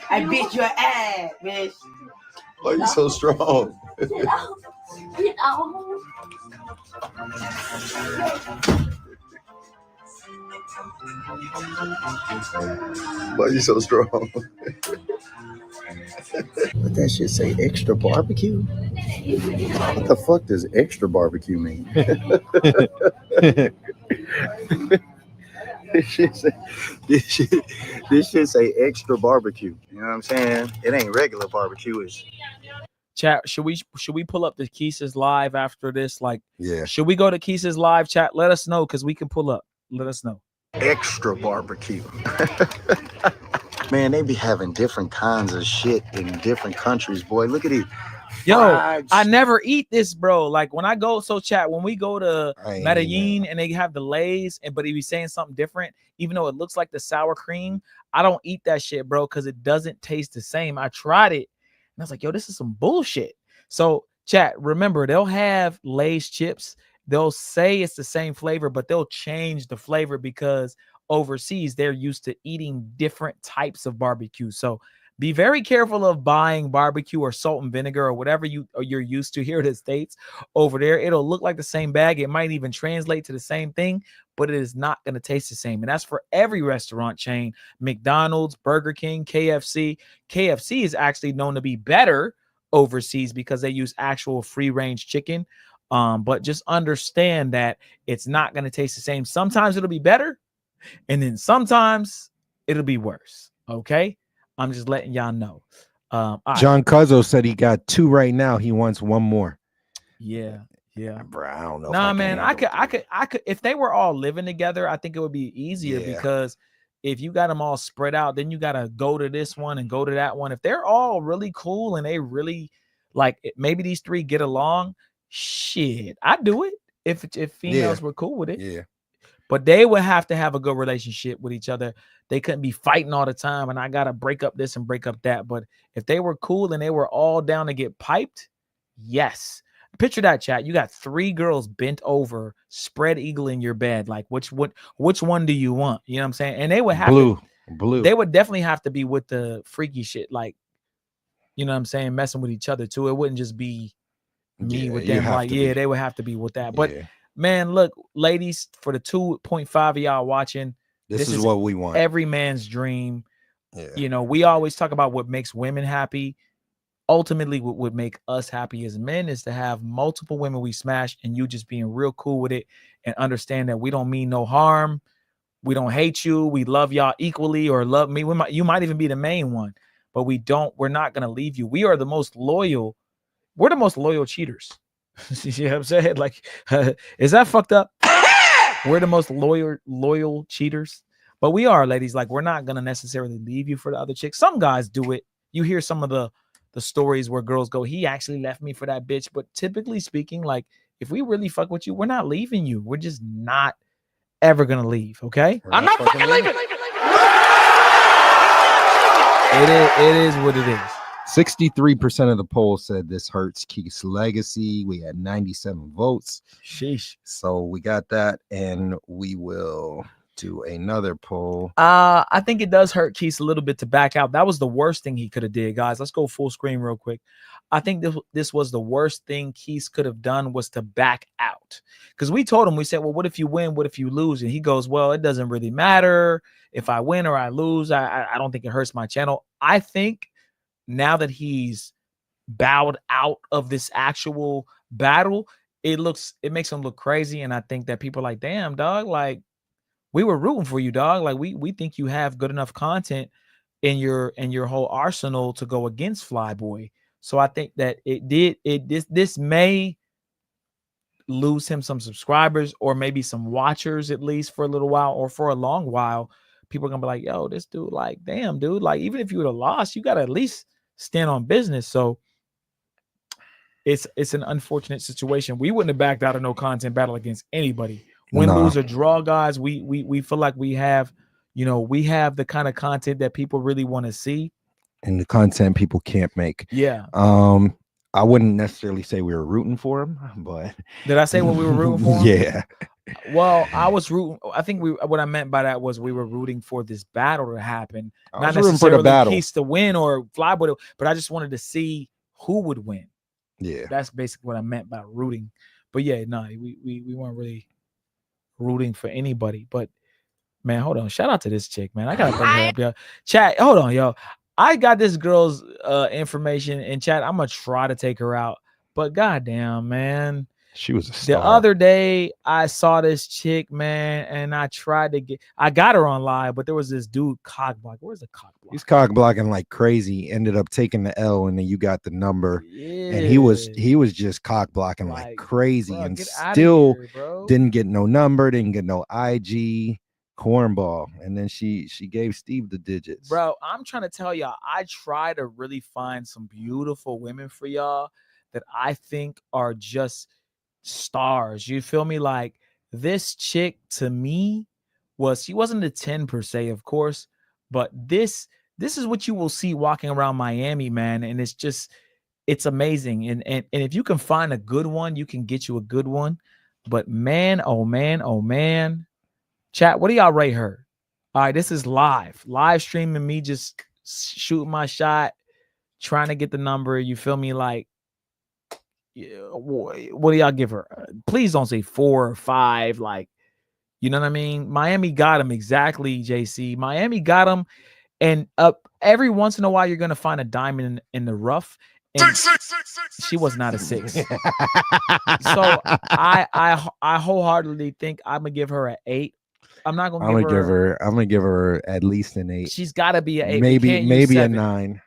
I beat your ass, bitch. Why are you so strong? Get out. Get out. Why are you so strong? What that shit say? Extra barbecue? What the fuck does extra barbecue mean? This shit say extra barbecue. You know what I'm saying? It ain't regular barbecue. It's chat. Should we pull up the Quis live after this? Like, yeah. Should we go to Quis live? Chat. Let us know because we can pull up. Let us know. extra barbecue. Man, they be having different kinds of shit in different countries, boy. Look at it. Yo, I never eat this, bro. Like when I go, so chat, when we go to Medellin and they have the Lays, but he be saying something different, even though it looks like the sour cream, I don't eat that shit, bro, because it doesn't taste the same. I tried it and I was like, yo, this is some bullshit. So chat, remember, they'll have Lay's chips. They'll say it's the same flavor, but they'll change the flavor because overseas they're used to eating different types of barbecue. So be very careful of buying barbecue or salt and vinegar or whatever you're used to here in the States. Over there, it'll look like the same bag. It might even translate to the same thing, but it is not going to taste the same. And that's for every restaurant chain: McDonald's, Burger King, KFC. KFC is actually known to be better overseas because they use actual free-range chicken. But just understand that it's not going to taste the same. Sometimes it'll be better, and then sometimes it'll be worse. Okay? I'm just letting y'all know. John Cuzzo said he got 2 right now. He wants 1 more. Yeah. Bro, I don't know. Nah, man, I could. If they were all living together, I think it would be easier because if you got them all spread out, then you got to go to this one and go to that one. If they're all really cool and they really like, maybe these 3 get along, shit, I'd do it if females were cool with it. Yeah. But they would have to have a good relationship with each other. They couldn't be fighting all the time, and I got to break up this and break up that. But if they were cool and they were all down to get piped, yes. Picture that, chat. You got 3 girls bent over, spread eagle in your bed. Like, which one do you want? You know what I'm saying? And they would have blue. They would definitely have to be with the freaky shit, like, you know what I'm saying, messing with each other too. It wouldn't just be me with them. Like, yeah, they would have to be with that. But man, look, ladies, for the 2.5 of y'all watching, this is what we want. Every man's dream. You know, we always talk about what makes women happy. Ultimately, what would make us happy as men is to have multiple women we smash, and you just being real cool with it and understand that we don't mean no harm. We don't hate you. We love y'all equally, or love me. You might even be the main one, but we're not going to leave you. We are the most loyal. We're the most loyal cheaters. You know what I'm saying? Like, is that fucked up? We're the most loyal cheaters, but we are, ladies. Like, we're not going to necessarily leave you for the other chick. Some guys do it. You hear some of the stories where girls go, he actually left me for that bitch. But typically speaking, like, if we really fuck with you, we're not leaving you. We're just not ever gonna leave. Okay, I'm not fucking leaving. It is what it is. 63% of the poll said this hurts Quis' legacy. We had 97 votes. Sheesh. So we got that, and we will do another poll. I think it does hurt Quis a little bit to back out. That was the worst thing he could have did, guys. Let's go full screen real quick. I think this was the worst thing Quis could have done, was to back out. Because we told him, we said, well, what if you win? What if you lose? And he goes, well, it doesn't really matter if I win or I lose. I don't think it hurts my channel. I think now that he's bowed out of this actual battle, it makes him look crazy. And I think that people are like, damn, dog, like, we were rooting for you, dog. Like, we think you have good enough content in your whole arsenal to go against Flyboy. So I think that this may lose him some subscribers, or maybe some watchers, at least for a little while, or for a long while. People are gonna be like, yo, this dude, like, damn, dude, like, even if you would have lost, you gotta at least stand on business. So it's an unfortunate situation. We wouldn't have backed out of no content battle against anybody. Win, lose, or draw, guys. We feel like we have the kind of content that people really want to see, and the content people can't make. Yeah. I wouldn't necessarily say we were rooting for him, but did I say what we were rooting for? Yeah. Well, I was rooting. I think what I meant by that was we were rooting for this battle to happen, not necessarily for the battle, Quis to win or Flyboy, but I just wanted to see who would win. Yeah, that's basically what I meant by rooting. But yeah, no, we weren't really rooting for anybody. But man, hold on, shout out to this chick, man. I gotta bring her up, yo. Chat, hold on, yo. I got this girl's information in chat. I'm gonna try to take her out, but goddamn, man, she was a star. The other day I saw this chick, man, and I got her on live, but there was this dude cock block. Where's the cock block? He's cock blocking like crazy. Ended up taking the L, and then you got the number. Yeah. And he was just cock blocking like crazy, bro, and still didn't get no number, didn't get no IG. Cornball. And then she gave Steve the digits. Bro, I'm trying to tell y'all, I try to really find some beautiful women for y'all that I think are just stars. You feel me? Like, this chick to me she wasn't a 10 per se, of course, but this is what you will see walking around Miami, man. And it's amazing. And if you can find a good one, you can get you a good one. But man, oh man. Chat, what do y'all rate her? All right, this is live streaming, me just shooting my shot, trying to get the number. You feel me? Like, what do y'all give her? Please don't say 4 or 5. Like, you know what I mean? Miami got him, exactly, JC. Miami got him, and every once in a while you're gonna find a diamond in the rough. And she was not a 6. So I wholeheartedly think I'm gonna give her an 8. I'm not gonna give her at least an 8. She's got to be an 8. Maybe a 9.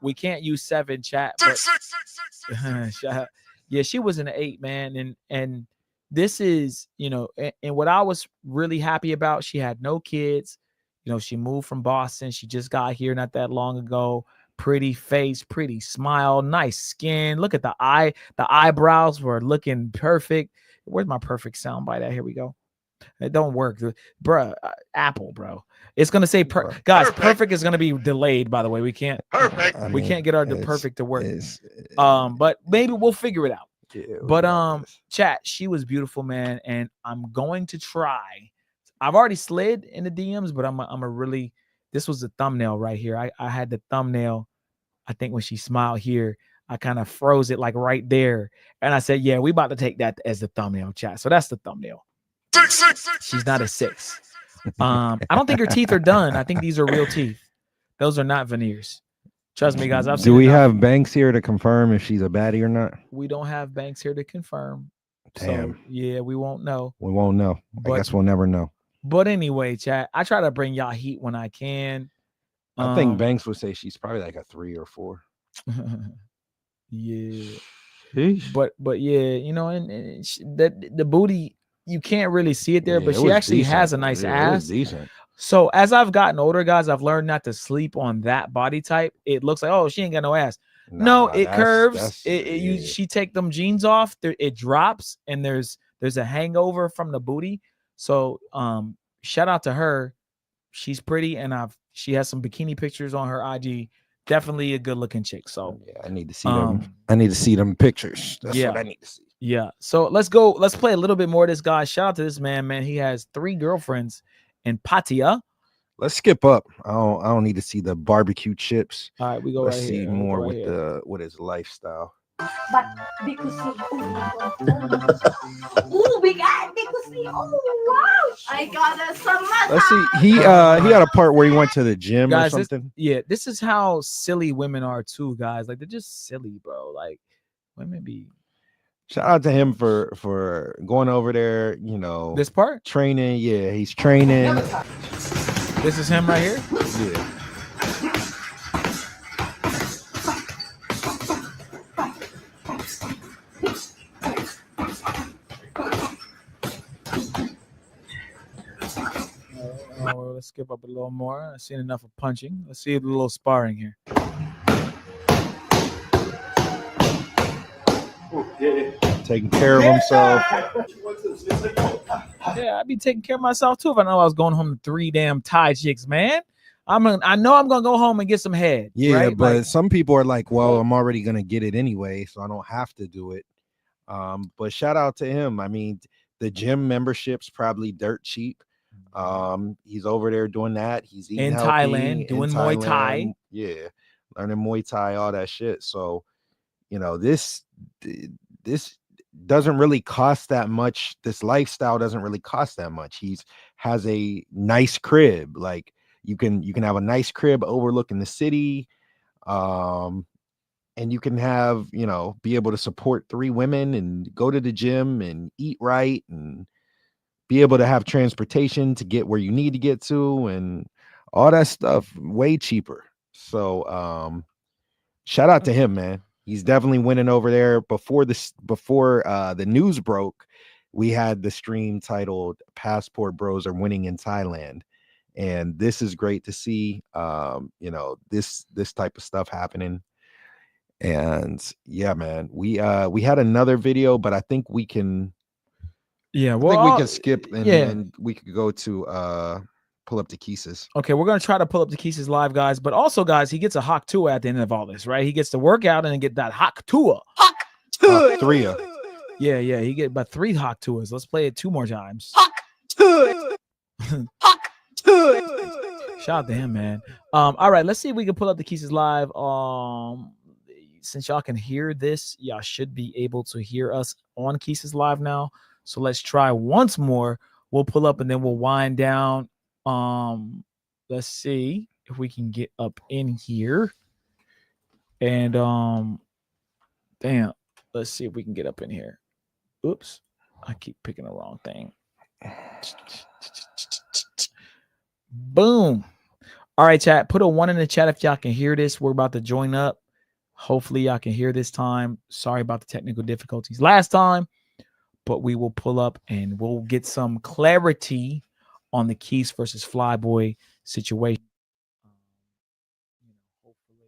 We can't use 7, chat. But, yeah, she was an 8, man. And this is, and what I was really happy about, she had no kids. She moved from Boston. She just got here not that long ago. Pretty face, pretty smile, nice skin. Look at the eyebrows were looking perfect. Where's my perfect soundbite at? Here we go. It don't work, bro. Apple, bro. It's gonna say guys. Perfect is gonna be delayed. By the way, we can't. Perfect. We can't get our perfect to work. But maybe we'll figure it out. But chat, she was beautiful, man, and I'm going to try. I've already slid in the DMs, but I'm a really. This was the thumbnail right here. I had the thumbnail. I think when she smiled here, I kind of froze it like right there, and I said, "Yeah, we about to take that as the thumbnail, chat." So that's the thumbnail. She's not a 6. I don't think her teeth are done. I think these are real teeth. Those are not veneers. Trust me, guys. Do we have Banks here to confirm if she's a baddie or not? We don't have Banks here to confirm. Damn. So, yeah, we won't know. We won't know. I guess we'll never know. But anyway, chat, I try to bring y'all heat when I can. I think Banks would say she's probably like a 3 or 4. Yeah. Sheesh. But yeah, you know, and the booty, you can't really see it there, Yeah, but it she was actually decent. has a nice Yeah, it was ass. decent. So as I've gotten older, guys, I've learned not to sleep on that body type. It looks like, oh, she ain't got no ass. No, it curves. She take them jeans off, it drops, and there's a hangover from the booty. So shout out to her. She's pretty, and she has some bikini pictures on her IG. Definitely a good looking chick. So yeah, I need to see them. I need to see them pictures. That's what I need to see. Yeah. So let's go. Let's play a little bit more of this guy. Shout out to this man. Man, he has 3 girlfriends in Pattaya. Let's skip up. I don't need to see the barbecue chips. All right, we go Let's right see here. more Right with here. with his lifestyle. But because we got because wow, I got some. Let's see. He had a part where he went to the gym Guys, or something. this is how silly women are too, guys. Like they're just silly, bro. Like women be. Shout out to him for going over there. You know, this part training. Yeah, he's training. This is him right here. Yeah. Let's skip up a little more. I've seen enough of punching. Let's see a little sparring here. Taking care of himself. Yeah, I'd be taking care of myself too if I know I was going home to 3 damn Thai chicks, man. I know I'm gonna go home and get some head. Yeah, right? but Like, some people are like, well, I'm already gonna get it anyway, so I don't have to do it. But shout out to him. I mean, the gym membership's probably dirt cheap. He's over there doing that. He's eating in healthy, Thailand, doing Muay Thai. Yeah, learning Muay Thai, all that shit. So, you know, this doesn't really cost that much. This lifestyle doesn't really cost that much. Has a nice crib. Like you can have a nice crib overlooking the city. And you can have, you know, be able to support 3 women and go to the gym and eat right and be able to have transportation to get where you need to get to and all that stuff way cheaper. So shout out to him, man. He's definitely winning over there. Before the news broke, we had the stream titled Passport Bros Are Winning in Thailand. And this is great to see, you know, this type of stuff happening. And yeah, man, we had another video, but I think we can. Yeah, well, I think we can skip and we could go to pull up the Quis. Okay, we're gonna try to pull up the Quis live, guys. But also, guys, he gets a hawk tour at the end of all this, right? He gets to work out and then get that hawk tour. Hawk 3. Yeah, he get about 3 hawk tours. Let's play it 2 more times. Hawk tour. Hawk tour. Shout out to him, man. All right, let's see if we can pull up the Quis live. Since y'all can hear this, y'all should be able to hear us on Quis live now. So let's try once more. We'll pull up and then we'll wind down. Let's see if we can get up in here. And damn, let's see if we can get up in here. Oops, I keep picking the wrong thing. Boom. All right, chat. Put a 1 in the chat if y'all can hear this. We're about to join up. Hopefully y'all can hear this time. Sorry about the technical difficulties last time, but we will pull up and we'll get some clarity on the Quis versus Flyboy situation. Hopefully,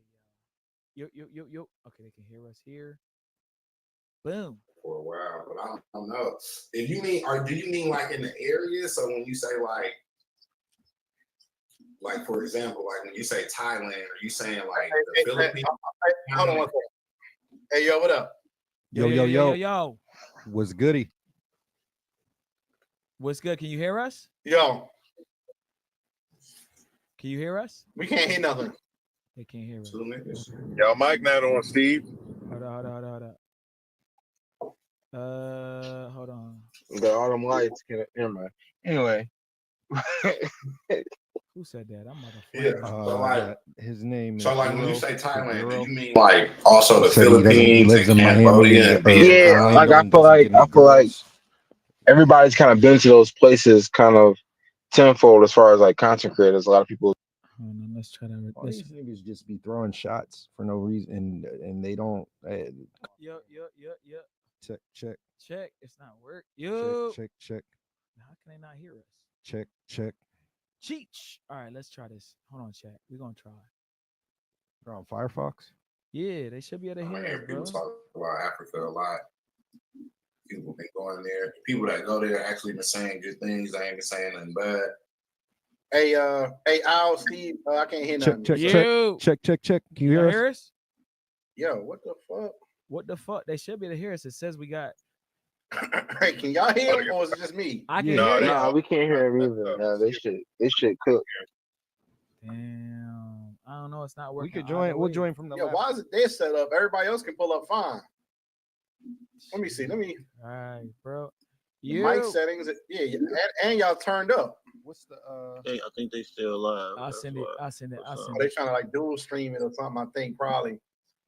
yo. Okay, they can hear us here. Boom. For a while, but I don't know. If you mean, or do you mean like in the area? So when you say like for example, like when you say Thailand, are you saying like the Philippines? Hold on one second. Hey, yo, what up? Yo. What's goody? What's good? Can you hear us? Yo, Can you hear us? we can't hear nothing. They can't hear us. Y'all mic not on, Steve. Hold on. Hold on. The autumn lights can never mind. Anyway. Who said that? I'm his name. So is like when you Hero. say Thailand, Hero. do you mean like also the Said he Philippines lives and in Miami. Cambodia? Yeah, like I feel like everybody's kind of been to those places kind of tenfold as far as like content creators. A lot of people. Let's try to. All these niggas just be throwing shots for no reason, and they don't. Yo. Check. It's not work. Yo. Check. How can they not hear us? Check. Cheech. All right, let's try this. Hold on, chat. We're gonna try. They're on Firefox. Yeah, they should be able to hear us, bro. People talk about Africa a lot. People been going there. People that go there actually been saying good things. They ain't been saying nothing bad. Hey, Al, Steve, I can't hear nothing. Check. Can you hear us? Yo, what the fuck? What the fuck? They should be able to hear us. It says we got. Hey, can y'all hear him, or is it just me? I can hear you. No, we can't hear him either. No, they should cook. Damn, I don't know. It's not working. We could join. We'll join from the. Yeah, why is it their setup? Everybody else can pull up fine. Let me see. All right, bro. Mic settings. Yeah, and y'all turned up. What's the? I think they still live. I'll send it. Are they trying to like dual stream it or something? I think probably.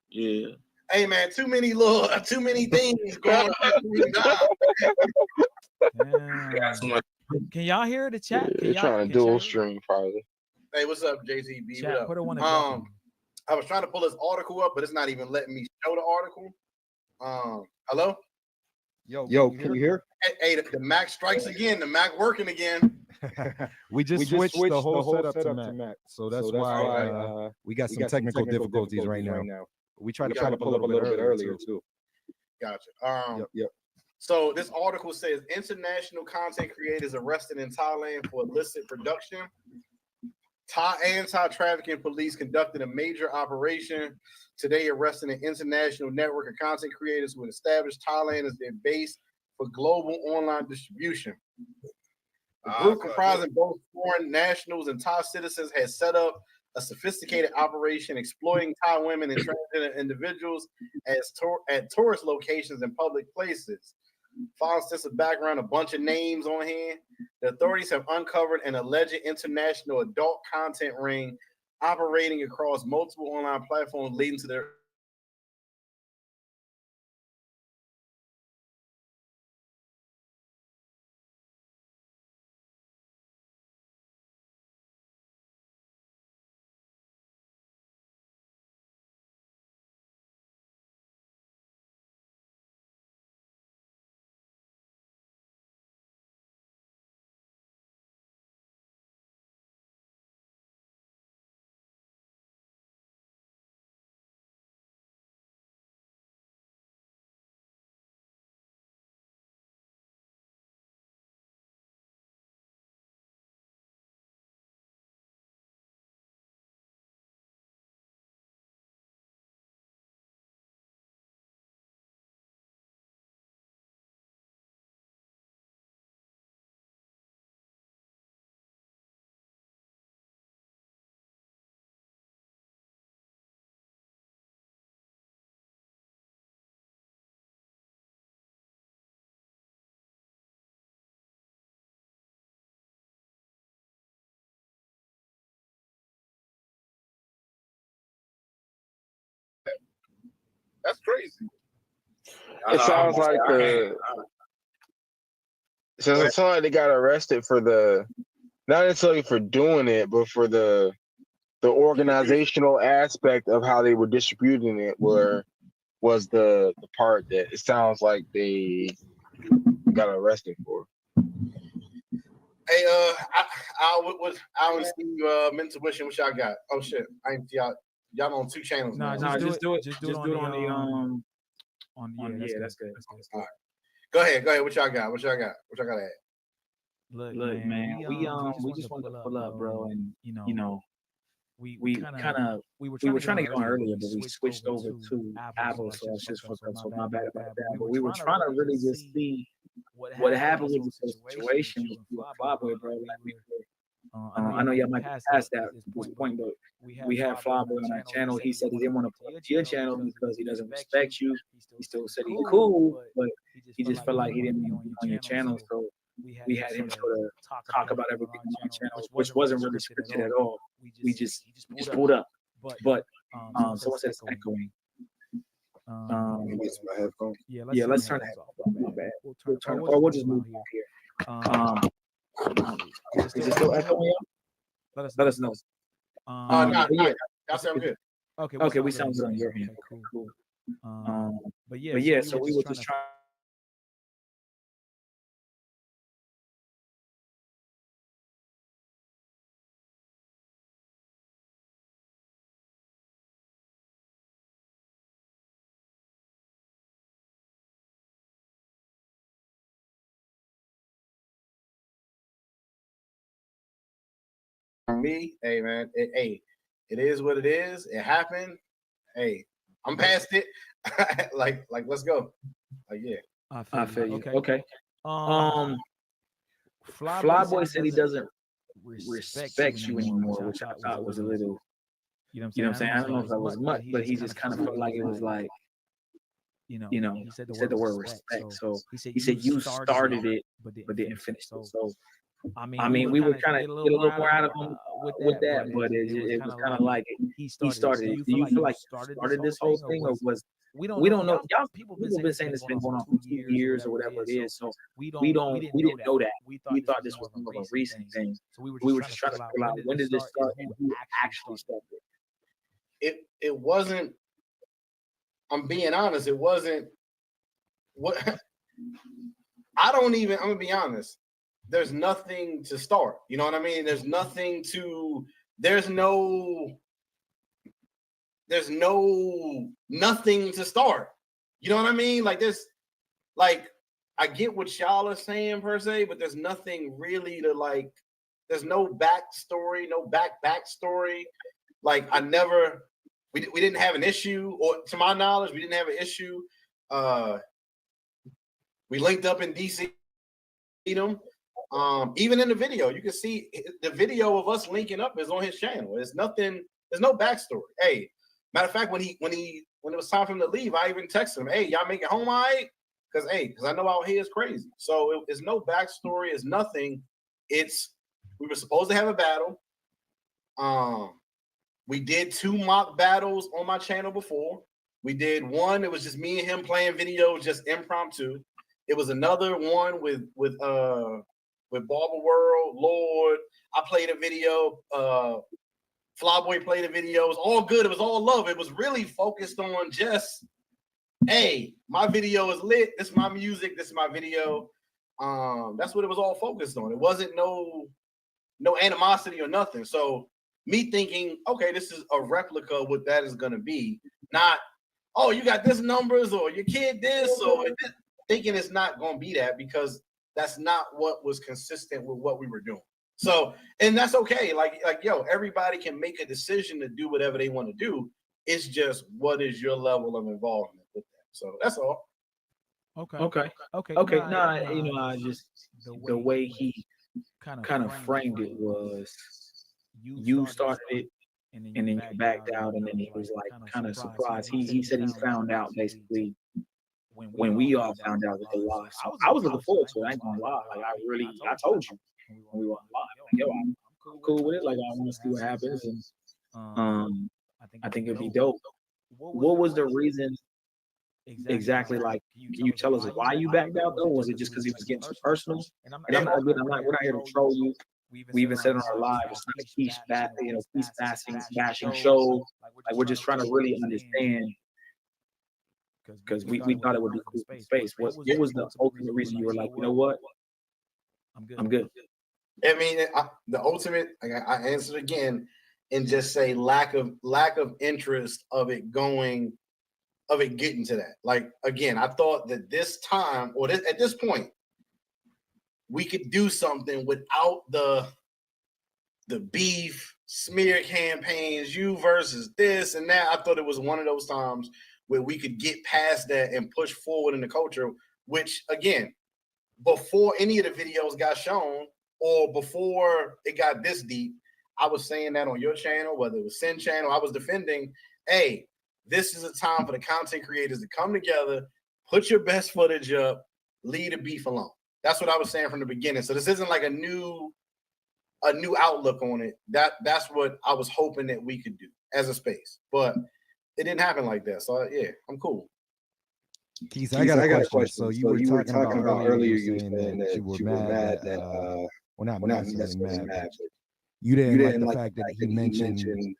Yeah. Hey man, too many things going on. Can y'all hear the chat? They're trying to dual stream probably. Hey, what's up, JZB? Chat, what up? put it on the I was trying to pull this article up, but it's not even letting me show the article. Hello? Yo, can you hear? Hey, the Mac strikes again. The Mac working again. we just switched the whole setup to Mac. So that's why we got some technical difficulties right now. We tried to pull up a little bit earlier too. Gotcha. Yep. So this article says international content creators arrested in Thailand for illicit production. Thai anti-trafficking police conducted a major operation today, arresting an international network of content creators who had established Thailand as their base for global online distribution. The group comprising both foreign nationals and Thai citizens has set up a sophisticated operation exploiting Thai women and transgender individuals at tourist locations and public places. Following extensive background, a bunch of names on hand, the authorities have uncovered an alleged international adult content ring operating across multiple online platforms, leading to their That's crazy. It sounds like they got arrested for not necessarily for doing it, but for the organizational aspect of how they were distributing it was the part that it sounds like they got arrested for. Hey, I was mental wishing what y'all got. Oh shit, I ain't y'all on two channels. No, just do it. Just do it on the that's good. All right. Go ahead. What y'all got? What y'all got to add? Look, man. We just want to pull up, bro, and you know, we were trying to get on earlier, but we switched over to Apple, so it's just fucked up. So my bad about that. But we were trying to really just see what happened with the situation with Flyboy, bro. I know y'all might be past that point, but we had Flyboy on our channel. He said he didn't want to play to your channel because he doesn't respect you. He still said he's cool, but he just felt like he didn't want to be on your channel. So we had him sort of talk about everything on our channel, which wasn't really scripted at all. We just pulled up. But someone said it's echoing. Let me get to my headphones. Yeah, let's turn that off. My bad. We'll just move on here. Is it still echoing? Let us know. No, y'all sound good. Okay, we sound good on your end. Cool. But yeah, so we were just trying. For me, hey man, it is what it is. It happened. Hey, I'm past it. like let's go. Like yeah. I feel you. Okay. Flyboy said he doesn't respect you anymore, which I thought was a little, you know what I'm saying? I don't know if that was much, but he just kind of felt like it was like, you know, he said the word respect. So he said you started it, but didn't finish it. So I mean, we were trying to get a little more out of him with that, but it was kind of like he started it. Do you feel like you started this whole thing, or was we don't know? Y'all people been saying it's been going on for 2 years or whatever it is. So we didn't know that. We thought this was more of a recent thing. So we were just trying to figure out when did this start and who actually started it. It wasn't. I'm being honest. It wasn't. What I'm gonna be honest. There's nothing to start. You know what I mean? There's nothing to. There's nothing to start. You know what I mean? Like this, like I get what y'all are saying per se, but there's nothing really to like. There's no backstory, no backstory. Like we didn't have an issue, or to my knowledge, we didn't have an issue. We linked up in DC. Even in the video, you can see the video of us linking up is on his channel. There's no backstory. Hey, matter of fact, when it was time for him to leave, I even texted him, hey, y'all make it home all right? Because I know out here is crazy. So it's no backstory, it's nothing. We were supposed to have a battle. We did 2 mock battles on my channel before. We did one, it was just me and him playing videos, just impromptu. It was another one with Barber World, Lord. I played a video. Flyboy played a video. It was all good. It was all love. It was really focused on just, hey, my video is lit. This is my music. This is my video. That's what it was all focused on. It wasn't no animosity or nothing. So me thinking, okay, this is a replica of what that is gonna be. Not, oh, you got this numbers or your kid this or this. Thinking it's not gonna be that, because that's not what was consistent with what we were doing. So, and that's okay. Like, yo, everybody can make a decision to do whatever they want to do. It's just, what is your level of involvement with that? So that's all. Okay. Nah, you know, I just the way he kind of framed it was, you started it and then you backed out, and then he was like kind of surprised. He said he found out basically when we all found out that they lost. So I was looking forward to it. I ain't gonna lie. Like I told you when we were live, like, yo, I'm cool with it. Like I want to see what happens, and I think it'd be dope. What was the reason exactly? Like, can you tell us why you backed out though? Was it just because it was getting too personal? And I'm not we're not here to troll you. We even said on our live, it's not a Quis bashing show. Like we're just trying to really understand, because we thought it would be cool space. What was the ultimate reason you were like, you know what? I'm good. I mean, the ultimate, I answered again and just say lack of interest of it getting to that. Like, again, I thought that this time, or at this point, we could do something without the beef, smear campaigns, you versus this and that. I thought it was one of those times where we could get past that and push forward in the culture, which again, before any of the videos got shown or before it got this deep, I was saying that on your channel, whether it was Sin channel, I was defending, hey, this is a time for the content creators to come together, put your best footage up, leave the beef alone. That's what I was saying from the beginning. So this isn't like a new outlook on it. That's what I was hoping that we could do as a space, but it didn't happen like that. So yeah, I'm cool. Keith, I got a question. So you were talking about earlier, you were saying that you were mad that well, not necessarily mad, but you didn't like the fact that he mentioned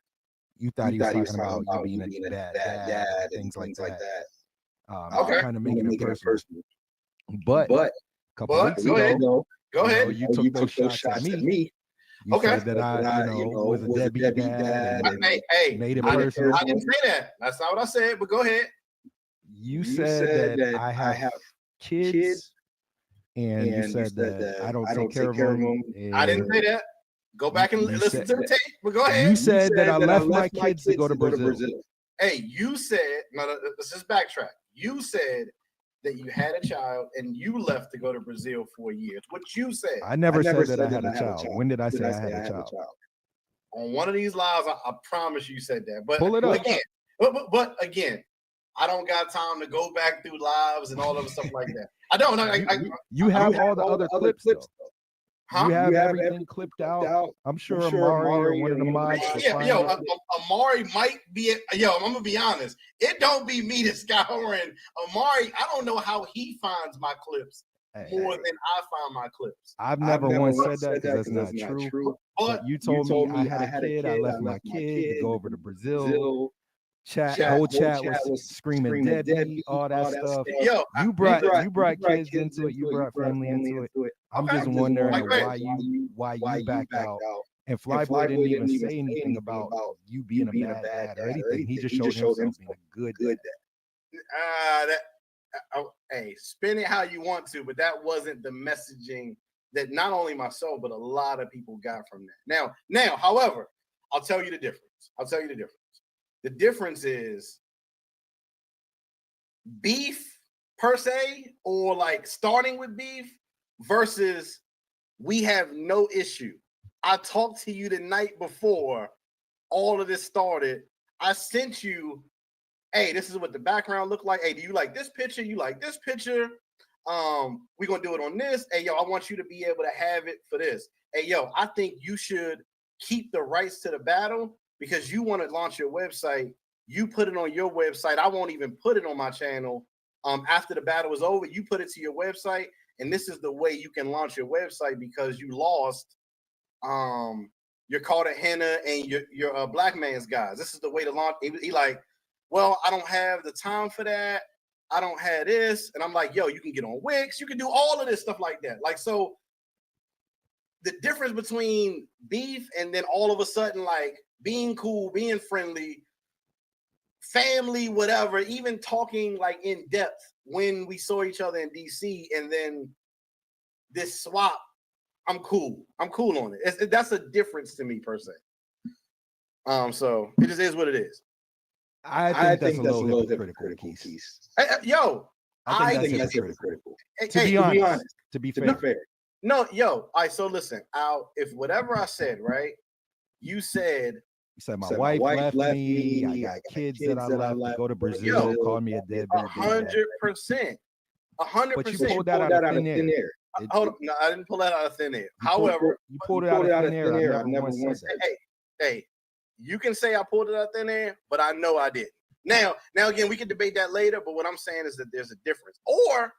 you thought he was talking about you being a bad dad, things like that. Okay, kind of making it personal. But a couple weeks ago, go ahead. You took those shots at me. You said that I was a deadbeat dad. Hey, made it personal. I didn't say that. That's not what I said. But go ahead. You said that I have kids, and you said that I don't take care of them. I didn't say that. Go back and listen to the tape. But go ahead. You said that I left my kids to go to Brazil. Hey, you said, no, let's just backtrack. You said that you had a child and you left to go to Brazil for a year. It's what you said. I never said that I had a child. When did I say I had a child? On one of these lives, I promise you said that. But pull it up. Again, but again, I don't got time to go back through lives and all of the stuff like that. I don't. You have all the other clips though. Huh? You have everything clipped out. I'm sure Amari or one of the mods. Amari might be. I'm gonna be honest. It don't be me that's scouring Amari. I don't know how he finds my clips more than I find my clips. I've never once said that because that's not true. But you told me I had a kid. I left my kid to go over to Brazil. Whole chat was screaming deadbeat, all that stuff. You brought kids into it. You brought family into it. I'm just wondering why you backed out. And Flyboy didn't even say anything about you being a bad dad or anything. He just showed himself being a good dad. Hey, spin it how you want to, but that wasn't the messaging that not only myself but a lot of people got from that. Now, however, I'll tell you the difference. The difference is beef per se, or like starting with beef versus we have no issue. I talked to you the night before all of this started. I sent you, hey, this is what the background looked like. Hey, do you like this picture? You like this picture? We're gonna do it on this. Hey, yo, I want you to be able to have it for this. Hey, yo, I think you should keep the rights to the battle because you want to launch your website. You put it on your website. I won't even put it on my channel. After the battle is over, you put it to your website, and this is the way you can launch your website because you lost your Cartagena and your Black Man's guys. This is the way to launch. He like, well, I don't have the time for that. I don't have this. And I'm like, yo, you can get on Wix. You can do all of this stuff like that. Like, so the difference between beef and then all of a sudden, like being cool, being friendly, family, whatever, even talking like in depth when we saw each other in DC, and then this swap, I'm cool on it. That's a difference to me per se. So it just is what it is. I think that's a little hypocritical, Keith. I think that's hypocritical. To be honest, to be fair. No, all right, so listen, Al, if whatever I said, right, you said my wife left me, I got kids that I left to go to Brazil, call me a deadbeat. 100%. 100%. But you pulled that out of thin air. Hold on, no, I didn't pull that out of thin air. However, you pulled it out of thin air. I've never once said that. Hey, you can say I pulled it out of thin air, but I know I didn't. Now again, we can debate that later, but what I'm saying is that there's a difference. Or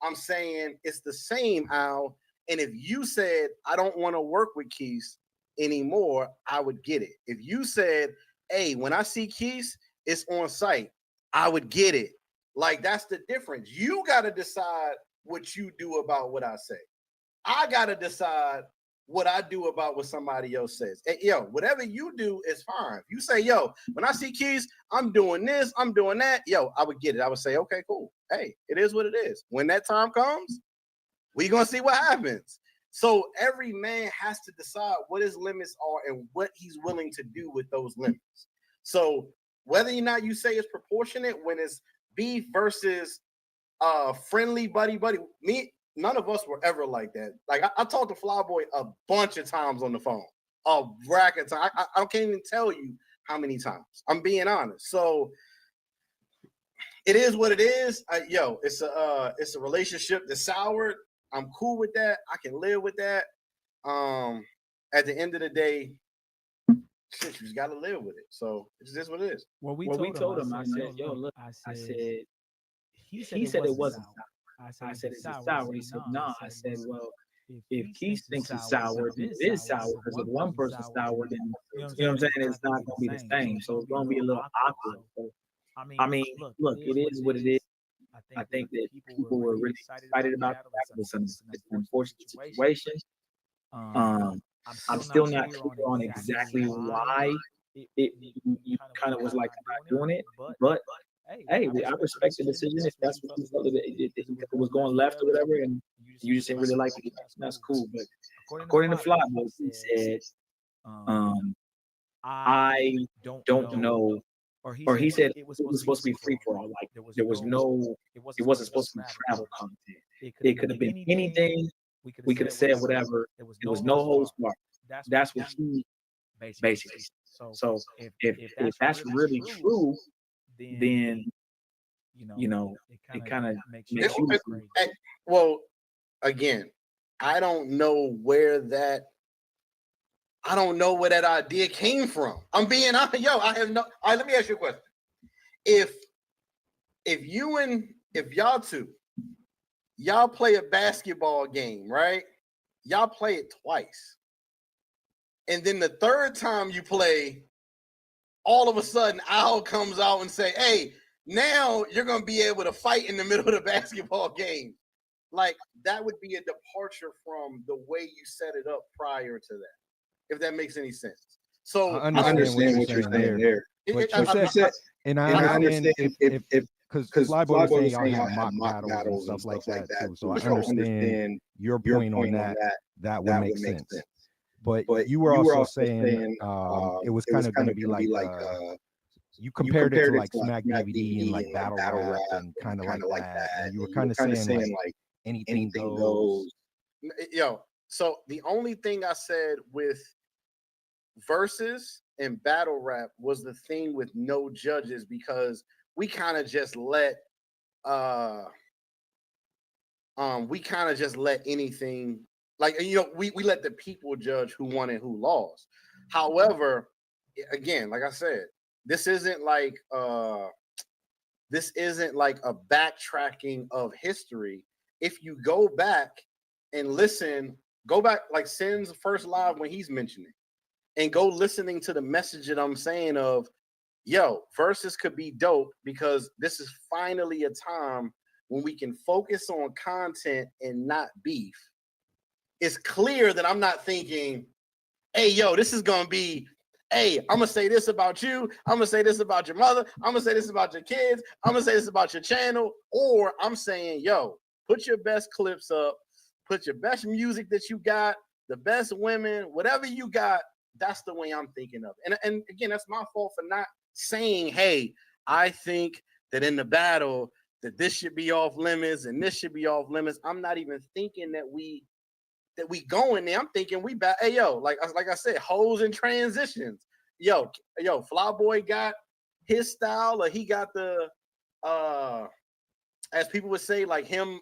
I'm saying it's the same, Al. And if you said, I don't want to work with Quis anymore, I would get it. If you said, hey, when I see Quis, it's on site, I would get it. Like, that's the difference. You got to decide what you do about what I say. I got to decide what I do about what somebody else says. Hey, yo, whatever you do is fine. If you say, yo, when I see Quis, I'm doing this, I'm doing that, yo, I would get it. I would say, okay, cool. Hey, it is what it is. When that time comes, we're going to see what happens. So every man has to decide what his limits are and what he's willing to do with those limits. So whether or not you say it's proportionate, when it's beef versus friendly buddy, none of us were ever like that. Like I talked to Flyboy a bunch of times on the phone, a rack of time. I can't even tell you how many times. I'm being honest. So it is what it is. It's a relationship that's soured. I'm cool with that. I can live with that. At the end of the day, shit, you just gotta live with it. So it's just what it is. Well, we told him, I said, yo, look, I said, he said it wasn't sour. I said, is it sour? He said, no. I said, well, if Quis thinks it's sour, then it is sour. Because if one person's sour, then you know what I'm saying, it's not gonna be the same. So it's gonna be a little awkward. So, I mean, look, it is what it is. I think that people were really excited about it. It was an unfortunate situation. I'm still not clear on exactly why you kind of was like doing it, but hey, I respect the decision. If that's what you felt, it was going left or whatever, and you just didn't really like it, that's cool. But according to Flyboy, he said, I don't know. Or he said it was supposed to be free for all. Like it wasn't supposed to be travel content. It could have been anything. We could have said whatever. It was no holds barred. That's what he basically said. So if that's really true, then it kind of makes you crazy. Well, again, I don't know where that idea came from. I'm being honest. I have no. All right, let me ask you a question. If y'all two, y'all play a basketball game, right? Y'all play it twice. And then the third time you play, all of a sudden Al comes out and say, hey, now you're going to be able to fight in the middle of the basketball game. Like, that would be a departure from the way you set it up prior to that, if that makes any sense. So I understand what you're saying there. But I understand if because Flyboy was saying y'all had mock battles and stuff like that too. So I understand your point on that. That would make sense. But you were also saying it was kind of going to be like you compared it to like Smack DVD and like battle rap and kind of like that. And you were kind of saying like anything goes. So the only thing I said with verses and battle rap was the thing with no judges, because we kind of just let anything, like, we let the people judge who won and who lost. However, again, like I said, this isn't like a backtracking of history. If you go back and listen, like Sin's first live when he's mentioning, and go listening to the message that I'm saying of, verses could be dope because this is finally a time when we can focus on content and not beef. It's clear that I'm not thinking, hey, this is going to be, hey, I'm going to say this about you. I'm going to say this about your mother. I'm going to say this about your kids. I'm going to say this about your channel. Or I'm saying, put your best clips up, put your best music that you got, the best women, whatever you got. That's the way I'm thinking of it. And again, that's my fault for not saying, hey, I think that in the battle that this should be off limits and this should be off limits. I'm not even thinking that we going there. I'm thinking we back. Hey, like I said, hoes and transitions. Flyboy got his style, or he got the as people would say, like him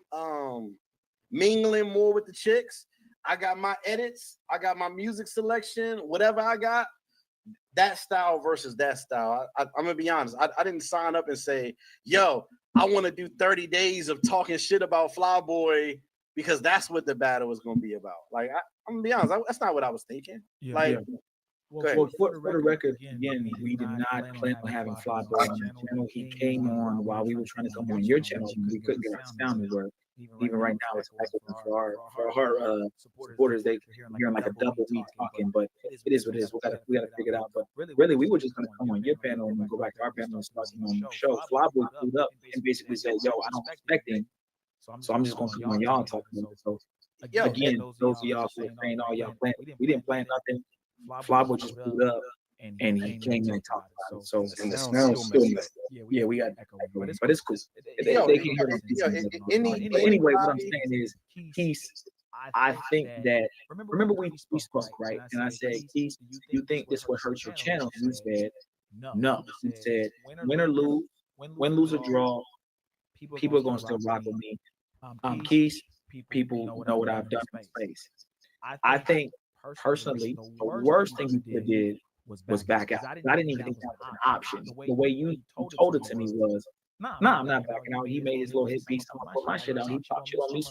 mingling more with the chicks. I got my edits, I got my music selection, whatever I got, that style versus that style. I'm gonna be honest. I didn't sign up and say, I want to do 30 days of talking shit about Flyboy because that's what the battle was gonna be about. Like, I'm gonna be honest, that's not what I was thinking. Well, for the record, again, we did not plan on having Flyboy on the channel. He came on while we were trying to come on your channel. We couldn't get our sound to work. Even right now, it's like for our supporters, they're hearing like a double me talking, but it is what it is. We gotta figure it out. But really, we were just gonna come on your panel and go back to our panel and start on the show. Flyboy pulled up and basically said, "Yo, I don't respect him, so I'm just gonna come on y'all and talk about it." So Again, those of y'all who are saying, "Oh, y'all plan," we didn't plan nothing. Flyboy just blew up, and he came in and talked about it. So And the sound still still messed up. Yeah, we got echo, but it's cool. They can hear them. But anyway, what I'm saying is, Keith, I think that remember we spoke, right? And I said, Keith, you think this would hurt your channel? You said no. You said win or lose, win, lose, or draw, people are gonna still rock with me. Keith, people know what I've done in space. I think personally, the worst thing you could have did was back out. I didn't even think that was an option. The way you told it to me was, nah, I'm not backing out. He made his little hit piece. I'm gonna put my shit out. He popped shit on me.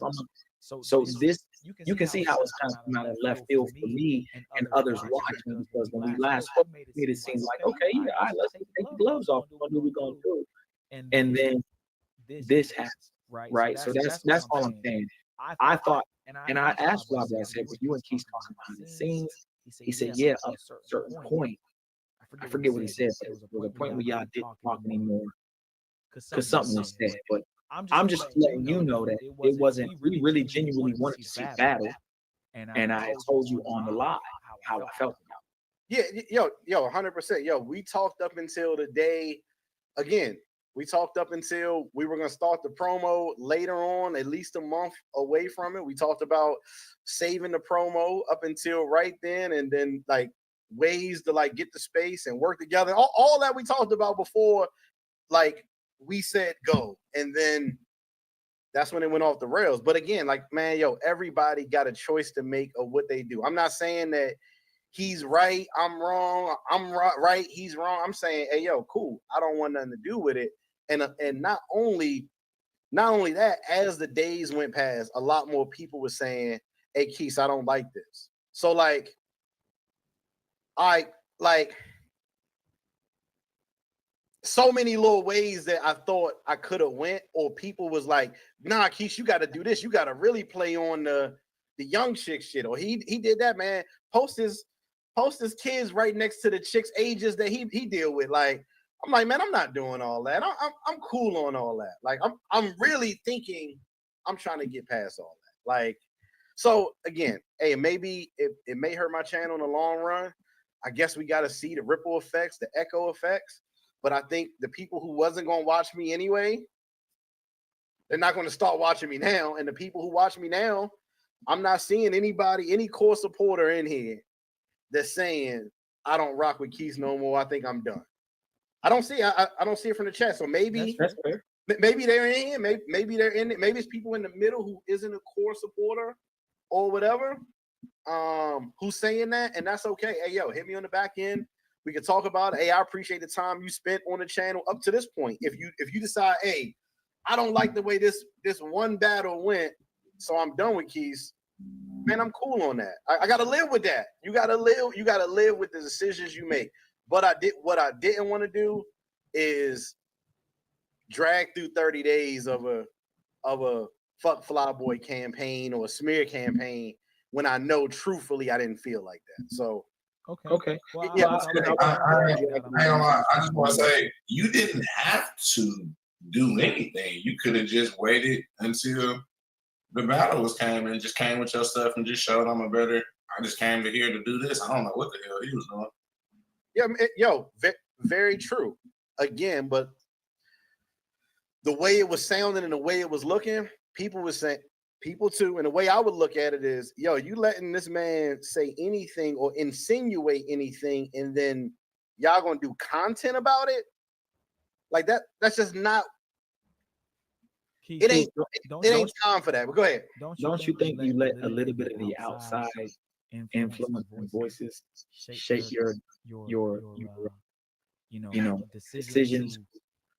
So this, you can see how it's kind of come out of left field for me and others watching, because when we last spoke, it made it seem like, okay, yeah, all right, let's take the gloves off. What are we gonna do? And then this happens, right? So that's all I'm saying. I thought, and I asked Rob, I said, "Were you and Keith talking behind the scenes?" He said, "Yeah, up to a certain point." I forget what he said, but there was a point where y'all didn't talk anymore because something was said. But I'm just letting you know that it wasn't. We really genuinely wanted to see battle, and I told you on the live how I felt about it. Yeah, yo, 100%. Yo, we talked up until the day. Again, we talked up until we were going to start the promo later on, at least a month away from it. We talked about saving the promo up until right then, and then like ways to like get the space and work together. All that we talked about before, like we said go, and then that's when it went off the rails. But again, like, man, yo, everybody got a choice to make of what they do. I'm not saying that he's right, I'm wrong, I'm right, he's wrong. I'm saying, hey, yo, cool. I don't want nothing to do with it. And not only that, as the days went past, a lot more people were saying, hey, Keith, I don't like this. So like so many little ways that I thought I could have went, or people was like, nah, Keith, you got to do this. You got to really play on the young chick shit. Or he did that, man. Post his kids right next to the chicks' ages that he deal with. Like, I'm like, man, I'm not doing all that. I'm cool on all that. Like, I'm really thinking I'm trying to get past all that. Like, so again, hey, maybe it may hurt my channel in the long run. I guess we got to see the ripple effects, the echo effects. But I think the people who wasn't going to watch me anyway, they're not going to start watching me now. And the people who watch me now, I'm not seeing anybody, any core supporter in here that's saying, I don't rock with Keith no more. I think I'm done. I don't see I don't see it from the chat. So maybe that's fair. Maybe they're in here. Maybe they're in it. Maybe it's people in the middle who isn't a core supporter or whatever, who's saying that, and that's okay. Hey, yo, hit me on the back end. We can talk about it. Hey, I appreciate the time you spent on the channel up to this point. If you decide, hey, I don't like the way this one battle went, so I'm done with Keith, man, I'm cool on that. I gotta live with that. You gotta live with the decisions you make. But what I didn't want to do is drag through 30 days of a fuck Flyboy campaign or a smear campaign when I know truthfully I didn't feel like that. So okay. Well, yeah, I just want to say you didn't have to do anything. You could have just waited until the battles came and just came with your stuff and just showed I'm a better. I just came to here to do this. I don't know what the hell he was doing. Yeah, very true. Again, but the way it was sounding and the way it was looking, people too, and the way I would look at it is, yo, you letting this man say anything or insinuate anything, and then y'all gonna do content about it? Like that's just not. It ain't time for that. But go ahead. Don't you think you let a little bit of the outside influence and voices shape your decisions?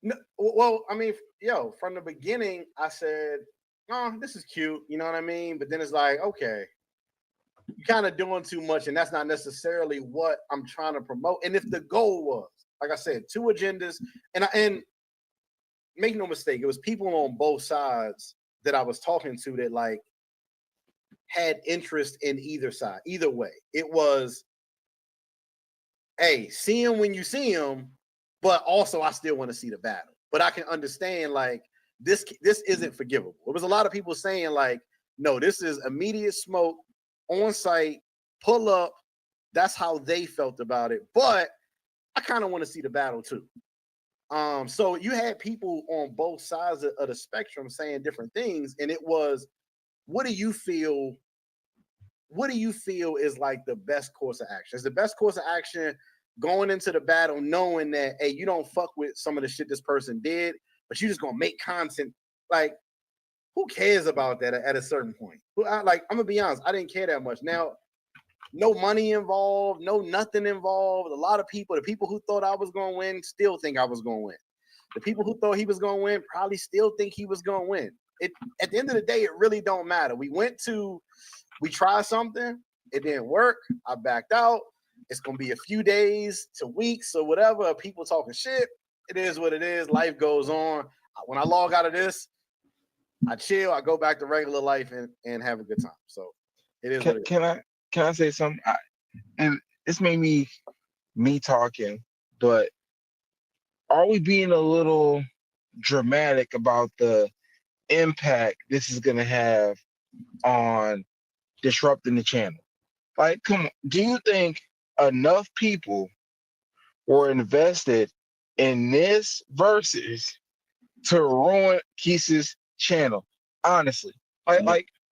No, well, I mean, yo, from the beginning, I said, oh, this is cute, you know what I mean? But then it's like, okay, you're kind of doing too much, and that's not necessarily what I'm trying to promote. And if the goal was, like I said, 2 agendas, and make no mistake, it was people on both sides that I was talking to that like had interest in either side. Either way, it was, hey, see him when you see him, but also I still want to see the battle. But I can understand like this isn't forgivable. There was a lot of people saying like, No, this is immediate smoke on site, pull up. That's how they felt about it. But I kind of want to see the battle too. So you had people on both sides of the spectrum saying different things, and it was, what do you feel? What do you feel is like the best course of action? Is the best course of action going into the battle knowing that, hey, you don't fuck with some of the shit this person did, but you just gonna make content? Like, who cares about that at a certain point? I'm gonna be honest, I didn't care that much. Now, no money involved, no nothing involved. A lot of people, the people who thought I was gonna win, still think I was gonna win. The people who thought he was gonna win probably still think he was gonna win. At the end of the day, it really don't matter. We tried something, it didn't work. I backed out. It's gonna be a few days to weeks or whatever. People talking shit. It is what it is. Life goes on. When I log out of this, I chill. I go back to regular life and have a good time. So it is. Can I say something? And this made me talking, but are we being a little dramatic about the impact this is gonna have on disrupting the channel? Like, come on, do you think enough people were invested in this versus to ruin Quis's channel? Honestly,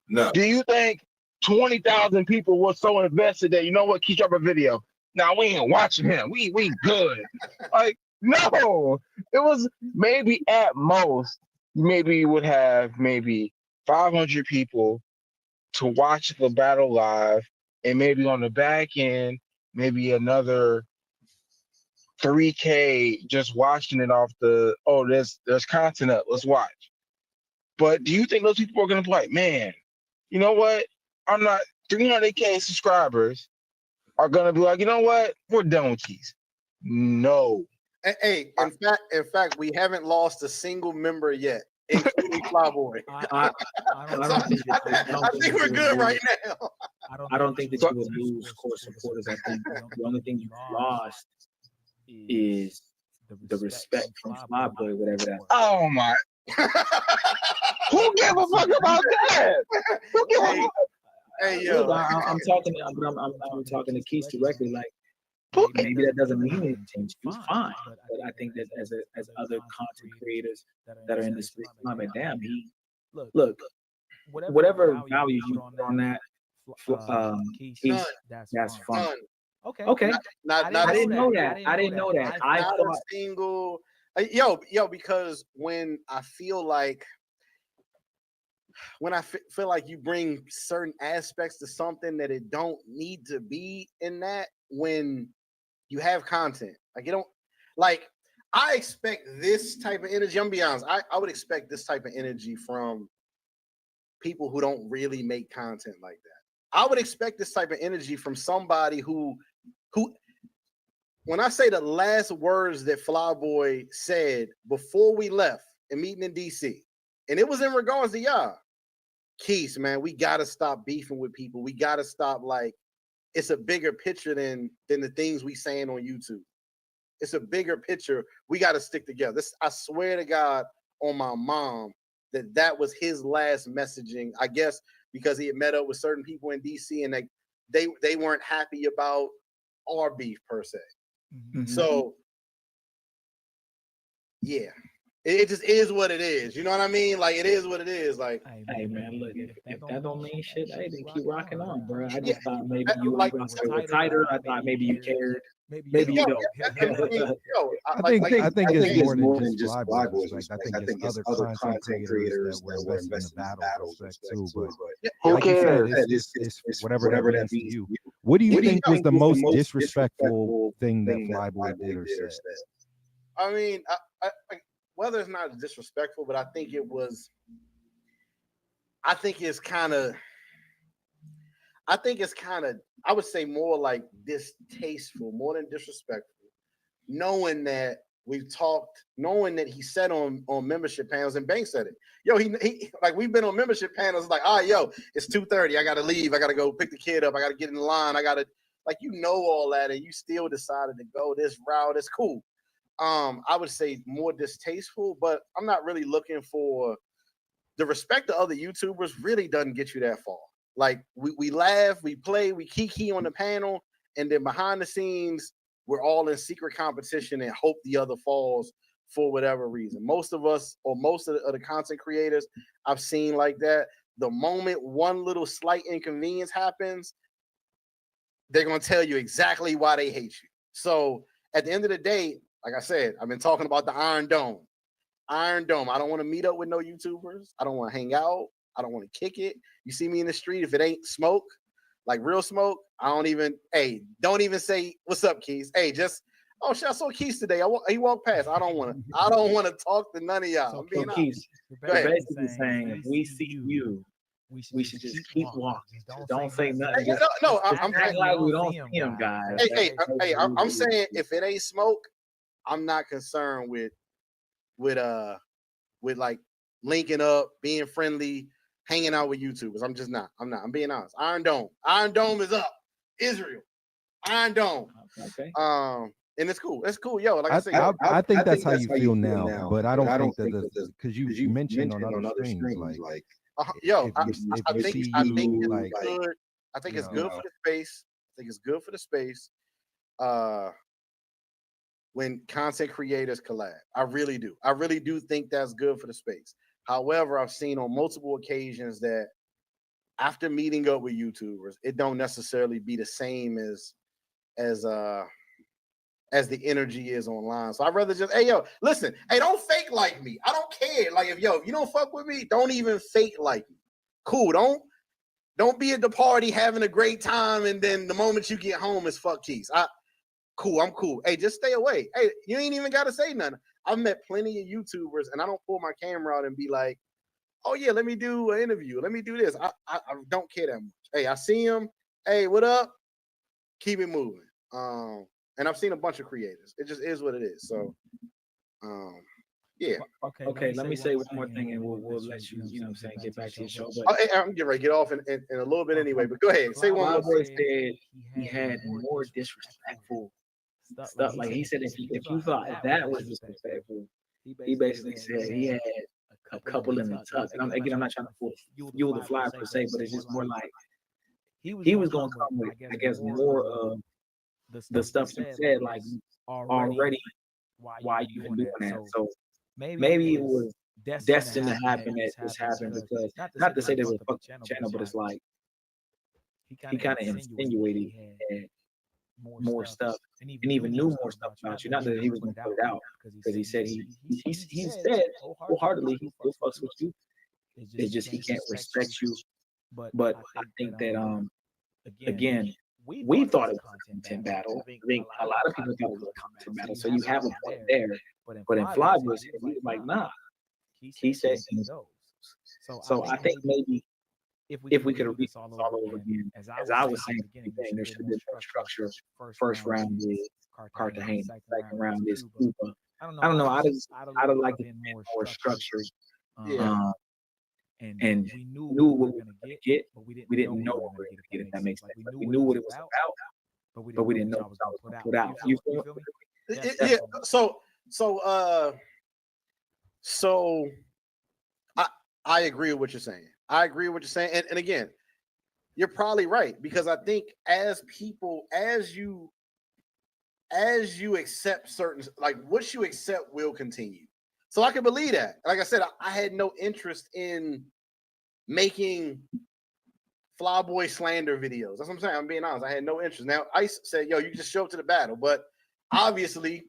no. Do you think 20,000 people were so invested that, you know what, Quis drop a video? Now we ain't watching him. We good. Like, no, it was maybe at most, maybe you would have maybe 500 people to watch the battle live, and maybe on the back end, maybe another 3K just watching it off the, oh, there's content up, let's watch. But do you think those people are gonna be like, man, you know what? I'm not 300K subscribers are gonna be like, you know what? We're done with Quis. No. Hey, in fact, we haven't lost a single member yet, including Flyboy. I think we're good right now. I don't think that you would lose core supporters. I think the only thing you've lost is the respect from Flyboy, whatever that. Oh my! Who gave a fuck about that? Who gave a fuck? Hey, yo, I'm talking to Quis directly. Like, maybe that doesn't mean anything. It's fine, but I think that as other content creators that are in the space, I'm like, damn, he look, whatever value you put on that, Quis, that's fun. Okay. I didn't know that. I didn't know that. I thought a single. Yo, because when I feel like you bring certain aspects to something that it don't need to be in that, when you have content, like, you don't, like, I expect this type of energy. I'm gonna be honest. I would expect this type of energy from people who don't really make content like that. I would expect this type of energy from somebody who, when I say the last words that Flyboy said before we left and meeting in DC, and it was in regards to y'all, Quis, man, we gotta stop beefing with people. We gotta stop, like, it's a bigger picture than the things we saying on YouTube. It's a bigger picture. We gotta stick together. I swear to God on my mom that was his last messaging. I guess because he had met up with certain people in DC and they weren't happy about our beef per se. Mm-hmm. So yeah. It just is what it is. You know what I mean? Like, it is what it is. Like, hey man, look, if that don't mean shit, hey, then keep rocking on, bro. I just thought maybe you were tighter. I thought maybe you cared. Maybe you don't. I think it's more than just Flyboy's respect. I think it's other content creators that were invested in the battle respect too. But who cares? It's whatever that means to you. What do you think was the most disrespectful thing that Flyboy did or said? I mean, I whether it's not disrespectful, but I think it's kind of, I would say more like distasteful, more than disrespectful, knowing that we've talked, knowing that he said on membership panels, and Banks said it. Yo, he like, we've been on membership panels, like, yo, it's 2:30, I gotta leave, I gotta go pick the kid up, I gotta get in the line, I gotta, like, you know all that, and you still decided to go this route. It's cool. I would say more distasteful, but I'm not really looking for the respect of other YouTubers really doesn't get you that far. Like we laugh, we play, we kiki on the panel, and then behind the scenes, we're all in secret competition and hope the other falls for whatever reason. Most of us, or most of the content creators I've seen like that, the moment one little slight inconvenience happens, they're gonna tell you exactly why they hate you. So at the end of the day, like I said, I've been talking about the Iron Dome. Iron Dome. I don't want to meet up with no YouTubers. I don't want to hang out. I don't want to kick it. You see me in the street, if it ain't smoke, like real smoke, I don't even, don't even say, what's up, Quis? Hey, just, oh shit, I saw Quis today. He walked past. I don't want to talk to none of y'all. So I'm being Quis, honest. you're basically saying if we see you, we should just keep walking. Just don't say nothing. Hey, I'm act like we don't see him, guys. I'm saying if it ain't smoke, I'm not concerned with like linking up, being friendly, hanging out with YouTubers. I'm just not. I'm being honest. Iron Dome. Iron Dome is up. Israel. Iron Dome. Okay. And it's cool. It's cool. Yo, like I said, I think that's how you feel now, but I don't think that because you mentioned on other streams like yo, I if think you it's like, good. I think it's good for the space. I think it's good for the space. When content creators collab, I really do. I really do think that's good for the space. However, I've seen on multiple occasions that after meeting up with YouTubers, it don't necessarily be the same as the energy is online. So I'd rather just, hey, yo, listen, hey, don't fake like me. I don't care. Like if you don't fuck with me, don't even fake like me. Cool. Don't be at the party having a great time, and then the moment you get home is fuck Quis. Cool, I'm cool. Hey, just stay away. Hey, you ain't even got to say nothing. I've met plenty of YouTubers, and I don't pull my camera out and be like, oh yeah, let me do an interview. Let me do this. I don't care that much. Hey, I see him. Hey, what up? Keep it moving. And I've seen a bunch of creators. It just is what it is. So, yeah. Okay. Let me say one more thing, and we'll let you, you know what I'm saying, get back to your show. But I'm getting ready to get off in a little bit anyway. But go ahead. Say one more. Boy said he had more disrespectful stuff. Like he said, if you thought that was disrespectful, he basically said he had a couple in the tuck. And I'm not trying to fuel the fly per se, but it's just more like he was going to come with, I guess, more of the stuff you said, like already why you been doing that. So maybe it was destined to happen that this happened, because not to say they were a fucking channel, but it's like he kind of insinuated he had more stuff and even knew more stuff about you. Not that he was going to put it out, because he said he said wholeheartedly he still fucks with you. It's just he can't respect you. But I think that again, we thought it was a content battle. I think a lot of people thought it was a content battle. So you have a point there. But in Flyboy's, he was like, nah. He said he knows. So I think maybe if we could have reached all over again, as I was saying, there should have been more structure. First round is Cartagena, second round is Cuba. I don't know. I'd have liked it more structured. Yeah. And we knew what we were going to get, but we didn't know what we were going to get, if that makes sense. Like, we knew what it was about, but we didn't know what I was going to put out. You feel me? Yeah. So I agree with what you're saying. I agree with what you're saying. And again, you're probably right, because I think as people, as you accept certain, like what you accept will continue. So I can believe that. Like I said, I had no interest in making Flyboy slander videos. That's what I'm saying. I'm being honest. I had no interest. Now, Ice said, yo, you just show up to the battle. But obviously,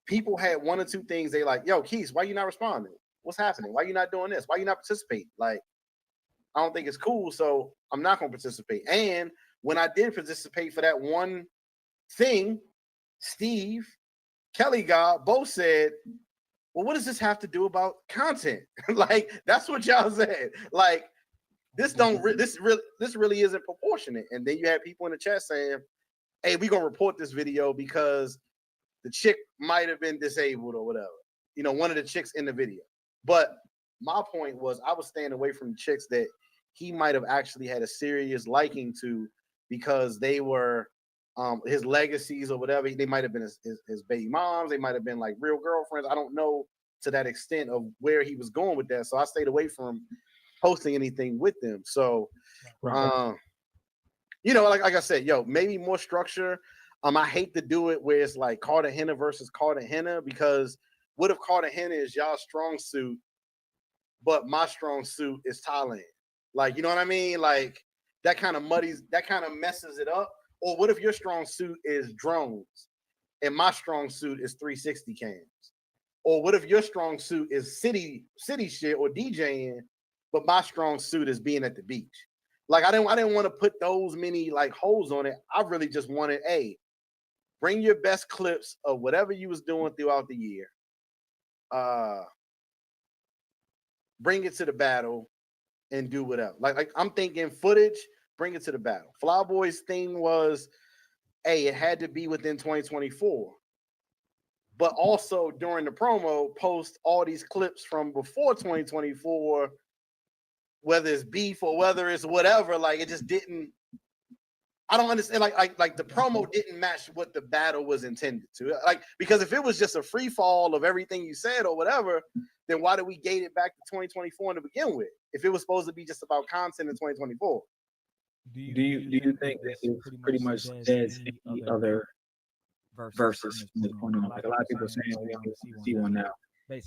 people had one or two things they like, yo, Quis, why you not responding? What's happening? Why you not doing this? Why you not participating? Like, I don't think it's cool, so I'm not going to participate. And when I did participate for that one thing, Steve, Kelly God both said, well, what does this have to do about content? Like, that's what y'all said. Like, this really isn't proportionate. And then you had people in the chat saying, hey, we're gonna report this video because the chick might have been disabled or whatever. You know, one of the chicks in the video. But my point was, I was staying away from chicks that he might have actually had a serious liking to, because they were his legacies or whatever. They might have been his baby moms. They might have been like real girlfriends. I don't know to that extent of where he was going with that. So I stayed away from posting anything with them. So, you know, like I said, yo, maybe more structure. I hate to do it where it's like Cartagena versus Cartagena, because what if Cartagena is y'all strong suit, but my strong suit is Thailand? Like, you know what I mean? Like that kind of messes it up. Or what if your strong suit is drones and my strong suit is 360 cams? Or what if your strong suit is city shit or DJing, but my strong suit is being at the beach? Like I didn't want to put those many like holes on it. I really just wanted, bring your best clips of whatever you was doing throughout the year. Bring it to the battle and do whatever. Like I'm thinking footage, bring it to the battle. Flyboy's thing was, it had to be within 2024. But also during the promo, post all these clips from before 2024, whether it's beef or whether it's whatever. Like it just didn't. I don't understand. Like the promo didn't match what the battle was intended to. Like, because if it was just a free fall of everything you said or whatever, then why did we gate it back to 2024 to begin with? If it was supposed to be just about content in 2024. Do you think this is pretty much as any other versus from this point on? Like a lot of people are saying we don't even see one now.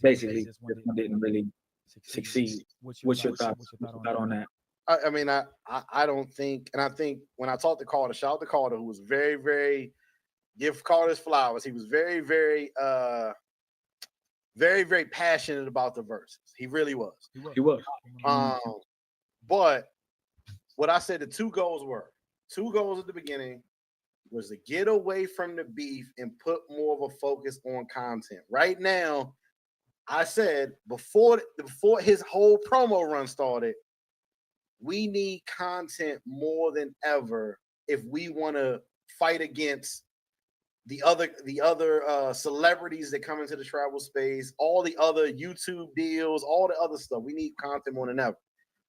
Basically, this one didn't really succeed. What's your thought on that? I mean, I don't think, and I think when I talked to Carter, shout out to Carter, who was very, very, give Carter his flowers. He was very, very, very, very passionate about the verses. He really was. He was. But what I said the two goals at the beginning was to get away from the beef and put more of a focus on content. Right now, I said before his whole promo run started, we need content more than ever if we want to fight against the other celebrities that come into the travel space, all the other YouTube deals, all the other stuff. We need content more than ever.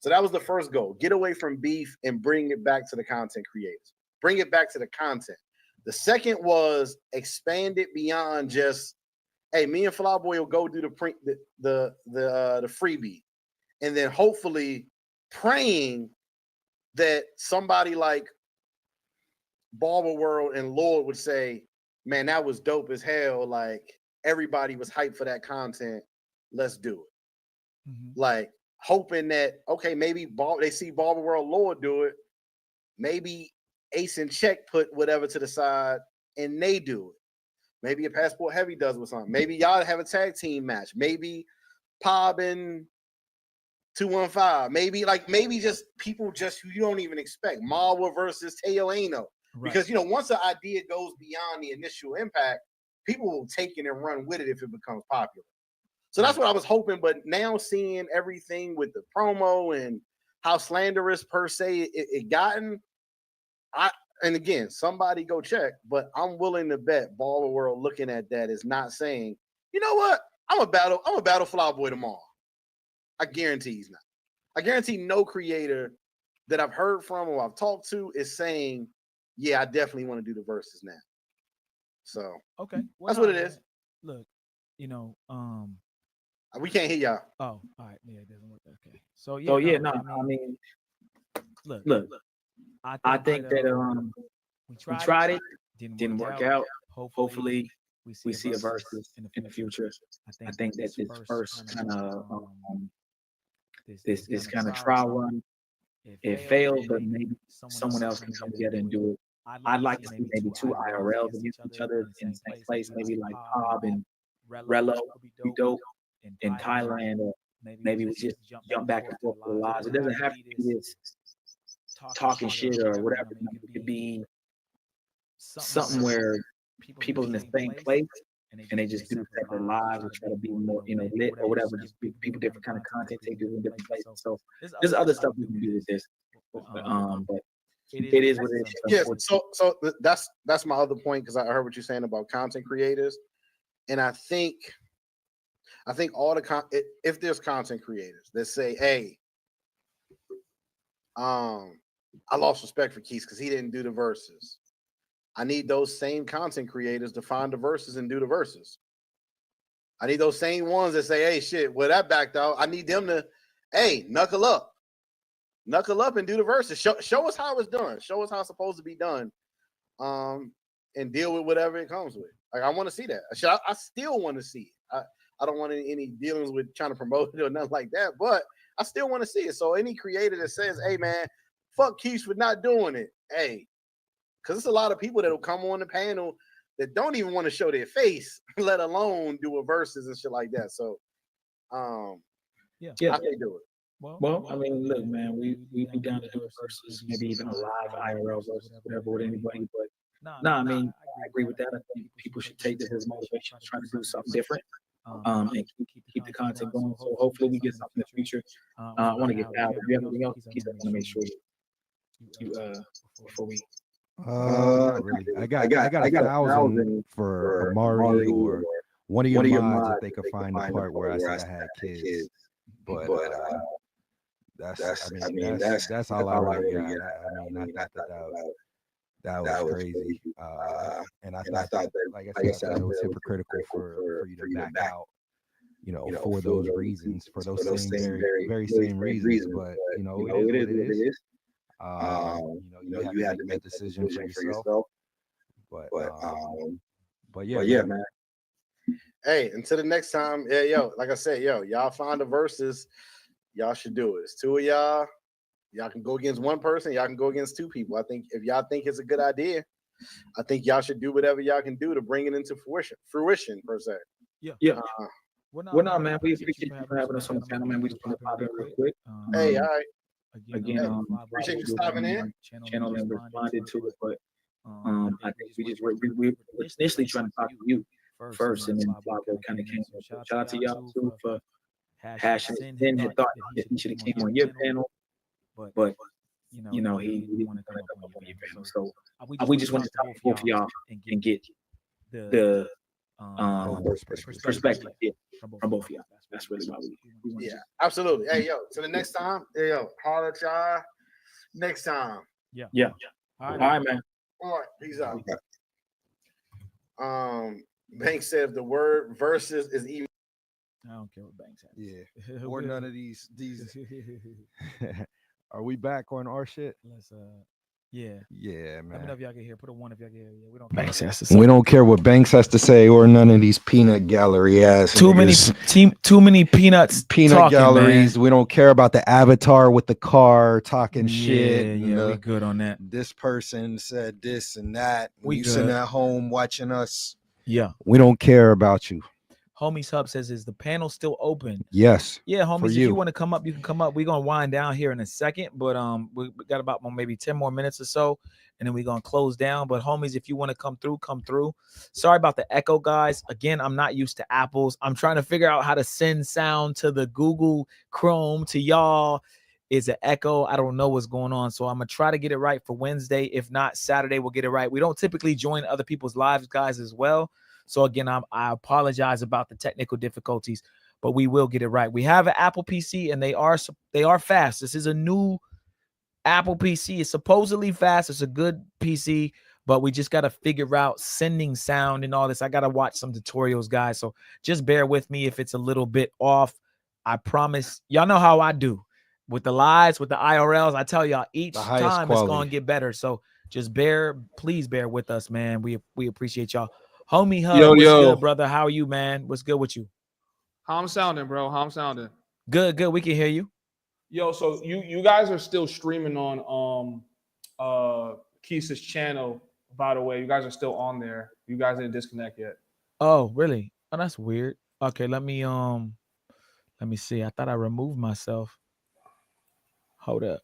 So that was the first goal. Get away from beef and bring it back to the content creators. Bring it back to the content. The second was expand it beyond just, me and Flyboy will go do the freebie, and then hopefully praying that somebody like Barber World and Lord would say, man, that was dope as hell. Like everybody was hyped for that content. Let's do it. Like hoping that, maybe they see Barber World Lord do it. Maybe Ace and Check put whatever to the side and they do it. Maybe a Passport Heavy does with something. Maybe y'all have a tag team match. Maybe Pob and 215. Maybe just people just who you don't even expect. Marwa versus Teo Ano. Right. Because once an idea goes beyond the initial impact, people will take it and run with it if it becomes popular. So that's what I was hoping. But now seeing everything with the promo and how slanderous per se it gotten, and again, somebody go check, but I'm willing to bet Baller World looking at that is not saying, you know what, I'm a battle Flyboy tomorrow. I guarantee he's not. I guarantee no creator that I've heard from or I've talked to is saying, yeah, I definitely want to do the verses now. So that's what it is. Look, we can't hear y'all. Oh, all right. Yeah, it doesn't work. Okay. So I mean, look. I think that we tried it, didn't work out. Hopefully, we see a versus in the future. I think that this first kind of this kind of trial run, it failed, but maybe someone else can come together and do it. I'd like to see maybe two IRLs against each other in the same place, maybe like Pob and Rello would be dope in Thailand, or maybe we just jump back and forth for the lives. It doesn't have to be this talking shit or whatever. It could be something where people in the same place and they just do separate lives or try to be more, lit or whatever. Just people different kind of content they do in different places. So there's other stuff we can do with this, but it is what it is. Yeah. So that's my other point, because I heard what you're saying about content creators, and I think all the if there's content creators that say, hey, I lost respect for Quis because he didn't do the verses. I need those same content creators to find the verses and do the verses. I need those same ones that say, hey, shit, well, that backed out. I need them to, hey, knuckle up and do the verses. Show us how it's done. Show us how it's supposed to be done. And deal with whatever it comes with. Like, I want to see that. I still want to see it. I don't want any dealings with trying to promote it or nothing like that, but I still want to see it. So any creator that says, hey, man, fuck Quis for not doing it, hey, because it's a lot of people that will come on the panel that don't even want to show their face, let alone do a verses and shit like that. So, yeah, how they do it? Well, I mean, look, man, we be down to do it versus maybe even a live IRL versus whatever with anybody. But no, I mean, I agree with that. I think people should take this as motivation to try to do something different, and keep the content going. So hopefully we get something in the future. I want to get out. If you have anything else, Keith, I want to make sure you before we. Not really. I got 1,000 for Amari or one of your mods if they could find the part where I said I had kids. But that's all I really got. I mean, I thought that was crazy. And I thought that, like I said, it was hypocritical for you to back out, for those reasons, for those same very same reasons. But it is what it is. You have to make that decision for yourself. But yeah, man. Hey, until the next time, like I said, y'all find the verses, y'all should do it. It's two of y'all. Y'all can go against one person, y'all can go against two people. I think if y'all think it's a good idea, I think y'all should do whatever y'all can do to bring it into fruition per se. Yeah. Well, no, man, we appreciate you for having us on the panel, man. We just want to pop in real quick. Hey, all right. Again, appreciate you stopping in. Channel and responded to it, but I think we were initially trying to talk to you first, and then Flavo kind of came. Shout out to y'all too for hashing. Then had thought that he should have came on your panel, but he didn't want to come up on your panel. So we just wanted to talk to both of y'all and get the perspective from both of y'all. That's really why we absolutely. Hey, so the next time, holler at y'all next time. Yeah. All right, man. All right, peace out. Bank said if the word versus is even. I don't care what Banks has. Yeah. Or none of these. Are we back on our shit? Let's yeah, man. Let me know if y'all can hear. Put a 1 if y'all can hear. Yeah, we don't. Banks has to say. We don't care what Banks has to say, or none of these peanut gallery ass. Too many peanut galleries. Man. We don't care about the avatar with the car talking shit. Yeah, we good on that. This person said this and that. We sitting at home watching us. Yeah, we don't care about you. Homies Hub says, is the panel still open? Yes. Yeah, homies, if you want to come up, you can come up. We're going to wind down here in a second, but we got about maybe 10 more minutes or so, and then we're going to close down. But homies, if you want to come through. Sorry about the echo, guys. Again, I'm not used to Apples. I'm trying to figure out how to send sound to the Google Chrome to y'all. Is an echo. I don't know what's going on. So I'm going to try to get it right for Wednesday. If not, Saturday, we'll get it right. We don't typically join other people's lives, guys, as well. So again, I apologize about the technical difficulties, but we will get it right. We have an Apple PC, and they are fast. This is a new Apple PC. It's supposedly fast. It's a good PC, but we just got to figure out sending sound and all this. I got to watch some tutorials, guys. So just bear with me if it's a little bit off. I promise. Y'all know how I do with the lives, with the IRLs. I tell y'all each time it's going to get better. So just please bear with us, man. We appreciate y'all. Homie Hub, what's good, brother? How are you, man? What's good with you? How I'm sounding, bro? How I'm sounding? Good. We can hear you. Yo, so you guys are still streaming on Quis's channel, by the way. You guys are still on there. You guys didn't disconnect yet. Oh, really? Oh, that's weird. Okay, let me see. I thought I removed myself. Hold up.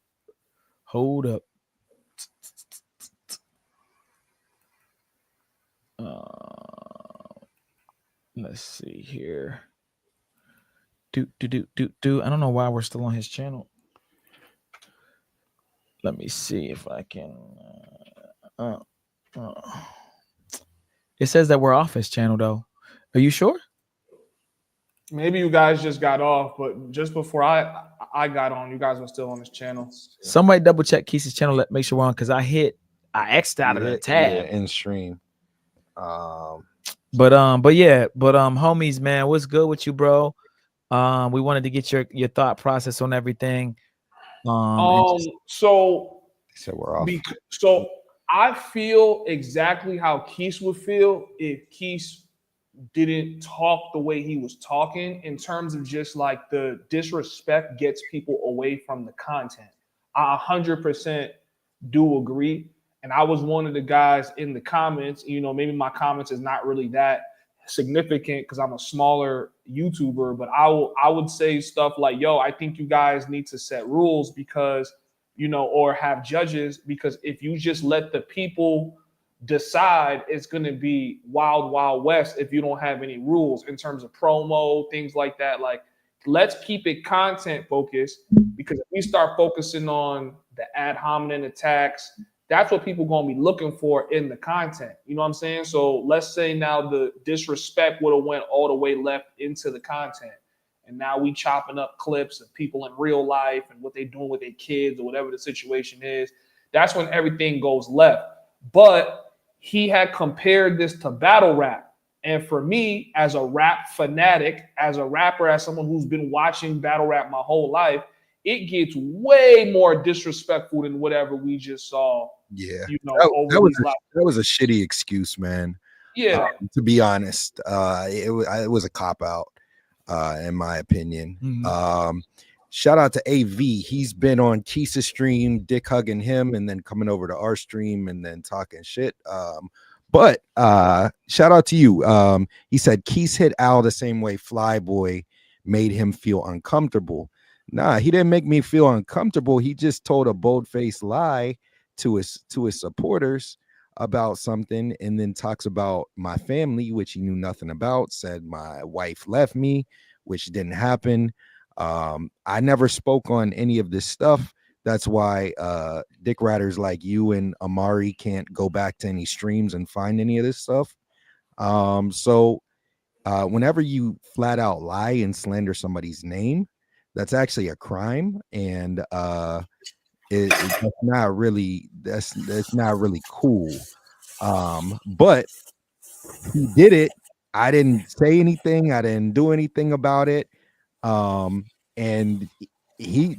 Let's see here. I don't know why we're still on his channel. Let me see if I can. It says that we're off his channel, though. Are you sure? Maybe you guys just got off, but just before I got on, you guys were still on his channel. Somebody double check Quis's channel. Make sure we're on, because I X'd out of the tab. Yeah, in stream. But homies, man, what's good with you, bro? We wanted to get your thought process on everything. So we're off. So I feel exactly how Quis would feel if Quis didn't talk the way he was talking, in terms of just like the disrespect gets people away from the content. I 100% do agree. And I was one of the guys in the comments, maybe my comments is not really that significant because I'm a smaller YouTuber, but I would say stuff like, yo, I think you guys need to set rules because, or have judges, because if you just let the people decide, it's going to be wild, wild west if you don't have any rules in terms of promo, things like that. Like, let's keep it content focused, because if we start focusing on the ad hominem attacks, that's what people going to be looking for in the content. You know what I'm saying? So let's say now the disrespect would have went all the way left into the content. And now we chopping up clips of people in real life and what they're doing with their kids or whatever the situation is. That's when everything goes left. But he had compared this to battle rap. And for me, as a rap fanatic, as a rapper, as someone who's been watching battle rap my whole life, it gets way more disrespectful than whatever we just saw. Yeah, that was a shitty excuse, man. Yeah, to be honest, it was a cop out, in my opinion. Shout out to AV. He's been on Quis's stream, dick hugging him, and then coming over to our stream and then talking shit. But shout out to you. He said Quis hit Al the same way Flyboy made him feel uncomfortable. Nah, he didn't make me feel uncomfortable. He just told a bold-faced lie to his supporters about something, and then talks about my family, which he knew nothing about. Said my wife left me, which didn't happen. I never spoke on any of this stuff. That's why dick riders like you and Amari can't go back to any streams and find any of this stuff. So whenever you flat out lie and slander somebody's name, that's actually a crime, and that's not really cool. But he did it. I didn't say anything. I didn't do anything about it. And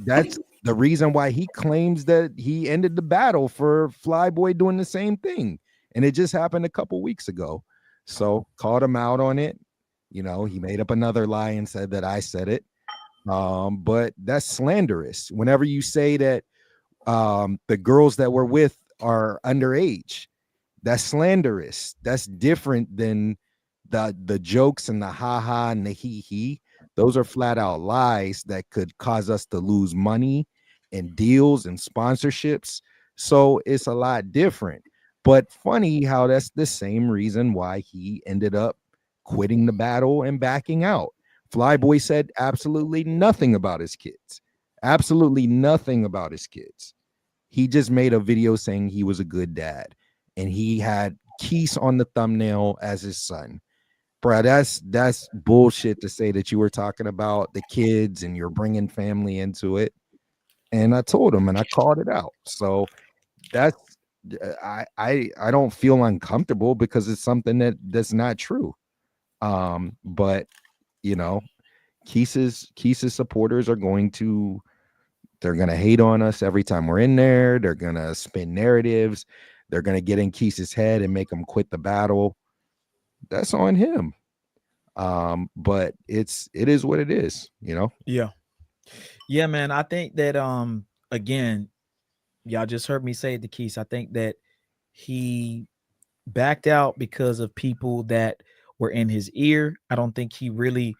that's the reason why he claims that he ended the battle for Flyboy doing the same thing. And it just happened a couple weeks ago. So called him out on it. He made up another lie and said that I said it. But that's slanderous. Whenever you say that the girls that we're with are underage, that's slanderous. That's different than the jokes and the ha-ha and the hee-hee. Those are flat out lies that could cause us to lose money and deals and sponsorships. So it's a lot different. But funny how that's the same reason why he ended up quitting the battle and backing out. Flyboy said absolutely nothing about his kids. Absolutely nothing about his kids. He just made a video saying he was a good dad, and he had Quis on the thumbnail as his son. Bro, that's bullshit to say that you were talking about the kids and you're bringing family into it. And I told him and I called it out. So that's I don't feel uncomfortable because it's something that's not true. But Quis's supporters are going to hate on us every time we're in there. They're gonna spin narratives. They're gonna get in Quis's head and make him quit the battle. That's on him. But it is what it is, Yeah, man. I think that again, y'all just heard me say it to Quis. I think that he backed out because of people that were in his ear. I don't think he really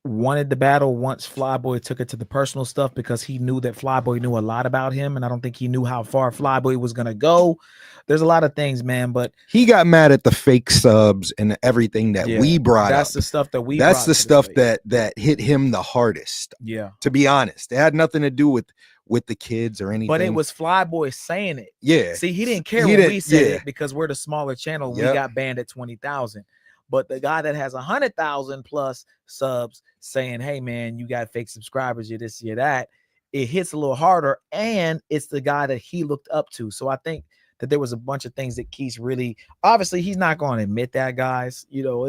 wanted the battle once Flyboy took it to the personal stuff, because he knew that Flyboy knew a lot about him, and I don't think he knew how far Flyboy was gonna go. There's a lot of things, man, but he got mad at the fake subs and everything that we brought that's up. the stuff that we that's the stuff that hit him the hardest. Yeah, to be honest, it had nothing to do with the kids or anything, but it was Flyboy saying it. Yeah, see, he didn't care when we said it because we're the smaller channel. We got banned at 20,000. But the guy that has 100,000 plus subs saying, hey, man, you got fake subscribers, you're this, you're that, it hits a little harder. And it's the guy that he looked up to. So I think that there was a bunch of things that Quis really, obviously he's not going to admit that, guys. You know,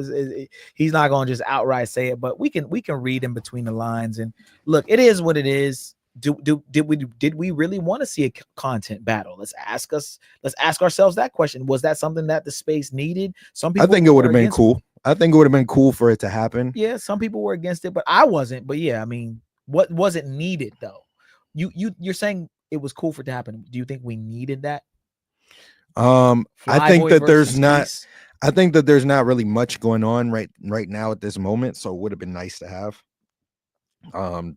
he's not going to just outright say it, but we can read in between the lines. And look, it is what it is. Did we really want to see a content battle? Let's ask ourselves that question. Was that something that the space needed? Some people, I think it would have been cool. I think it would have been cool for it to happen. Yeah, some people were against it, but I wasn't. But yeah, I mean, what was it needed though? You're saying it was cool for it to happen. Do you think we needed that? I think that there's not. I think that there's not really much going on right now at this moment. So it would have been nice to have.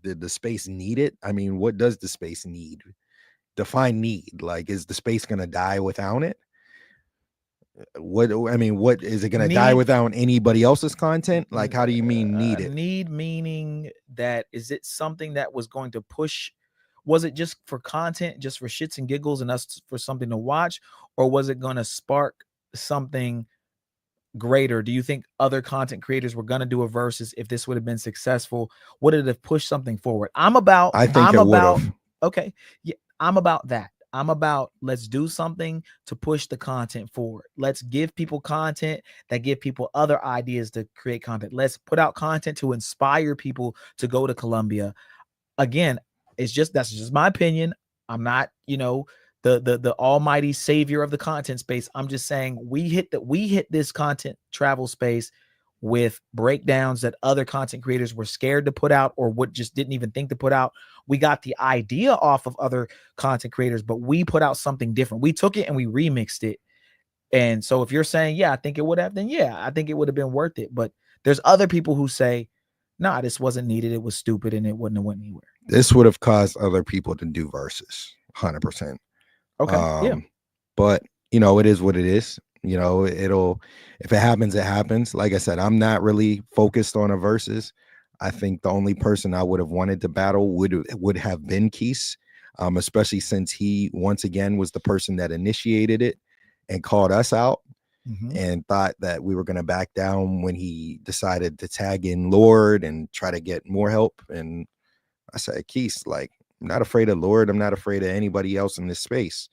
Did the space need it? I mean, what does the space need? Define need. Like, is the space gonna die without it? What is it gonna die without anybody else's content? Like, how do you mean need it? Need meaning that, is it something that was going to push? Was it just for content, just for shits and giggles and us for something to watch, or was it going to spark something greater? Do you think other content creators were going to do a versus if this would have been successful? Would it have pushed something forward? I think it would have. Okay, yeah, I'm about that. I'm about, let's do something to push the content forward. Let's give people content that give people other ideas to create content. Let's put out content to inspire people to go to Colombia. Again, that's just my opinion. I'm not, the almighty savior of the content space. I'm just saying we hit this content travel space with breakdowns that other content creators were scared to put out, or what just didn't even think to put out. We got the idea off of other content creators, but we put out something different. We took it and we remixed it. And so if you're saying, yeah, I think it would have, then yeah, I think it would have been worth it. But there's other people who say, nah, this wasn't needed. It was stupid and it wouldn't have went anywhere. This would have caused other people to do verses 100%. Okay. Yeah. But it is what it is. If it happens, it happens. Like I said, I'm not really focused on a versus. I think the only person I would have wanted to battle would have been Quis, especially since he once again was the person that initiated it and called us out and thought that we were going to back down when he decided to tag in Lord and try to get more help. And I said, Quis, like, I'm not afraid of Lord. I'm not afraid of anybody else in this space.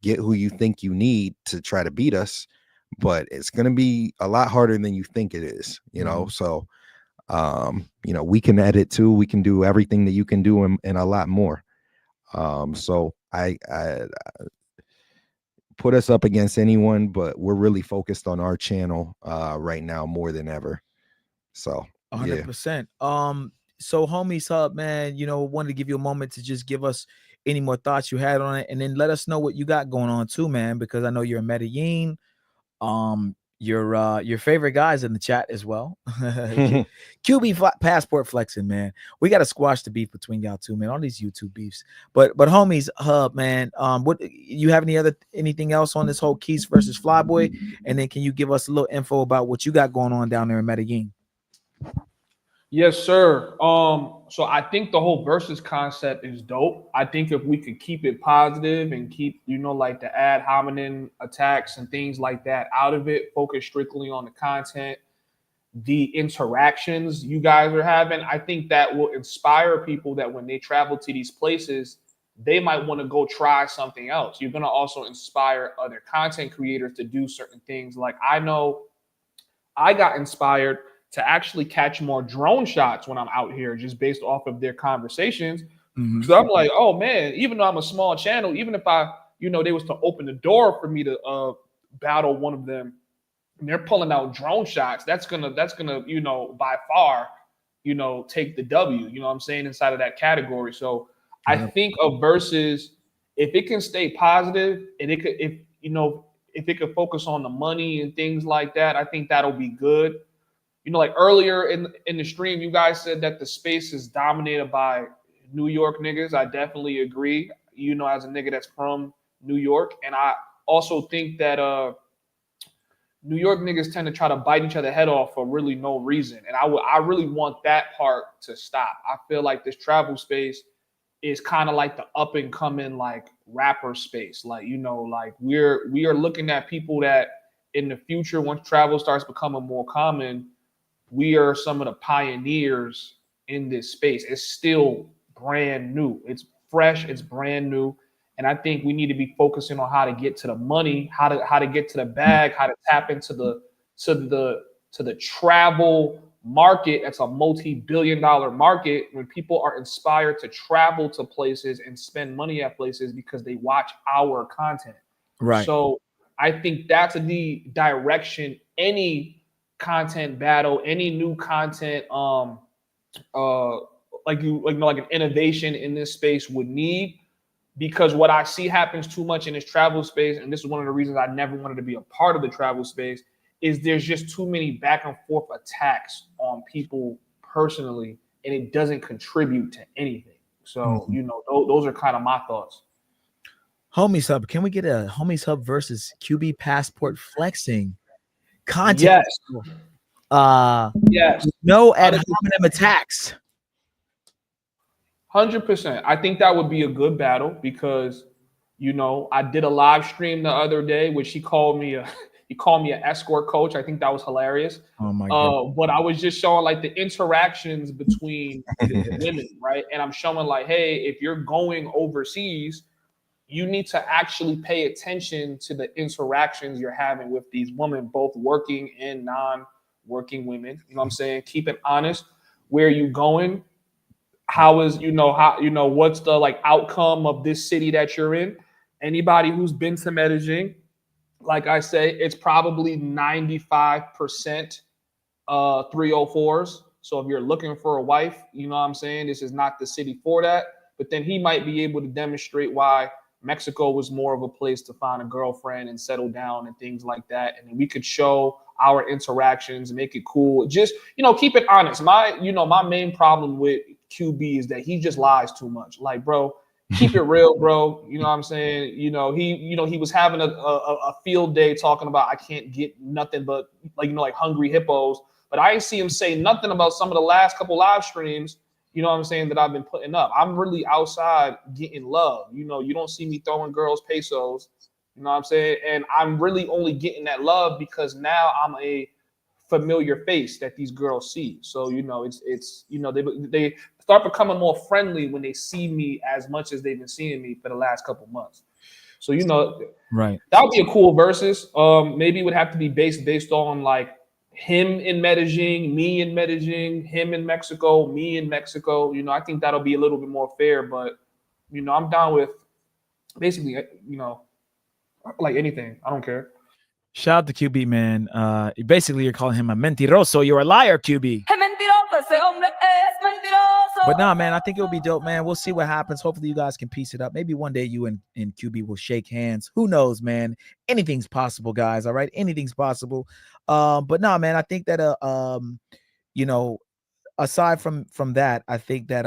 Get who you think you need to try to beat us, but it's going to be a lot harder than you think it is, So, we can edit too. We can do everything that you can do and a lot more. So I put us up against anyone, but we're really focused on our channel right now more than ever. So 100%. So homies hub, man, wanted to give you a moment to just give us any more thoughts you had on it, and then let us know what you got going on too, man, because I know you're in Medellin. Your favorite guys in the chat as well. QB passport flexing, man. We got to squash the beef between y'all two, man. All these YouTube beefs. But homies hub, man. What you have anything else on this whole Quis versus Flyboy? And then can you give us a little info about what you got going on down there in Medellin? Yes, sir. So I think the whole versus concept is dope. I think if we could keep it positive and keep, like the ad hominem attacks and things like that out of it, focus strictly on the content, the interactions you guys are having, I think that will inspire people that when they travel to these places, they might want to go try something else. You're going to also inspire other content creators to do certain things. Like, I know I got inspired to actually catch more drone shots when I'm out here, just based off of their conversations. Because I'm like, oh man, even though I'm a small channel, even if they was to open the door for me to battle one of them, and they're pulling out drone shots, that's gonna by far take the W, you know what I'm saying, inside of that category. So I think a versus, if it can stay positive and if it could focus on the money and things like that, I think that'll be good. Like earlier in the stream, you guys said that the space is dominated by New York niggas. I definitely agree, as a nigga that's from New York. And I also think that New York niggas tend to try to bite each other head off for really no reason. And I really want that part to stop. I feel like this travel space is kind of like the up and coming like rapper space. Like, like we are looking at people that in the future, once travel starts becoming more common, we are some of the pioneers in this space. It's still brand new. It's fresh. It's brand new. And I think we need to be focusing on how to get to the money, how to get to the bag, how to tap into the travel market. That's a multi-billion-dollar market when people are inspired to travel to places and spend money at places because they watch our content. Right. So I think that's the direction any content battle, any new content, like an innovation in this space would need. Because what I see happens too much in this travel space, and this is one of the reasons I never wanted to be a part of the travel space, is there's just too many back and forth attacks on people personally, and it doesn't contribute to anything. So, those are kind of my thoughts. Homies Hub, can we get a Homies Hub versus QB passport flexing content? Yes. Yes. No ad hominem attacks. 100%. I think that would be a good battle because, I did a live stream the other day, which he called me an escort coach. I think that was hilarious. Oh my God. But I was just showing like the interactions between the women, right? And I'm showing like, hey, if you're going overseas, you need to actually pay attention to the interactions you're having with these women, both working and non-working women. You know what I'm saying? Keep it honest. Where are you going? How is, what's the like outcome of this city that you're in? Anybody who's been to Medellin, like I say, it's probably 95% 304s. So if you're looking for a wife, you know what I'm saying? This is not the city for that. But then he might be able to demonstrate why Mexico was more of a place to find a girlfriend and settle down and things like that. And we could show our interactions, make it cool. Just, keep it honest. My main problem with QB is that he just lies too much. Like, bro, keep it real, bro. You know what I'm saying? He was having a field day talking about I can't get nothing but like hungry hippos. But I ain't see him say nothing about some of the last couple live streams, you know what I'm saying, that I've been putting up. I'm really outside getting love. You don't see me throwing girls pesos. You know what I'm saying? And I'm really only getting that love because now I'm a familiar face that these girls see. So, it's they start becoming more friendly when they see me as much as they've been seeing me for the last couple months. So, right. That would be a cool versus. Maybe it would have to be based on like him in Medellin, me in Medellin, him in Mexico, me in Mexico. I think that'll be a little bit more fair, but I'm down with basically, like anything. I don't care. Shout out to QB, man. Basically, you're calling him a mentiroso. You're a liar, QB. But nah, man, I think it'll be dope, man. We'll see what happens. Hopefully, you guys can piece it up. Maybe one day you and QB will shake hands. Who knows, man? Anything's possible, guys. All right, anything's possible. But nah, man, I think that aside from that, I think that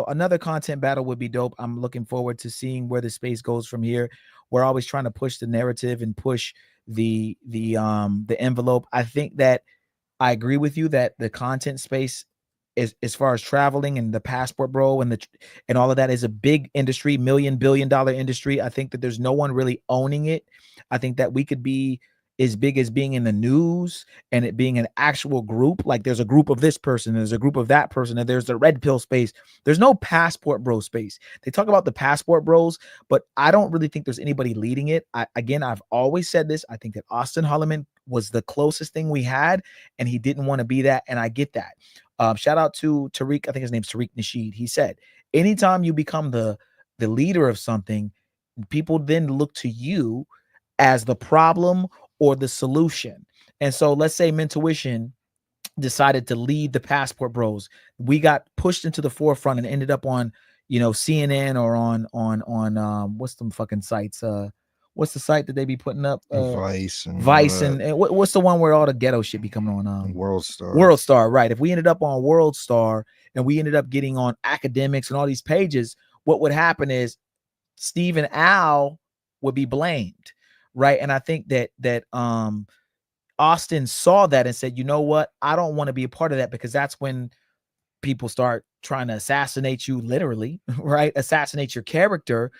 another content battle would be dope. I'm looking forward to seeing where the space goes from here. We're always trying to push the narrative and push the envelope. I think that I agree with you that the content space is, as far as traveling and the passport bro and all of that, is a big industry, billion-dollar industry. I think that there's no one really owning it. I think that we could be as big as being in the news and it being an actual group. Like there's a group of this person, there's a group of that person, and there's the red pill space. There's no passport bro space. They talk about the passport bros, but I don't really think there's anybody leading it. I've always said this. I think that Austin Holloman was the closest thing we had, and he didn't want to be that. And I get that. Shout out to Tariq. I think his name's Tariq Nasheed. He said, anytime you become the leader of something, people then look to you as the problem or the solution. And so let's say Mentuition decided to lead the passport bros. We got pushed into the forefront and ended up on, CNN or on what's them fucking sites? What's the site that they be putting up? Vice. And what's the one where all the ghetto shit be coming on? World Star. World Star, right. If we ended up on World Star and we ended up getting on academics and all these pages, what would happen is Steve and Al would be blamed. Right. And I think that Austin saw that and said, you know what? I don't want to be a part of that, because that's when people start trying to assassinate you, literally, right? Assassinate your character,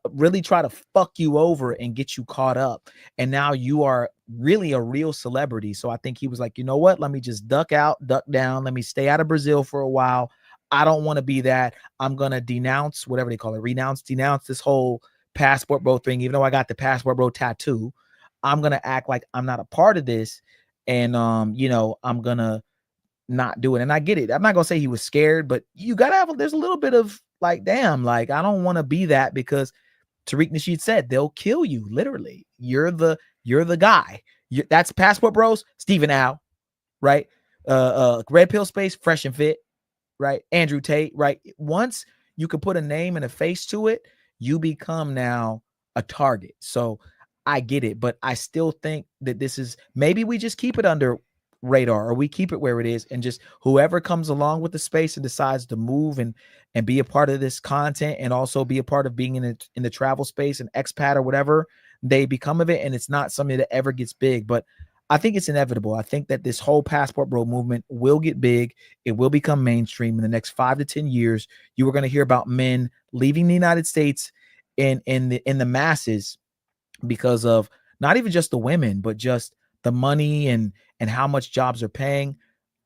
really try to fuck you over and get you caught up. And now you are really a real celebrity. So I think he was like, you know what? Let me just duck down. Let me stay out of Brazil for a while. I don't want to be that. I'm going to denounce, whatever they call it, denounce this whole passport bro thing, even though I got the passport bro tattoo, I'm gonna act like I'm not a part of this, and you know, I'm gonna not do it. And I get it. I'm not gonna say he was scared, but you gotta have there's a little bit of like, damn, like I don't want to be that, because Tariq Nasheed said they'll kill you. Literally, you're the guy. That's passport bros. Stephen Al, right? Red Pill Space, Fresh and Fit, right? Andrew Tate, right? Once you can put a name and a face to it, you become now a target. So I get it, but I still think that this is, maybe we just keep it under radar, or we keep it where it is, and just whoever comes along with the space and decides to move and be a part of this content, and also be a part of being in the travel space and expat or whatever they become of it, and it's not something that ever gets big. But I think it's inevitable. I think that this whole passport bro movement will get big. It will become mainstream in the next 5 to 10 years. You are going to hear about men leaving the United States in the masses, because of not even just the women, but just the money and how much jobs are paying.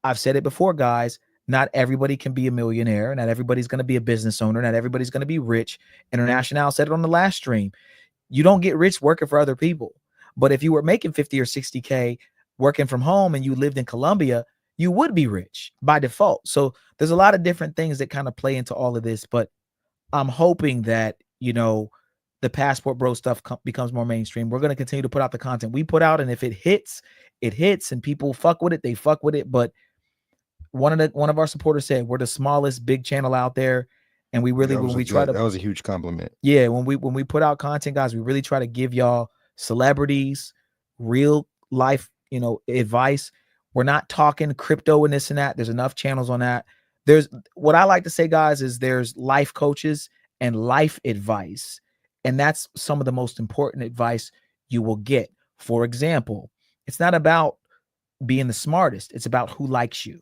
I've said it before, guys. Not everybody can be a millionaire. Not everybody's going to be a business owner. Not everybody's going to be rich. International said it on the last stream. You don't get rich working for other people. But if you were making 50 or 60K working from home and you lived in Colombia, you would be rich by default. So there's a lot of different things that kind of play into all of this. But I'm hoping that, you know, the passport bro stuff becomes more mainstream. We're going to continue to put out the content we put out. And if it hits, it hits, and people fuck with it, they fuck with it. But one of our supporters said we're the smallest big channel out there. And we really, that was a huge compliment. Yeah. When we put out content, guys, we really try to give y'all celebrities, real life, you know, advice. We're not talking crypto and this and that. There's enough channels on that. There's, what I like to say, guys, is there's life coaches and life advice. And that's some of the most important advice you will get. For example, it's not about being the smartest. It's about who likes you,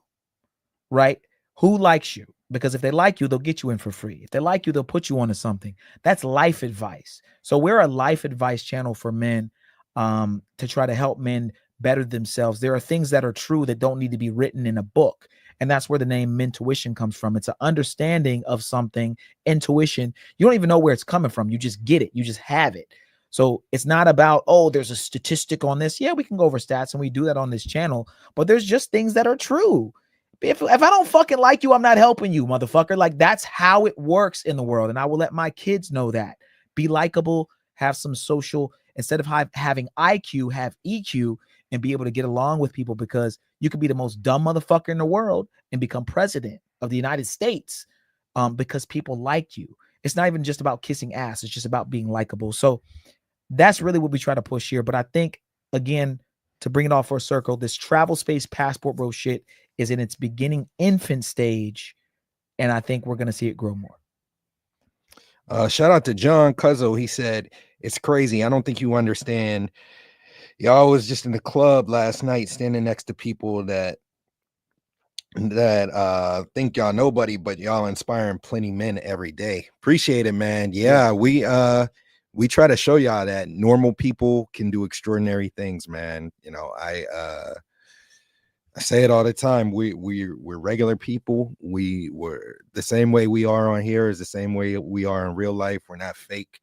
right? Who likes you? Because if they like you, they'll get you in for free. If they like you, they'll put you onto something. That's life advice. So we're a life advice channel for men, to try to help men better themselves. There are things that are true that don't need to be written in a book. And that's where the name Mentuition comes from. It's an understanding of something, intuition. You don't even know where it's coming from. You just get it. You just have it. So it's not about, oh, there's a statistic on this. Yeah, we can go over stats, and we do that on this channel. But there's just things that are true. If I don't fucking like you, I'm not helping you, motherfucker. Like, that's how it works in the world. And I will let my kids know that. Be likable, have some social, instead of having IQ, have EQ, and be able to get along with people, because you could be the most dumb motherfucker in the world and become president of the United States, because people like you. It's not even just about kissing ass. It's just about being likable. So that's really what we try to push here. But I think, again, to bring it all for a circle, this travel space passport bro shit is in its beginning infant stage. And I think we're going to see it grow more. Shout out to John Cuzzo. He said, it's crazy. I don't think you understand. Y'all was just in the club last night, standing next to people that think y'all nobody, but y'all inspiring plenty men every day. Appreciate it, man. Yeah, we try to show y'all that normal people can do extraordinary things, man. You know, I say it all the time. We're regular people. We're the same way we are on here is the same way we are in real life. We're not fake.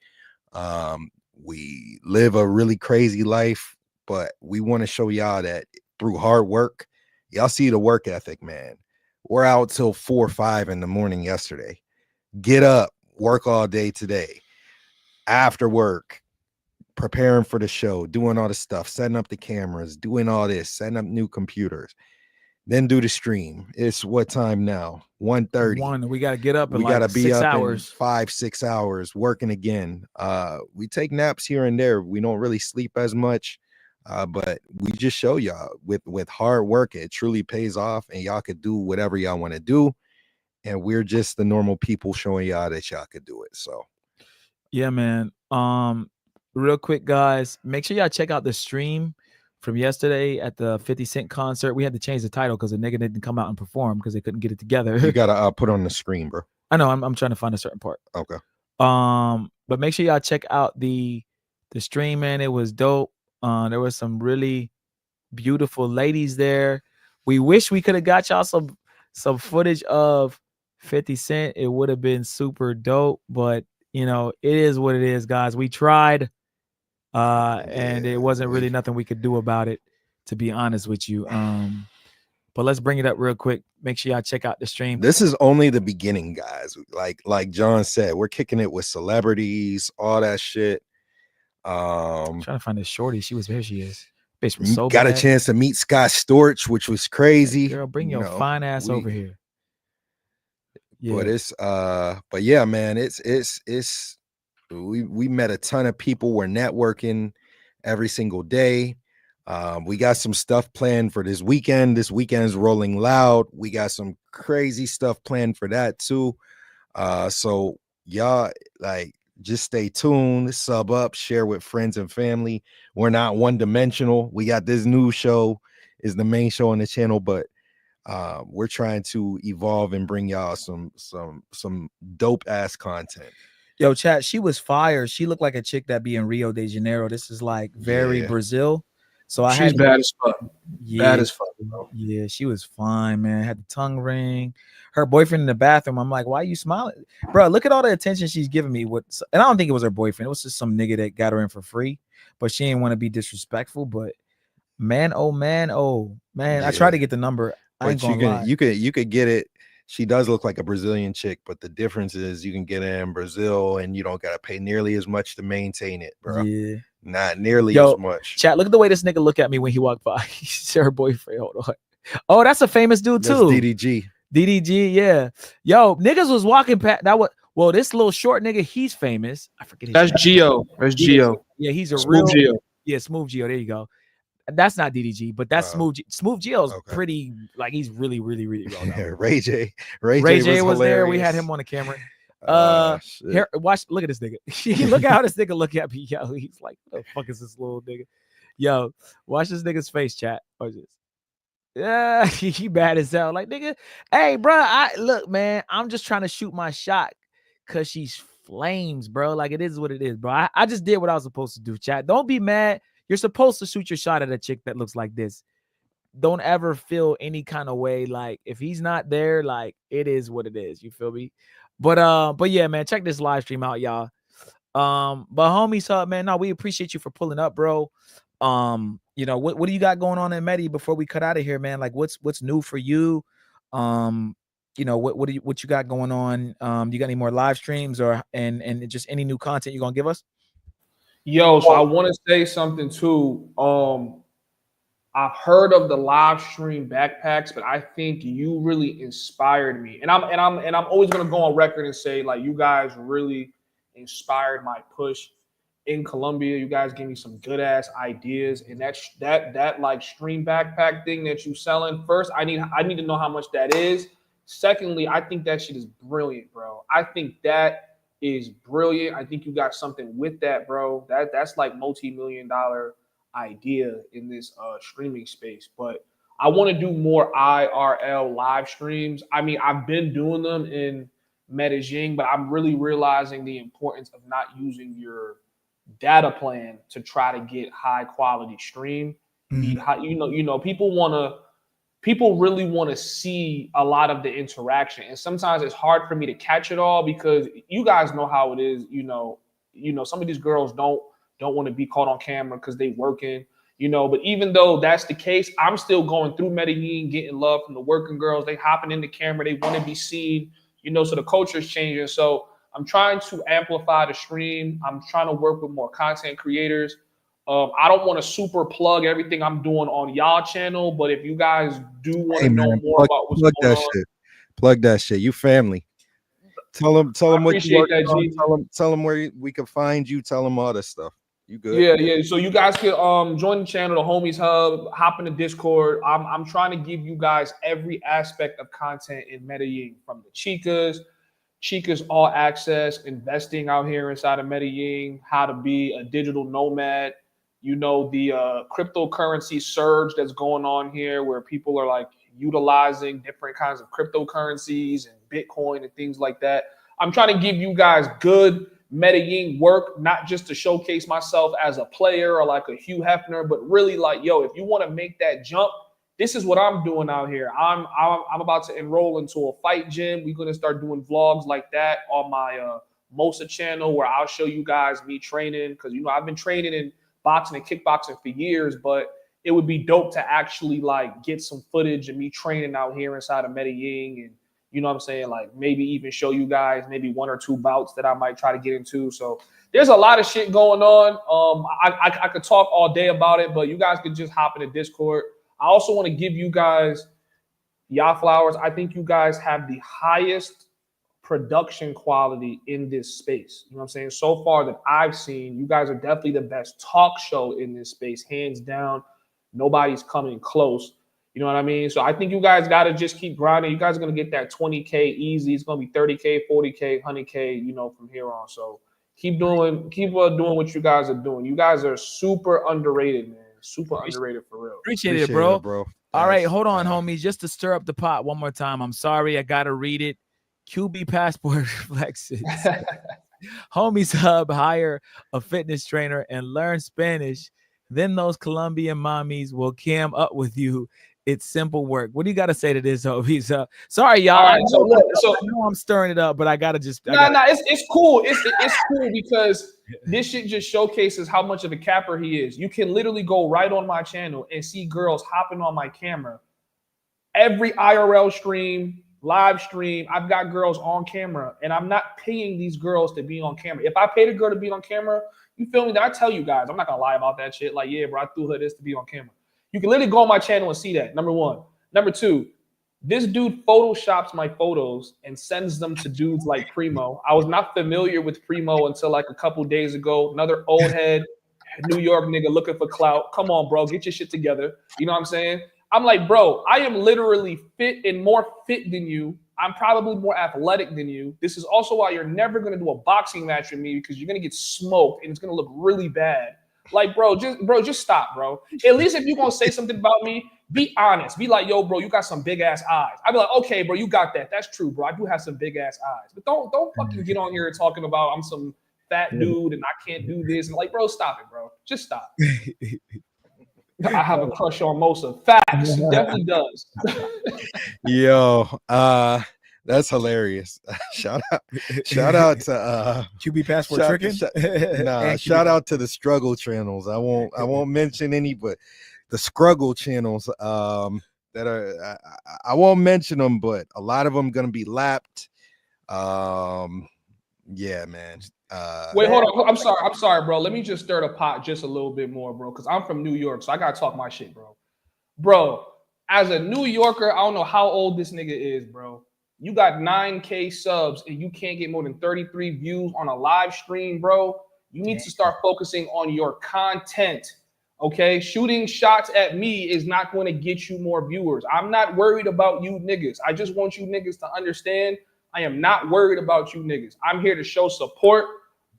We live a really crazy life, but we want to show y'all that through hard work, y'all see the work ethic, man. We're out till 4 or 5 in the morning yesterday. Get up, work all day today. After work, preparing for the show, doing all the stuff, setting up the cameras, doing all this, setting up new computers, then do the stream. It's what time now? 1:30. We got to get up in we gotta like be 6 up hours. in 5-6 hours working again. We take naps here and there. We don't really sleep as much, but we just show y'all with hard work, it truly pays off, and y'all could do whatever y'all want to do. And we're just the normal people showing y'all that y'all could do it. So yeah, man. Real quick, guys, make sure y'all check out the stream from yesterday at the 50 Cent concert. We had to change the title because the nigga didn't come out and perform because they couldn't get it together. you gotta put on the screen, bro. I know. I'm trying to find a certain part. Okay. But make sure y'all check out the stream, man. It was dope. There was some really beautiful ladies there. We wish we could have got y'all some footage of 50 Cent. It would have been super dope, but you know, it is what it is, guys. We tried, and it wasn't really nothing we could do about it, to be honest with you. But let's bring it up real quick. Make sure y'all check out the stream. This is only the beginning, guys. Like John said, we're kicking it with celebrities, all that shit. Trying to find this shorty. She was here. She is. Bitch was so got bad. a chance to meet Scott Storch, which was crazy. Girl, bring your fine ass over here. Yeah. But it's but yeah, man, it's we met a ton of people. We're networking every single day. We got some stuff planned for this weekend. This weekend's Rolling Loud. We got some crazy stuff planned for that too. So y'all just stay tuned, sub up, share with friends and family. We're not one-dimensional. We got this new show is the main show on the channel, but we're trying to evolve and bring y'all some dope ass content. Yo, chat, she was fire. She looked like a chick that be in Rio de Janeiro. This is like very Brazil. So She's bad as fuck. Yeah, Bad as fuck, bro. Yeah, she was fine, man. Had the tongue ring. Her boyfriend in the bathroom. I'm like, why are you smiling, bro? Look at all the attention she's giving me. And I don't think it was her boyfriend. It was just some nigga that got her in for free. But she didn't want to be disrespectful. But man, oh man, I tried to get the number. I ain't gonna lie. You could get it. She does look like a Brazilian chick, but the difference is you can get it in Brazil and you don't gotta pay nearly as much to maintain it, bro. Yeah. Not nearly as much. Chat, look at the way this nigga look at me when he walked by. He's her boyfriend. Hold on. Oh, that's a famous dude That's too. DDG. DDG, yeah. Yo, niggas was walking past that. Well, this little short nigga, he's famous. I forget his That's name. Geo. That's Geo. Yeah, he's a Smooth real Geo. Yeah, Smooth Geo. There you go. That's not DDG, but that's Smooth. Smooth Geo's pretty, like he's really well known. Ray J was there. We had him on the camera. Here, look at this nigga. Look at how this nigga look at me. Yo, he's like, what the fuck is this little nigga? Yo, watch this nigga's face, chat. Watch this. Yeah, he bad as hell. Like, nigga, hey, bro, look, man, I'm just trying to shoot my shot because she's flames, bro. Like, it is what it is, bro. I just did what I was supposed to do, chat. Don't be mad. You're supposed to shoot your shot at a chick that looks like this. Don't ever feel any kind of way. Like, if he's not there, like, it is what it is. You feel me? But yeah, man, check this live stream out, y'all. But homies up, man. No, we appreciate you for pulling up, bro. You know, what do you got going on in Medi before we cut out of here, man? Like, what's new for you? You know, what you got going on? You got any more live streams and just any new content you're gonna give us? Yo, so I want to say something too. I've heard of the live stream backpacks, but I think you really inspired me. And I'm always gonna go on record and say, like, you guys really inspired my push in Colombia. You guys gave me some good ass ideas, and that like stream backpack thing that you selling. First, I need to know how much that is. Secondly, I think that shit is brilliant, bro. I think that is brilliant. I think you got something with that, bro. That's like multi-million-dollar idea in this streaming space. But I want to do more IRL live streams. I mean, I've been doing them in Medellin, but I'm really realizing the importance of not using your data plan to try to get high quality stream. You know, people really want to see a lot of the interaction, and sometimes it's hard for me to catch it all because you guys know how it is. You know, some of these girls don't want to be caught on camera because they working. You know, but even though that's the case, I'm still going through Medellin, getting love from the working girls. They hopping in the camera, they want to be seen. You know, so the culture is changing. So I'm trying to amplify the stream. I'm trying to work with more content creators. I don't want to super plug everything I'm doing on y'all channel, but if you guys do want to know more about what's going on, plug that shit. You family. Tell them what you work on. Tell them where we can find you. Tell them all that stuff. You good? Yeah. So you guys can join the channel, the Homies Hub. Hop in the Discord. I'm trying to give you guys every aspect of content in Medellin, from the Chicas all access, investing out here inside of Medellin, how to be a digital nomad. You know, the cryptocurrency surge that's going on here where people are like utilizing different kinds of cryptocurrencies and Bitcoin and things like that. I'm trying to give you guys good Medellin work, not just to showcase myself as a player or like a Hugh Hefner, but really like, yo, if you want to make that jump, this is what I'm doing out here. I'm about to enroll into a fight gym. We're going to start doing vlogs like that on my Mosa channel where I'll show you guys me training, because you know I've been training in boxing and kickboxing for years, but it would be dope to actually like get some footage of me training out here inside of Medellin, and you know what I'm saying, like maybe even show you guys maybe 1 or 2 bouts that I might try to get into. So there's a lot of shit going on. I could talk all day about it, but you guys could just hop in the Discord. I also want to give you guys y'all flowers. I think you guys have the highest production quality in this space. You know what I'm saying? So far that I've seen, you guys are definitely the best talk show in this space, hands down. Nobody's coming close. You know what I mean? So I think you guys got to just keep grinding. You guys are going to get that 20K easy. It's going to be 30K, 40K, 100K, you know, from here on. So keep doing what you guys are doing. You guys are super underrated, man. Super underrated for real. Appreciate it, bro. All right, hold on, homies. Just to stir up the pot one more time. I'm sorry, I gotta read it. QB passport reflexes. Homies Hub, hire a fitness trainer and learn Spanish. Then those Colombian mommies will cam up with you. It's simple work. What do you got to say to this, homies? Sorry, y'all. All right, so look, I know I'm stirring it up, but I gotta just. It's cool. It's cool because this shit just showcases how much of a capper he is. You can literally go right on my channel and see girls hopping on my camera. Every IRL stream, live stream, I've got girls on camera, and I'm not paying these girls to be on camera. If I paid a girl to be on camera, you feel me? Then I tell you guys, I'm not gonna lie about that shit. Like, yeah, bro, I threw her this to be on camera. You can literally go on my channel and see that. Number one. Number two, this dude photoshops my photos and sends them to dudes like Primo. I was not familiar with Primo until like a couple days ago. Another old head, New York nigga looking for clout. Come on, bro, get your shit together. You know what I'm saying? I'm like, bro, I am literally fit and more fit than you. I'm probably more athletic than you. This is also why you're never going to do a boxing match with me, because you're going to get smoked and it's going to look really bad. Like, bro, just stop, bro. At least if you're going to say something about me, be honest. Be like, yo, bro, you got some big ass eyes. I'd be like, okay, bro, you got that. That's true, bro. I do have some big ass eyes. But don't fucking get on here talking about I'm some fat dude and I can't do this. And like, bro, stop it, bro. Just stop. I have a crush on Mosa. Facts. He definitely does. Yo, that's hilarious. Shout out to QB passport tricking. Shout out to the struggle channels. I won't mention any, but the struggle channels that are I won't mention them, but a lot of them gonna be lapped. Yeah, man. Wait, hold on. I'm sorry, bro. Let me just stir the pot just a little bit more, bro, because I'm from New York, so I gotta talk my shit, bro. Bro, as a New Yorker, I don't know how old this nigga is, bro. You got 9K subs and you can't get more than 33 views on a live stream, bro. You need to start focusing on your content, okay? Shooting shots at me is not going to get you more viewers. I'm not worried about you niggas. I just want you niggas to understand I am not worried about you niggas. I'm here to show support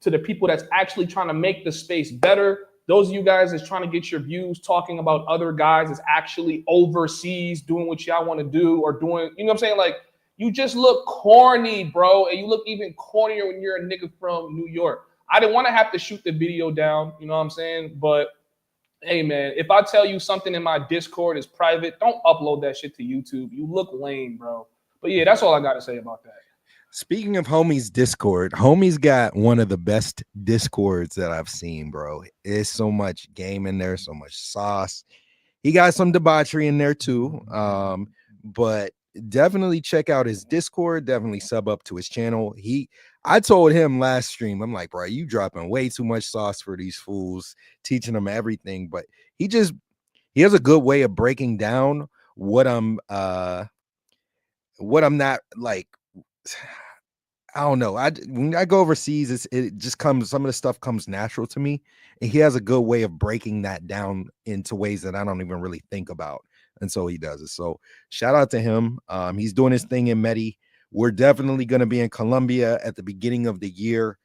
to the people that's actually trying to make the space better. Those of you guys that's trying to get your views talking about other guys that's actually overseas doing what y'all want to do or doing, you know what I'm saying? Like, you just look corny, bro. And you look even cornier when you're a nigga from New York. I didn't want to have to shoot the video down, you know what I'm saying? But hey, man, if I tell you something in my Discord is private, don't upload that shit to YouTube. You look lame, bro. But yeah, that's all I got to say about that. Speaking of Homie's Discord, Homie's got one of the best Discords that I've seen, bro. There's so much game in there, so much sauce. He got some debauchery in there too. But definitely check out his Discord. Definitely sub up to his channel. I told him last stream, I'm like, bro, you dropping way too much sauce for these fools, teaching them everything. But he has a good way of breaking down what I'm not like. I don't know. When I go overseas, it just comes. Some of the stuff comes natural to me, and he has a good way of breaking that down into ways that I don't even really think about. And so he does it. So shout out to him. He's doing his thing in Medellin. We're definitely going to be in Colombia at the beginning of the year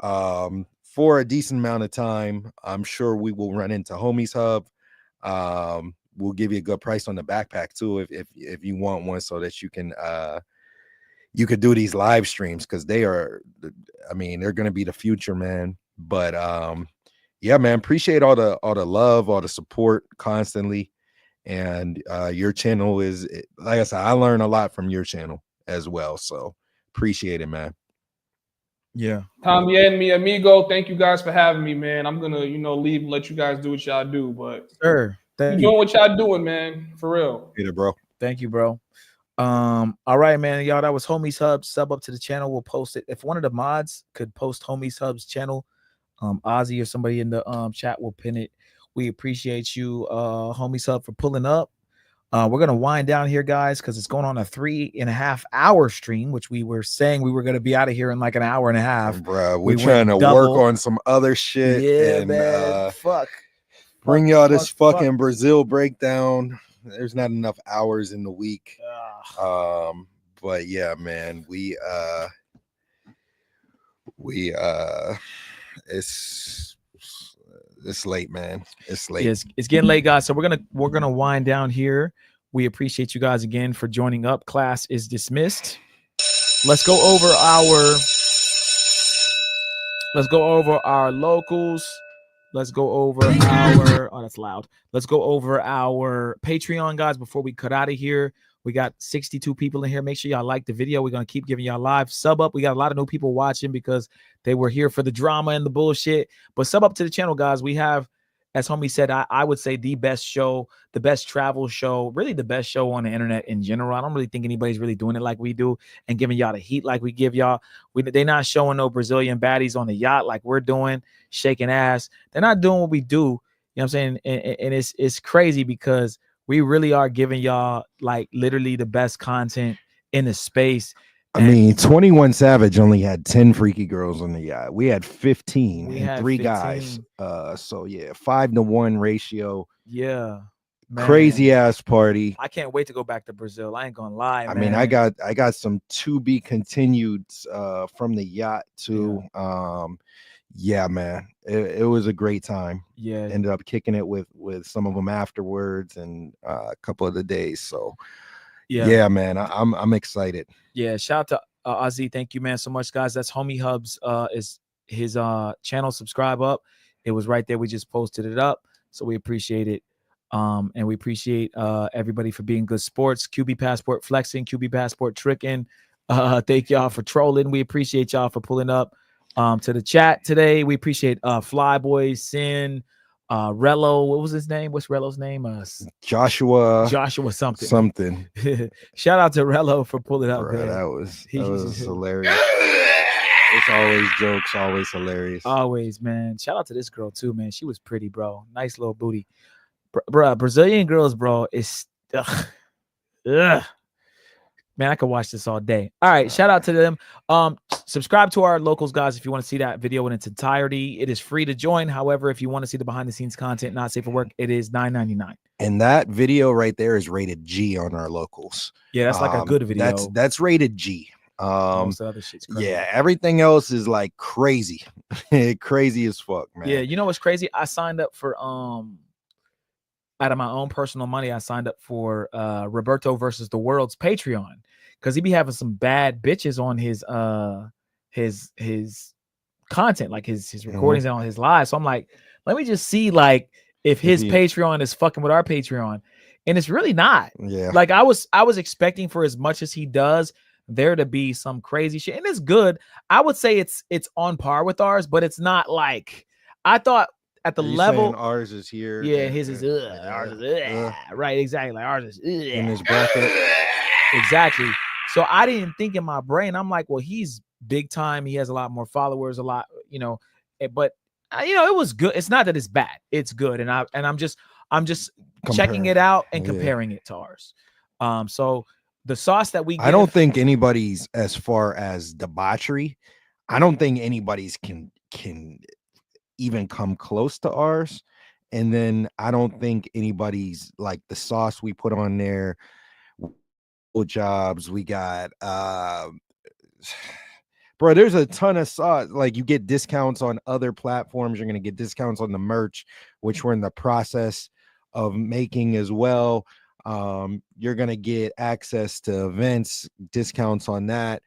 for a decent amount of time. I'm sure we will run into Homies Hub. We'll give you a good price on the backpack too, if you want one, so that you could do these live streams, because they're going to be the future, man. But yeah, man, appreciate all the love, all the support constantly. And your channel is, like I said, I learn a lot from your channel as well. So appreciate it, man. Yeah. También mi amigo, thank you guys for having me, man. I'm gonna, leave and let you guys do what y'all do, but Sure. you doing what y'all doing, man, for real. Peter, bro. Thank you, bro. All right, man. Y'all, that was Homies Hub. Sub up to the channel. We'll post it. If one of the mods could post Homies Hub's channel, Ozzy or somebody in the chat will pin it. We appreciate you, Homies Hub, for pulling up. We're gonna wind down here, guys, because it's going on a 3.5 hour stream, which we were saying we were gonna be out of here in like an hour and a half. Bro, We we're trying to went work double. on some other shit. Yeah, and, man. Bring y'all this fuck. fucking Brazil breakdown. There's not enough hours in the week. But yeah, man, it's late, man. It's late. Yes, it's getting late, guys. So we're gonna wind down here. We appreciate you guys again for joining up. Class is dismissed. Let's go over our locals. Let's go over our that's loud. Let's go over our Patreon, guys, before we cut out of here. We got 62 people in here. Make sure y'all like the video. We're gonna keep giving y'all live. Sub up. We got a lot of new people watching because they were here for the drama and the bullshit. But sub up to the channel, guys. We have, as homie said, I would say the best show, the best travel show, really the best show on the internet in general. I don't really think anybody's really doing it like we do and giving y'all the heat like we give y'all. They're not showing no Brazilian baddies on the yacht like we're doing, shaking ass. They're not doing what we do. You know what I'm saying? And it's crazy because we really are giving y'all like literally the best content in the space. I mean, 21 Savage only had 10 freaky girls on the yacht. We had 15 and 3 guys. So yeah, 5-to-1 ratio. Yeah. Man. Crazy ass party. I can't wait to go back to Brazil. I ain't gonna lie, man. I mean, I got some to be continued from the yacht too. Yeah, man. It was a great time. Yeah. Ended up kicking it with some of them afterwards and a couple of the days. So yeah, man. I'm excited. Yeah, shout out to Ozzy. Thank you, man, so much, guys. That's Homie Hub's is his channel. Subscribe up. It was right there. We just posted it up, so we appreciate it. And we appreciate everybody for being good sports. QB Passport flexing, QB Passport tricking. Thank y'all for trolling. We appreciate y'all for pulling up to the chat today. We appreciate Flyboy, Sin, Rello. What was his name? What's Rello's name? Joshua something. Shout out to Rello for pulling up. Bro, that was hilarious. It's always jokes, always hilarious. Always, man. Shout out to this girl too, man. She was pretty, bro. Nice little booty. Bro, Brazilian girls, bro, is man, I could watch this all day. All right, shout out to them. Subscribe to our locals, guys, if you want to see that video in its entirety. It is free to join. However, if you want to see the behind the scenes content, not safe for work, it is $9.99. And that video right there is rated G on our locals. Yeah, that's like a good video. That's rated G. Most other shit's crazy. Yeah, everything else is like crazy. Crazy as fuck, man. Yeah, you know what's crazy? I signed up for out of my own personal money, I signed up for Roberto versus the World's Patreon because he be having some bad bitches on his content, like his recordings and on his live. So I'm like, let me just see like if his Patreon is fucking with our Patreon, and it's really not. Yeah, like I was expecting for as much as he does there to be some crazy shit, and it's good. I would say it's on par with ours, but it's not like I thought. At the level ours is here, yeah, his is ours is right, exactly. Like ours is in his bracket, exactly. So I didn't think in my brain. I'm like, well, he's big time. He has a lot more followers, a lot, But it was good. It's not that it's bad. It's good, and I'm just checking it out and comparing it to ours. So the sauce that we give, I don't think anybody's as far as debauchery. I don't think anybody's can even come close to ours, and then I don't think anybody's like the sauce we put on there. Jobs we got, bro. There's a ton of sauce. Like you get discounts on other platforms. You're gonna get discounts on the merch, which we're in the process of making as well. You're gonna get access to events, discounts on that.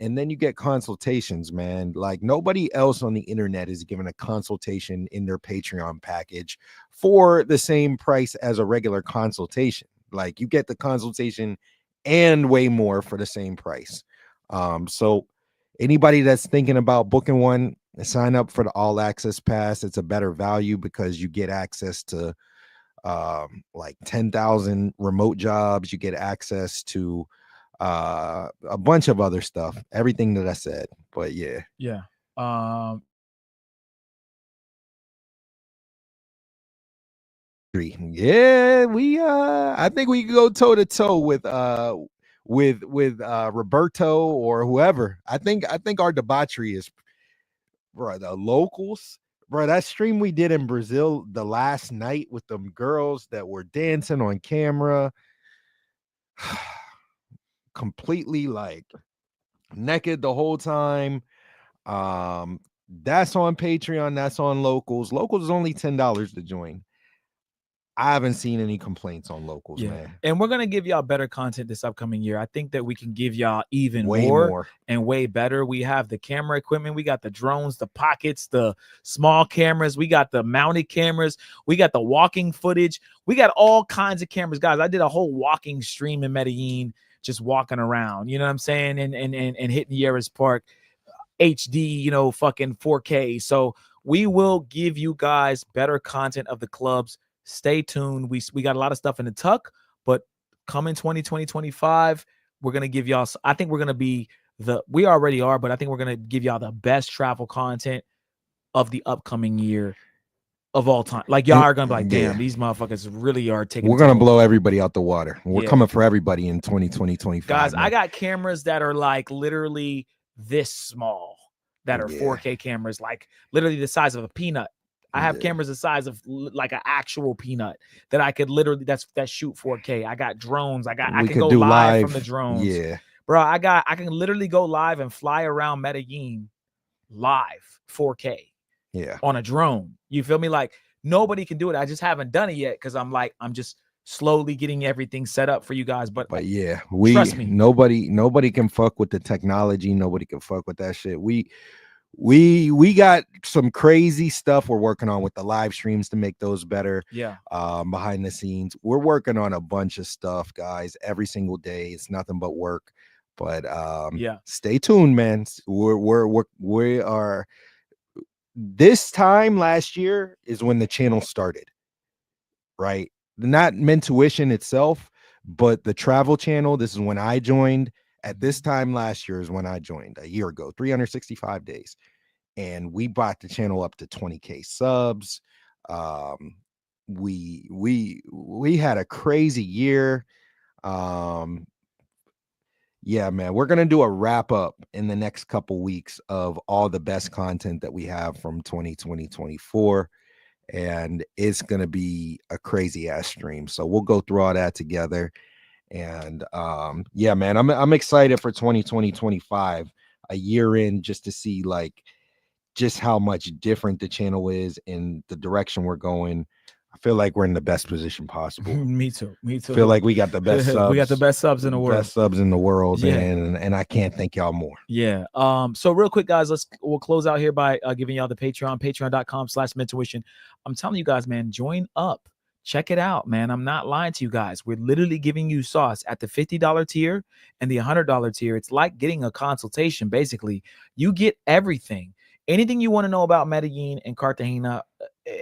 And then you get consultations, man. Like nobody else on the internet is giving a consultation in their Patreon package for the same price as a regular consultation. Like you get the consultation and way more for the same price. So anybody that's thinking about booking one, sign up for the all access pass. It's a better value because you get access to like 10,000 remote jobs. You get access to a bunch of other stuff, everything that I said. But yeah. Yeah, we I think we can go toe to toe with Roberto or whoever. I think our debauchery is, bro, the locals, bro. That stream we did in Brazil the last night with them girls that were dancing on camera, completely like naked the whole time. That's on Patreon, that's on locals. Locals is only $10 to join. I haven't seen any complaints on locals, man. And we're gonna give y'all better content this upcoming year. I think that we can give y'all even Way more more. and way better. We have the camera equipment, we got the drones, the pockets, the small cameras, we got the mounted cameras, we got the walking footage, we got all kinds of cameras, guys. I did a whole walking stream in Medellin, just walking around, you know what I'm saying, and hitting Yeras Park, HD, you know, fucking 4K. So we will give you guys better content of the clubs. Stay tuned. We got a lot of stuff in the tuck, but coming 2025, we're gonna give y'all. I think we're gonna be we already are, but I think we're gonna give y'all the best travel content of the upcoming year of all time. Like y'all are gonna be like, damn, these motherfuckers really are taking. We're gonna blow everybody out the water. We're Yeah. coming for everybody in 2025. Guys, man. I got cameras that are like literally this small, that are 4K cameras, like literally the size of a peanut. I have cameras the size of like an actual peanut that I could literally that shoot 4K. I got drones. I can go live from the drones. Yeah, bro. I can literally go live and fly around Medellin live 4K. Yeah, on a drone. You feel me? Like nobody can do it. I just haven't done it yet because I'm just slowly getting everything set up for you guys. But yeah, trust me, nobody can fuck with the technology. Nobody can fuck with that shit. We got some crazy stuff we're working on with the live streams to make those better. Yeah. Behind the scenes, we're working on a bunch of stuff, guys. Every single day, it's nothing but work. But stay tuned, man. We are. This time last year is when the channel started, right? Not Mentuition itself, but the travel channel. This is when I joined. At this time last year is when I joined, a year ago, 365 days. And we brought the channel up to 20K subs. We had a crazy year. Yeah, man, we're gonna do a wrap up in the next couple weeks of all the best content that we have from 2020-24, and it's gonna be a crazy ass stream. So we'll go through all that together. And yeah, man, I'm excited for 2020-25, a year in, just to see like just how much different the channel is and the direction we're going. I feel like we're in the best position possible. Me too. I feel like we got the best subs. We got the best subs in the world. Best subs in the world, Yeah. and I can't thank y'all more. Yeah. So real quick, guys, we'll close out here by giving y'all the patreon.com/mentuition. I'm telling you guys, man, join up. Check it out, man. I'm not lying to you guys. We're literally giving you sauce at the $50 tier and the $100 tier. It's like getting a consultation. Basically, you get everything. Anything you want to know about Medellin and Cartagena,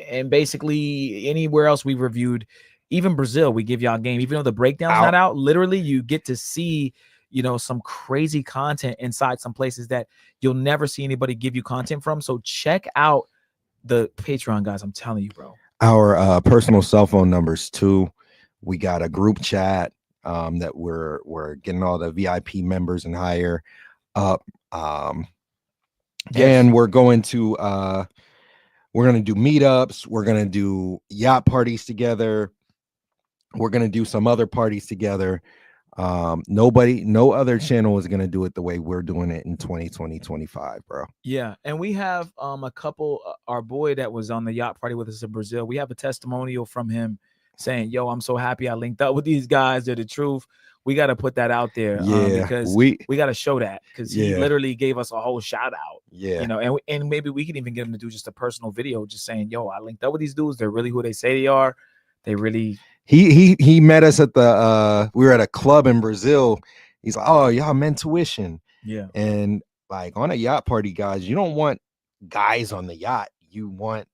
and basically anywhere else we've reviewed, even Brazil, we give y'all game. Even though the breakdown's not out, literally you get to see, you know, some crazy content inside some places that you'll never see anybody give you content from. So check out the Patreon, guys. I'm telling you, bro. Our personal cell phone numbers too. We got a group chat that we're getting all the VIP members and higher up. And we're going to do meetups. We're going to do yacht parties together. We're going to do some other parties together. No other channel is going to do it the way we're doing it in 2020-25, bro. Yeah. And we have a couple, our boy that was on the yacht party with us in Brazil. We have a testimonial from him saying, yo, I'm so happy I linked up with these guys. They're the truth. We got to put that out there, because we got to show that, because he literally gave us a whole shout out. Yeah, you know, and maybe we can even get him to do just a personal video, just saying, yo, I linked up with these dudes. They're really who they say they are. They really. He met us at the we were at a club in Brazil. He's like, oh, y'all Mentuition. Yeah. And like on a yacht party, guys, you don't want guys on the yacht. You want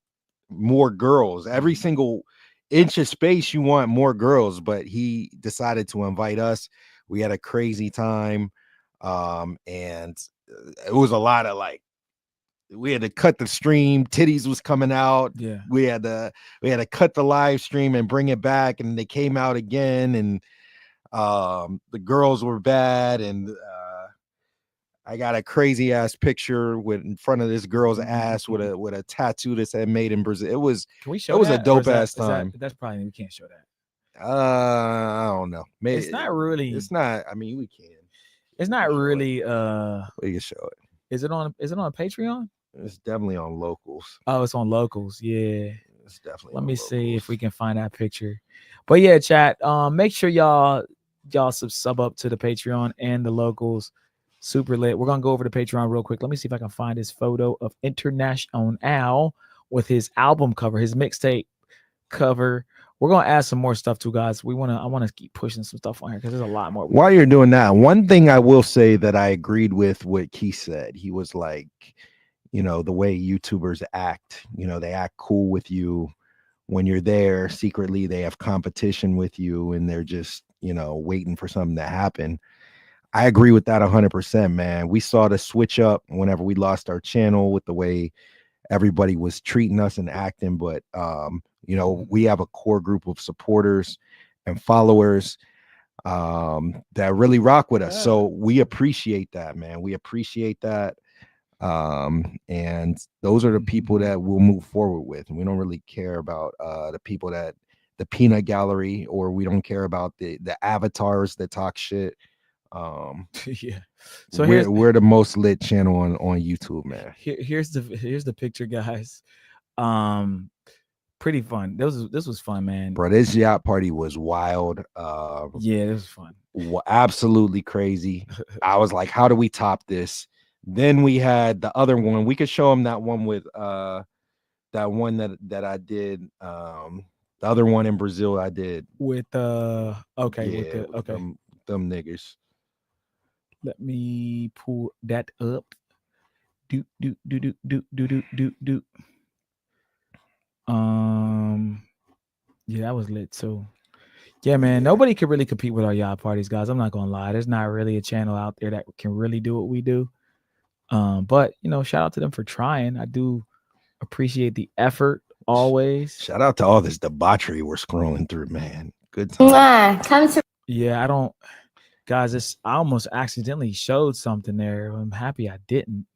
more girls. Every single inch of space, you want more girls. But he decided to invite us. We had a crazy time, and it was a lot of like, we had to cut the stream. Titties was coming out. Yeah, we had to cut the live stream and bring it back, and they came out again, and the girls were bad, and I got a crazy ass picture with in front of this girl's ass with a tattoo that said "Made in Brazil." It was Can we show it was that, a dope ass is that- time. that's probably we can't show that. I don't know. Maybe It's not really. It's not. I mean, we can. It's not really. We can show it. Is it on Patreon? It's definitely on Locals. Oh, it's on Locals. Yeah, it's definitely. Let me see if we can find that picture. But yeah, chat. Make sure y'all sub up to the Patreon and the Locals. Super lit. We're gonna go over to Patreon real quick. Let me see if I can find his photo of International Al with his album cover, his mixtape cover. We're gonna add some more stuff too, guys. I want to keep pushing some stuff on here because there's a lot more. While you're doing that, one thing I will say that I agreed with what Quis said. He was like, the way YouTubers act, they act cool with you when you're there. Secretly, they have competition with you, and they're just, waiting for something to happen. I agree with that 100%, man. We saw the switch up whenever we lost our channel with the way everybody was treating us and acting. But, we have a core group of supporters and followers that really rock with us. So we appreciate that, man. We appreciate that. And those are the people that we'll move forward with. And we don't really care about the people that the peanut gallery, or we don't care about the avatars that talk shit. Yeah. So we're the most lit channel on YouTube, man. Here's the picture, guys. Pretty fun. This was fun, man. Bro, this yacht party was wild. Yeah, it was fun. Absolutely crazy. I was like, how do we top this? Then we had the other one. We could show them that one with that one that I did. The other one in Brazil I did with okay, yeah, with the okay. Them niggas. Let me pull that up. Do. Yeah, that was lit too. Yeah, man. Nobody can really compete with our yacht parties, guys. I'm not gonna lie. There's not really a channel out there that can really do what we do. But shout out to them for trying. I do appreciate the effort always. Shout out to all this debauchery we're scrolling through, man. Good time. Yeah, I don't. Guys, I almost accidentally showed something there. I'm happy I didn't.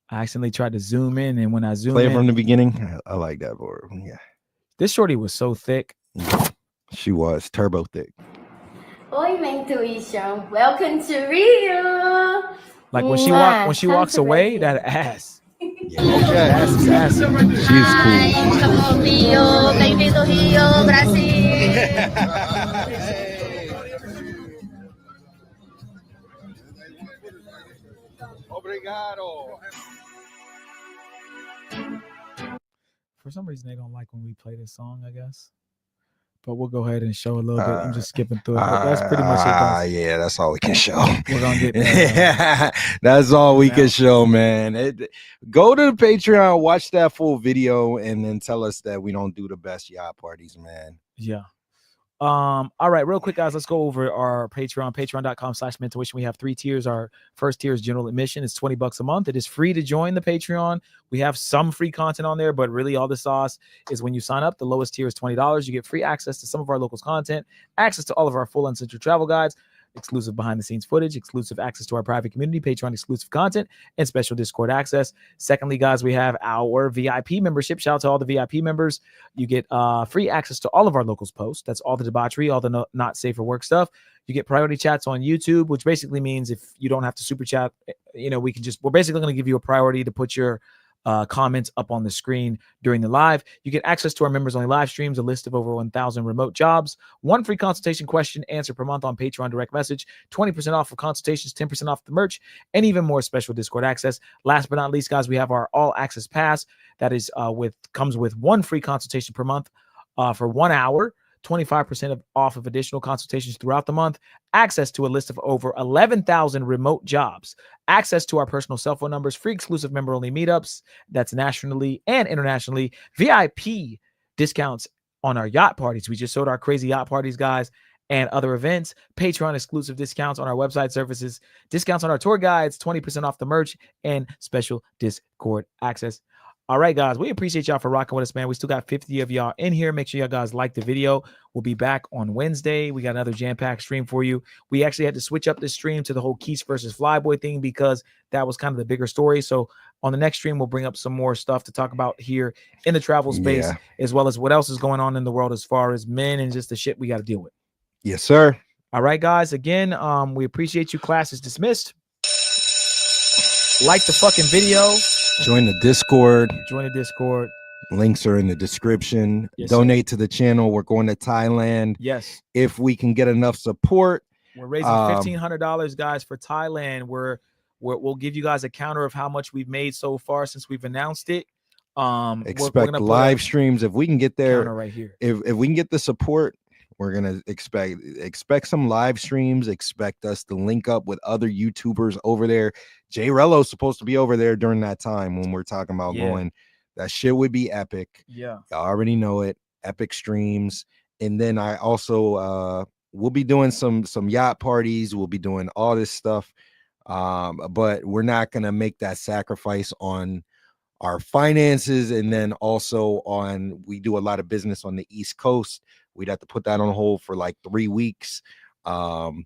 I accidentally tried to zoom in, and when I zoomed in from the beginning, I like that board. Yeah, this shorty was so thick. She was turbo thick. Oi, Mentuition. Welcome to Rio. Like when she walks away, that ass. Yeah, ass is ass. She's cool. Rio, bem-vindo Rio, Brasil. Obrigado. For some reason, they don't like when we play this song, I guess. But we'll go ahead and show a little bit. I'm just skipping through it. But that's pretty much it, guys. Yeah, that's all we can show. We're gonna get that's all we can show, man. Go to the Patreon, watch that full video, and then tell us that we don't do the best yacht parties, man. Yeah. All right, real quick, guys, let's go over our Patreon, patreon.com/mentuition. We have 3 tiers. Our first tier is general admission. It's $20 a month. It is free to join the Patreon. We have some free content on there, but really all the sauce is when you sign up. The lowest tier is $20. You get free access to some of our locals content, access to all of our full uncensored travel guides, exclusive behind the scenes footage, exclusive access to our private community, Patreon exclusive content, and special Discord access. Secondly, guys, we have our VIP membership. Shout out to all the VIP members. You get free access to all of our locals posts. That's all the debauchery, all the not safe for work stuff. You get priority chats on YouTube, which basically means if you don't have to super chat, we're basically going to give you a priority to put your comments up on the screen during the live. You get access to our members only live streams, a list of over 1,000 remote jobs, 1 free consultation question answer per month on Patreon direct message, 20% off for consultations, 10% off the merch, and even more special Discord access. Last but not least, guys, we have our all access pass that is comes with 1 free consultation per month for 1 hour. 25% off of additional consultations throughout the month, access to a list of over 11,000 remote jobs, access to our personal cell phone numbers, free exclusive member-only meetups, that's nationally and internationally, VIP discounts on our yacht parties. We just sold our crazy yacht parties, guys, and other events, Patreon exclusive discounts on our website services, discounts on our tour guides, 20% off the merch, and special Discord access. All right, guys, we appreciate y'all for rocking with us, man. We still got 50 of y'all in here. Make sure y'all guys like the video. We'll be back on Wednesday. We got another jam-packed stream for you. We actually had to switch up this stream to the whole Quis versus Flyboy thing because that was kind of the bigger story. So on the next stream, we'll bring up some more stuff to talk about here in the travel space, as well as what else is going on in the world as far as men and just the shit we got to deal with. Yes, sir. All right, guys. Again, we appreciate you. Class is dismissed. Like the fucking video. Join the Discord. Join the Discord. Links are in the description. Yes, donate to the channel. We're going to Thailand. Yes. If we can get enough support. We're raising $1,500, guys, for Thailand. We'll give you guys a counter of how much we've made so far since we've announced it. Expect live streams. If we can get there, right here. If we can get the support, we're gonna expect some live streams. Expect us to link up with other YouTubers over there. Jay Rello's supposed to be over there during that time when we're talking about going. That shit would be epic. Yeah, y'all already know it. Epic streams. And then I also we'll be doing some yacht parties. We'll be doing all this stuff. But we're not gonna make that sacrifice on our finances, and then also on we do a lot of business on the East Coast. We'd have to put that on hold for like 3 weeks. Buy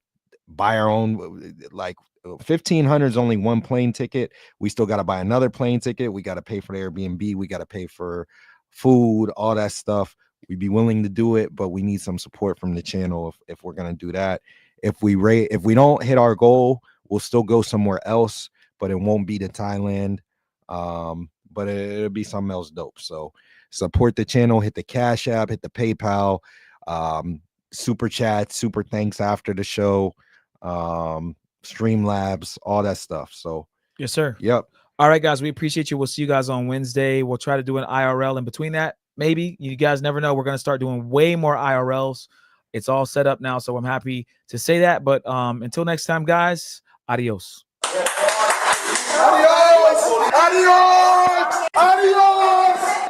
our own, like 1,500 is only one plane ticket. We still got to buy another plane ticket. We got to pay for the Airbnb. We got to pay for food, all that stuff. We'd be willing to do it, but we need some support from the channel if we're gonna do that. If we don't hit our goal, we'll still go somewhere else, but it won't be to Thailand. But it'll be something else dope. So support the channel, hit the Cash App, hit the PayPal, super chat, super thanks after the show, Streamlabs, all that stuff. So yes, sir. Yep. All right, guys, we appreciate you. We'll see you guys on Wednesday. We'll try to do an IRL in between that. Maybe you guys never know. We're going to start doing way more IRLs. It's all set up now, so I'm happy to say that. But until next time, guys, adios. Adios! Adios! Adios!